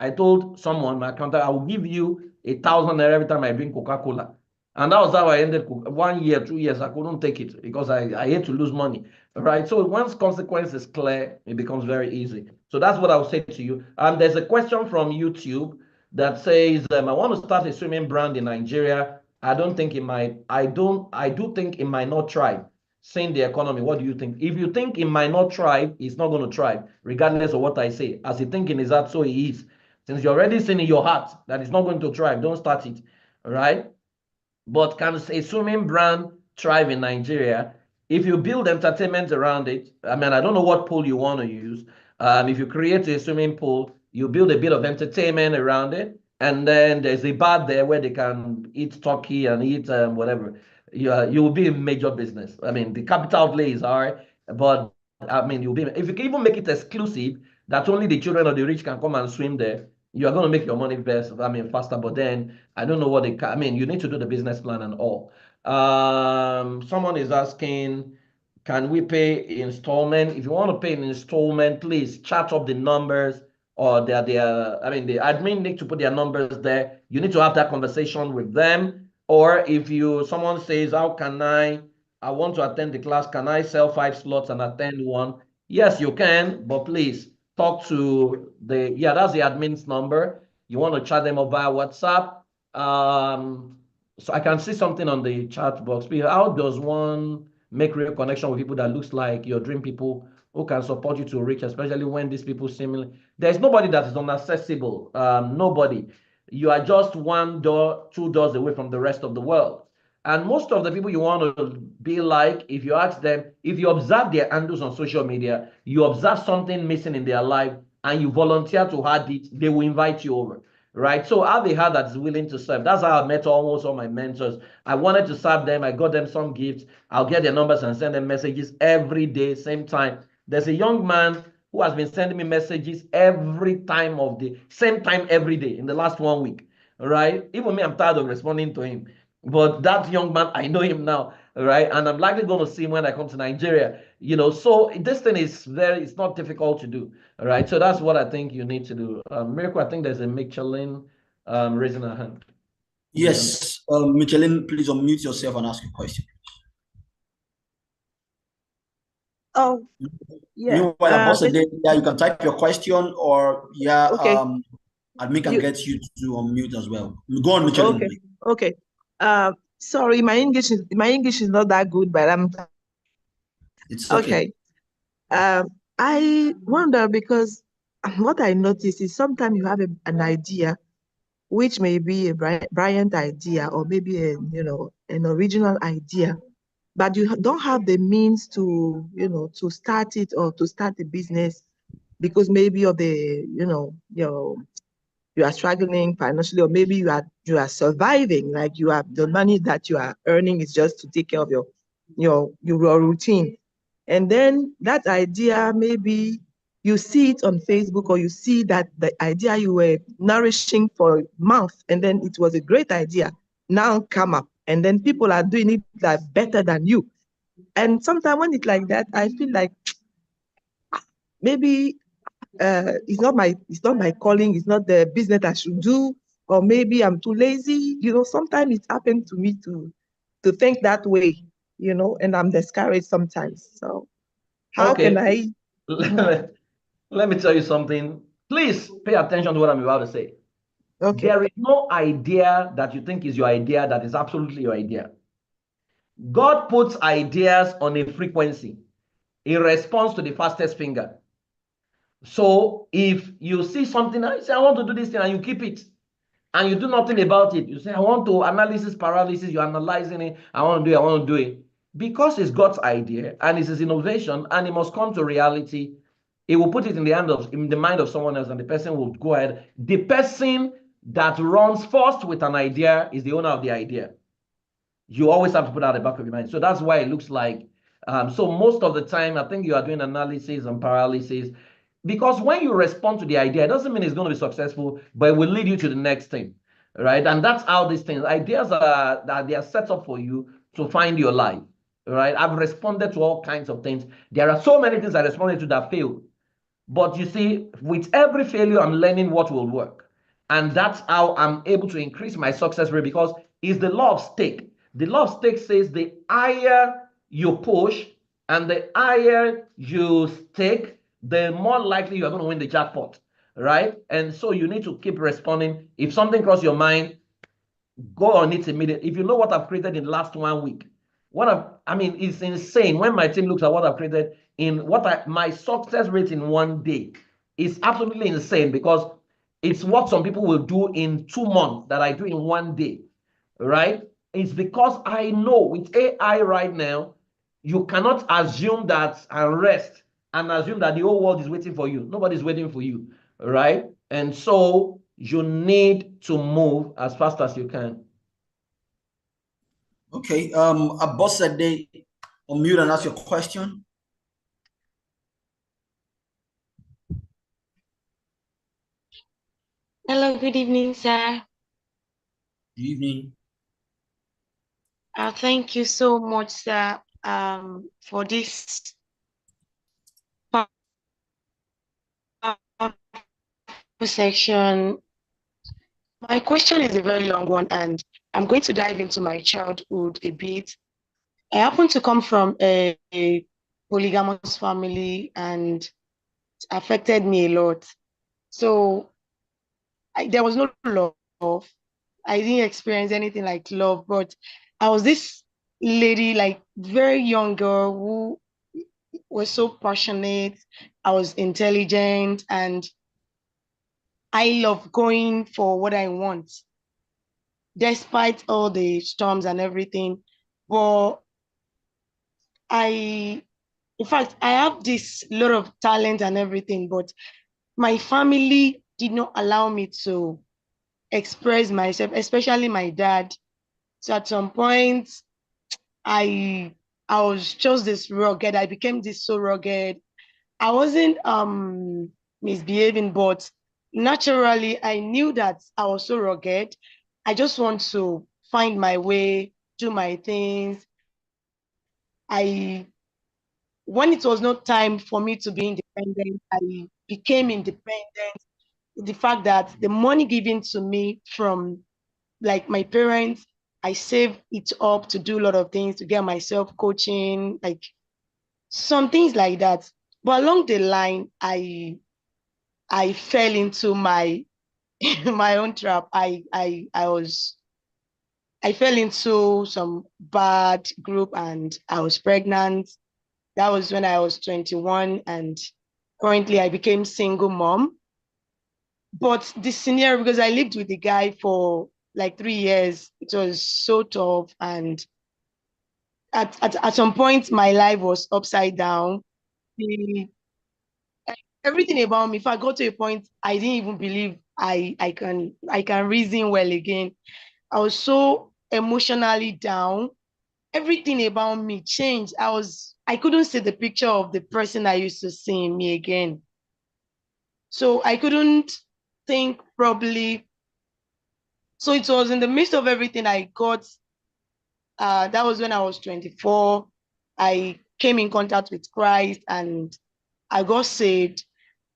I told someone, my accountant, I will give you 1,000 naira every time I drink Coca-Cola. And that was how I ended 1 year, 2 years. I couldn't take it because I hate to lose money, right? So once consequence is clear, it becomes very easy. So that's what I would say to you. There's a question from YouTube that says, I want to start a swimming brand in Nigeria. I do think it might not thrive. Seeing the economy, what do you think? If you think it might not thrive, it's not going to thrive, regardless of what I say. As you thinking is that, so it is. Since you're already seeing in your heart that it's not going to thrive, don't start it, all right? But can a swimming brand thrive in Nigeria if you build entertainment around it? I mean, I don't know what pool you want to use. If you create a swimming pool, you build a bit of entertainment around it, and then there's a bar there where they can eat turkey and eat whatever. You will be a major business. I mean, the capital outlay is hard, but I mean, you'll be, if you can even make it exclusive that only the children of the rich can come and swim there, you are going to make your money best. I mean, faster. But then I don't know what they can. I mean, you need to do the business plan and all. Someone is asking, can we pay installment? If you want to pay an installment, please chat up the numbers, or I mean, the admin need to put their numbers there. You need to have that conversation with them. Or if someone says, how can I want to attend the class, can I sell 5 slots and attend one? Yes, you can, but please talk to that's the admin's number. You want to chat them up via WhatsApp. So I can see something on the chat box. How does one make real connection with people that looks like your dream people who can support you to reach, especially when these people seemingly, there's nobody that is inaccessible. Nobody. You are just 1 door, 2 doors away from the rest of the world. And most of the people you want to be like, if you ask them, if you observe their handles on social media, you observe something missing in their life and you volunteer to add it, they will invite you over, right? So I have a heart that is willing to serve. That's how I met almost all my mentors. I wanted to serve them. I got them some gifts. I'll get their numbers and send them messages every day, same time. There's a young man who has been sending me messages same time every day in the last 1 week, right? Even me, I'm tired of responding to him. But that young man, I know him now, right? And I'm likely going to see him when I come to Nigeria, So this thing is it's not difficult to do, all right? So that's what I think you need to do. Miracle, I think there's a Michelin raising her hand. Yes, Michelin, please unmute yourself and ask a question. Oh, yeah. Meanwhile, Ambassador, you can type your question, or okay. admin can get you to unmute as well. Go on, Michelin. Okay. Sorry, my English is not that good, but it's okay. I wonder, because what I notice is sometimes you have an idea, which may be a brilliant idea, or maybe an original idea, but you don't have the means to to start it, or to start the business, because maybe of the you are struggling financially, or maybe you are surviving, like you have the money that you are earning is just to take care of your routine. And then that idea, maybe you see it on Facebook, or you see that the idea you were nourishing for months, and then it was a great idea, now come up, and then people are doing it like better than you. And sometimes when it's like that, I feel like maybe it's not my calling, it's not the business I should do, or maybe I'm too lazy. Sometimes it happened to me to think that way, and I'm discouraged sometimes. So how can I? Let me tell you something. Please pay attention to what I'm about to say. Okay. There is no idea that you think is your idea that is absolutely your idea. God puts ideas on a frequency in response to the fastest finger. So if you see something and you say, I want to do this thing, and you keep it, and you do nothing about it. You say, I want to analysis paralysis, you're analyzing it, I want to do it, I want to do it. Because it's God's idea and it's his innovation and it must come to reality, he will put it in the mind of someone else, and the person will go ahead. The person that runs first with an idea is the owner of the idea. You always have to put that at the back of your mind. So that's why it looks like, so most of the time, I think you are doing analysis and paralysis, because when you respond to the idea, it doesn't mean it's going to be successful, but it will lead you to the next thing, right? And that's how these things, ideas are, that they are set up for you to find your life, right? I've responded to all kinds of things. There are so many things I responded to that failed. But you see, with every failure, I'm learning what will work. And that's how I'm able to increase my success rate, because it's the law of stake. The law of stake says the higher you push and the higher you stake, the more likely you're going to win the jackpot, right? And so you need to keep responding. If something crosses your mind, go on it immediately. If you know what I've created in the last 1 week, I mean, it's insane. When my team looks at what I've created in my success rate in 1 day is absolutely insane, because it's what some people will do in 2 months that I do in 1 day, right? It's because I know with AI right now, you cannot assume that and rest and assume that the whole world is waiting for you. Nobody's waiting for you, right? And so you need to move as fast as you can. Okay. Abosade, unmute and ask your question. Hello, good evening, sir. Good evening. Thank you so much, sir, for this section. My question is a very long one, and I'm going to dive into my childhood a bit. I happen to come from a polygamous family, and it affected me a lot. So there was no love. I didn't experience anything like love, but I was this lady, like very young girl who was so passionate. I was intelligent, and I love going for what I want, despite all the storms and everything. But in fact, I have this lot of talent and everything, but my family did not allow me to express myself, especially my dad. So at some point, I I was just this rugged. I became this so rugged. I wasn't misbehaving, but naturally I knew that I was so rugged. I just want to find my way, do my things. I When it was not time for me to be independent, I became independent. The fact that the money given to me from like my parents, I saved it up to do a lot of things to get myself coaching, like some things like that. But along the line, I fell into my my own trap. I fell into some bad group and I was pregnant. That was when I was 21, and currently I became single mom. But the scenario, because I lived with the guy for like 3 years, it was so tough. And at some point, my life was upside down. The, Everything about me, if I got to a point, I didn't even believe I can reason well again. I was so emotionally down. Everything about me changed. I couldn't see the picture of the person I used to see in me again. So I couldn't think properly. So it was in the midst of everything I got. That was when I was 24. I came in contact with Christ and I got saved.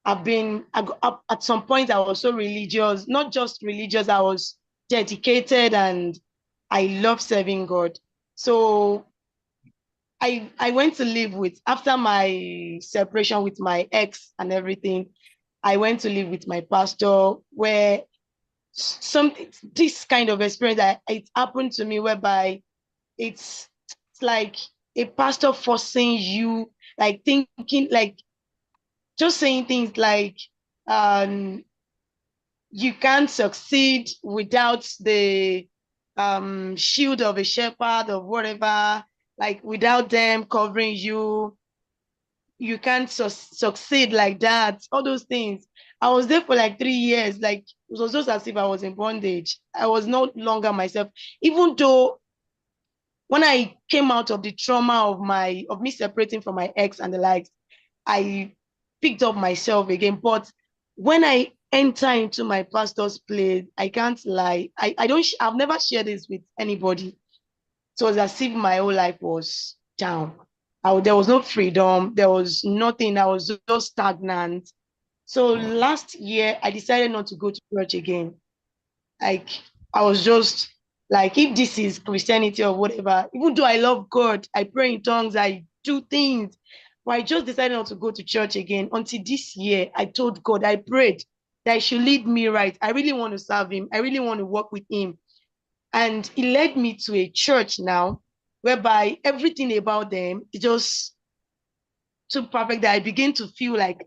At some point, I was so religious, not just religious, I was dedicated and I love serving God. So I went to live after my separation with my ex and everything, I went to live with my pastor, where this kind of experience that it happened to me, whereby it's like a pastor forcing you, like thinking, like just saying things like, you can't succeed without the shield of a shepherd or whatever, like without them covering you. You can't succeed like that. All those things. I was there for like 3 years. Like it was just as if I was in bondage. I was no longer myself. Even though when I came out of the trauma of me separating from my ex and the likes, I picked up myself again. But when I enter into my pastor's place, I can't lie. I've never shared this with anybody. So it was as if my whole life was down. There was no freedom. There was nothing. I was just stagnant. So last year, I decided not to go to church again. Like, I was just like, if this is Christianity or whatever, even though I love God, I pray in tongues, I do things, but I just decided not to go to church again. Until this year, I told God, I prayed that He should lead me right. I really want to serve Him. I really want to work with Him. And He led me to a church now, whereby everything about them is just so perfect that I begin to feel like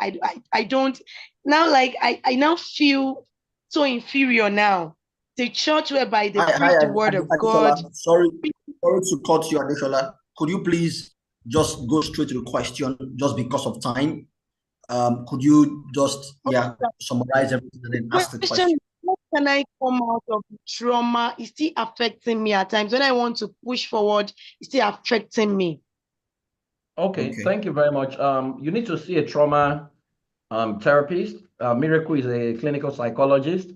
I don't now, like I now feel so inferior now. The church whereby they preach the word of God. Sorry to cut you, Adeshola. Could you please just go straight to the question, just because of time? Could you just summarize everything and then ask the question? How can I come out of the trauma? It's still affecting me at times. When I want to push forward, it's still affecting me. Okay, thank you very much. You need to see a trauma therapist. Miracle is a clinical psychologist.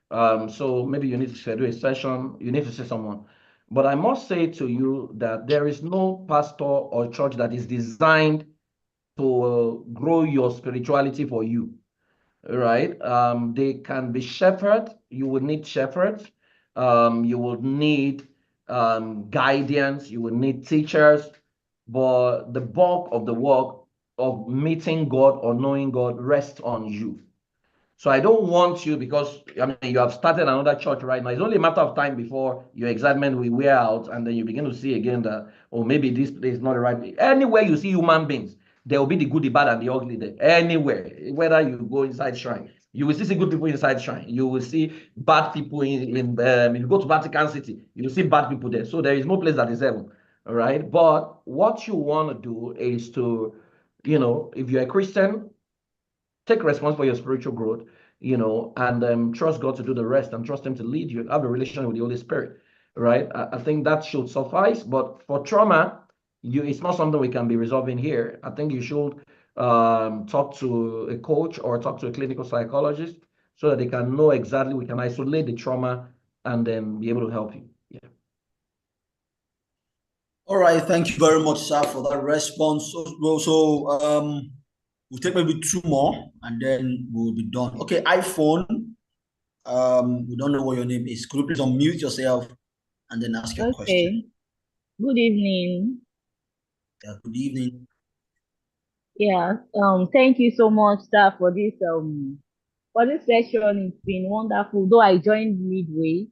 So maybe you need to schedule a session. You need to see someone. But I must say to you that there is no pastor or church that is designed to grow your spirituality for you, right? They can be shepherds. You will need shepherds. You will need guidance. You will need teachers. But the bulk of the work of meeting God or knowing God rests on you. So I don't want you, because I mean you have started another church right now. It's only a matter of time before your excitement will wear out, and then you begin to see again that, oh, maybe this place is not the right place. Anywhere you see human beings, there will be the good, the bad, and the ugly there. Anywhere, whether you go inside shrine, you will see good people inside shrine. You will see bad people in if you go to Vatican City, you will see bad people there. So there is no place that is heaven. All right. But what you want to do is to, if you're a Christian, take responsibility for your spiritual growth, and trust God to do the rest, and trust Him to lead you and have a relationship with the Holy Spirit, right? I think that should suffice. But for trauma, it's not something we can be resolving here. I think you should talk to a coach or talk to a clinical psychologist so that they can know exactly, we can isolate the trauma and then be able to help you. Yeah. All right. Thank you very much, sir, for that response. So we'll take maybe two more and then we'll be done. Okay, iPhone. We don't know what your name is. Could you please unmute yourself and then ask your question? Good evening. Yeah, good evening. Yeah. Thank you so much, sir, for this session. It's been wonderful. Though I joined midway,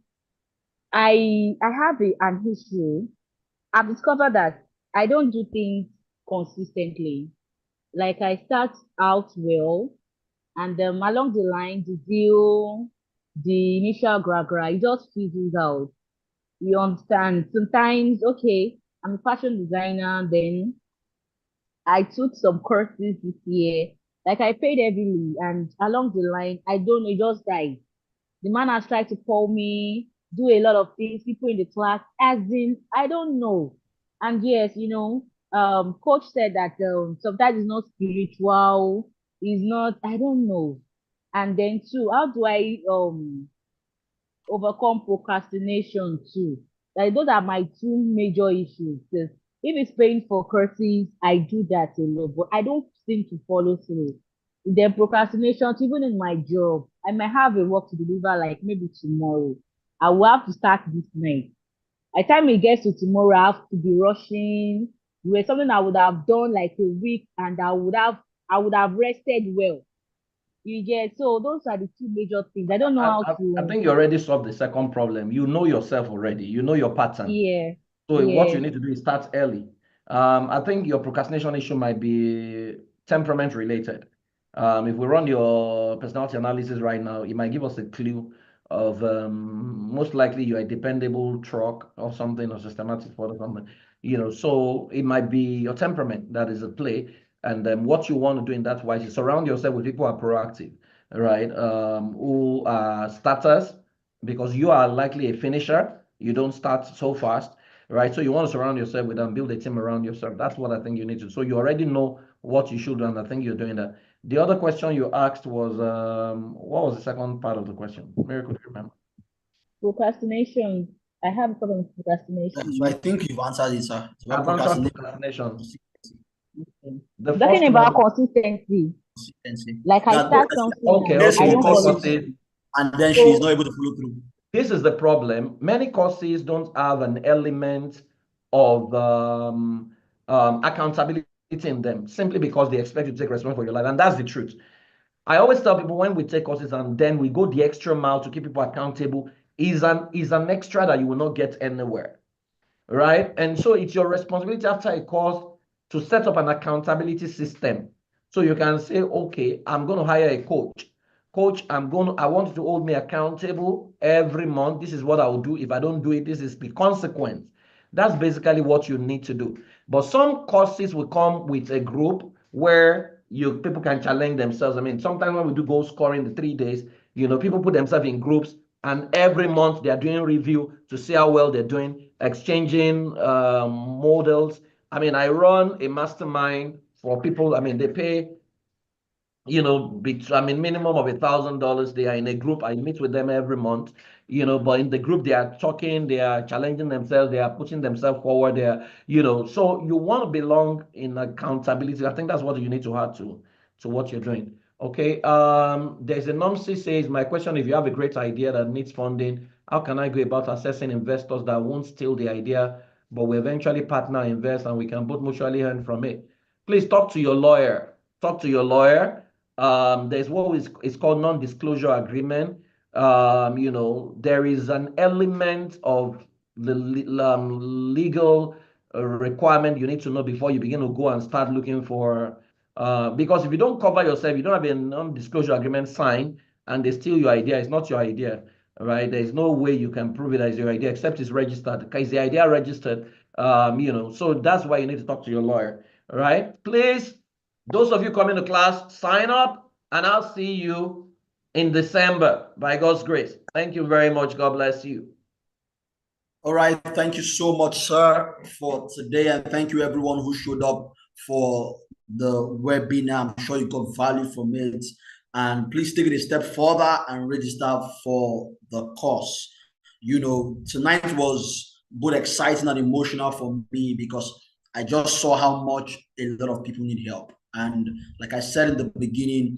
I have an issue. I've discovered that I don't do things consistently. Like I start out well, and along the line, the deal, the initial gra, it just fizzles out. You understand? Sometimes, okay, I'm a fashion designer, then I took some courses this year. Like I paid heavily, and along the line, I don't know, it just died. The man has tried to call me, do a lot of things, people in the class, as in, I don't know. And yes, coach said that sometimes it's not spiritual, it's not, I don't know. And then too, how do I overcome procrastination too? Like those are my two major issues. Because if it's paying for courses, I do that a lot, but I don't seem to follow through. Then procrastination, even in my job, I might have a work to deliver like maybe tomorrow. I will have to start this night. By the time it gets to tomorrow, I have to be rushing. Where something I would have done like a week, and I would have rested well. You get, so those are the two major things. I don't know how to. I think you already solved the second problem. You know yourself already. You know your pattern. Yeah. So what you Yeah. need to do is start early. I think your procrastination issue might be temperament related. If we run your personality analysis right now, it might give us a clue of most likely you're a dependable truck or something, or systematic or something, so it might be your temperament that is at play. And then what you want to do in that wise is surround yourself with people who are proactive, right? Who are starters, because you are likely a finisher. You don't start so fast, right? So you want to surround yourself with and build a team around yourself. That's what I think you need to. So you already know what you should do, and I think you're doing that. The other question you asked was, what was the second part of the question? Mary, could you remember? Procrastination. I have a problem with Yeah, procrastination. so I think you've answered it, sir. It's about I've answered procrastination. procrastination. Okay. The Talking first about one, consistency. Consistency. Like I Yeah, start something okay, and says she I okay. will don't Many cause follow it, courses, through. and then she is So not able to follow through. this is the problem. Many courses don't have an element of accountability in them, simply because they expect you to take responsibility for your life. And that's the truth. I always tell people, when we take courses and then we go the extra mile to keep people accountable, is an extra that you will not get anywhere, right? And so it's your responsibility after a course to set up an accountability system. So you can say, okay, I'm going to hire a coach. Coach, I want you to hold me accountable every month. This is what I will do. If I don't do it, this is the consequence. That's basically what you need to do. But some courses will come with a group where people can challenge themselves. I mean, sometimes when we do goal scoring the 3 days, people put themselves in groups, and every month they are doing review to see how well they're doing, exchanging models. I mean, I run a mastermind for people. I mean, they pay, minimum of $1,000. They are in a group. I meet with them every month, but in the group, they are talking, they are challenging themselves, they are pushing themselves forward. They are, so you want to belong in accountability. I think that's what you need to add to what you're doing. Okay. There's a NOMC says, my question, if you have a great idea that needs funding, how can I go about assessing investors that won't steal the idea, but will eventually partner, invest, and we can both mutually earn from it? Please talk to your lawyer. Talk to your lawyer. There's what is called non-disclosure agreement. There is an element of the legal requirement you need to know before you begin to go and start looking for, because if you don't cover yourself, you don't have a non-disclosure agreement signed, and they steal your idea, it's not your idea, right? There's no way you can prove it as your idea except it's registered. Is the idea registered? So that's why you need to talk to your lawyer, right? Please, those of you coming to class, sign up, and I'll see you in December by God's grace. Thank you very much. God bless you. All right. Thank you so much, sir, for today. And thank you, everyone who showed up for the webinar. I'm sure you got value from it. And please take it a step further and register for the course. Tonight was both exciting and emotional for me, because I just saw how much a lot of people need help. And like I said in the beginning,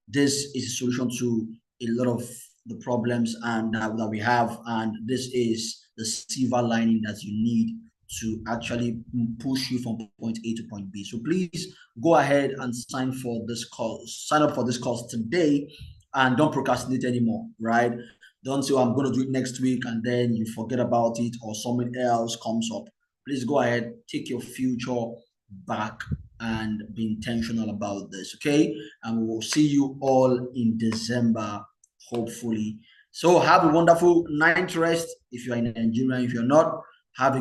this is a solution to a lot of the problems and that we have, and this is the silver lining that you need to actually push you from point A to point B. So please go ahead and sign up for this course today, and don't procrastinate anymore, right? Don't say, I'm going to do it next week, and then you forget about it, or someone else comes up. Please go ahead, take your future back, and be intentional about this, okay? And we will see you all in December, hopefully. So have a wonderful night rest if you're in Nigeria. If you're not, have a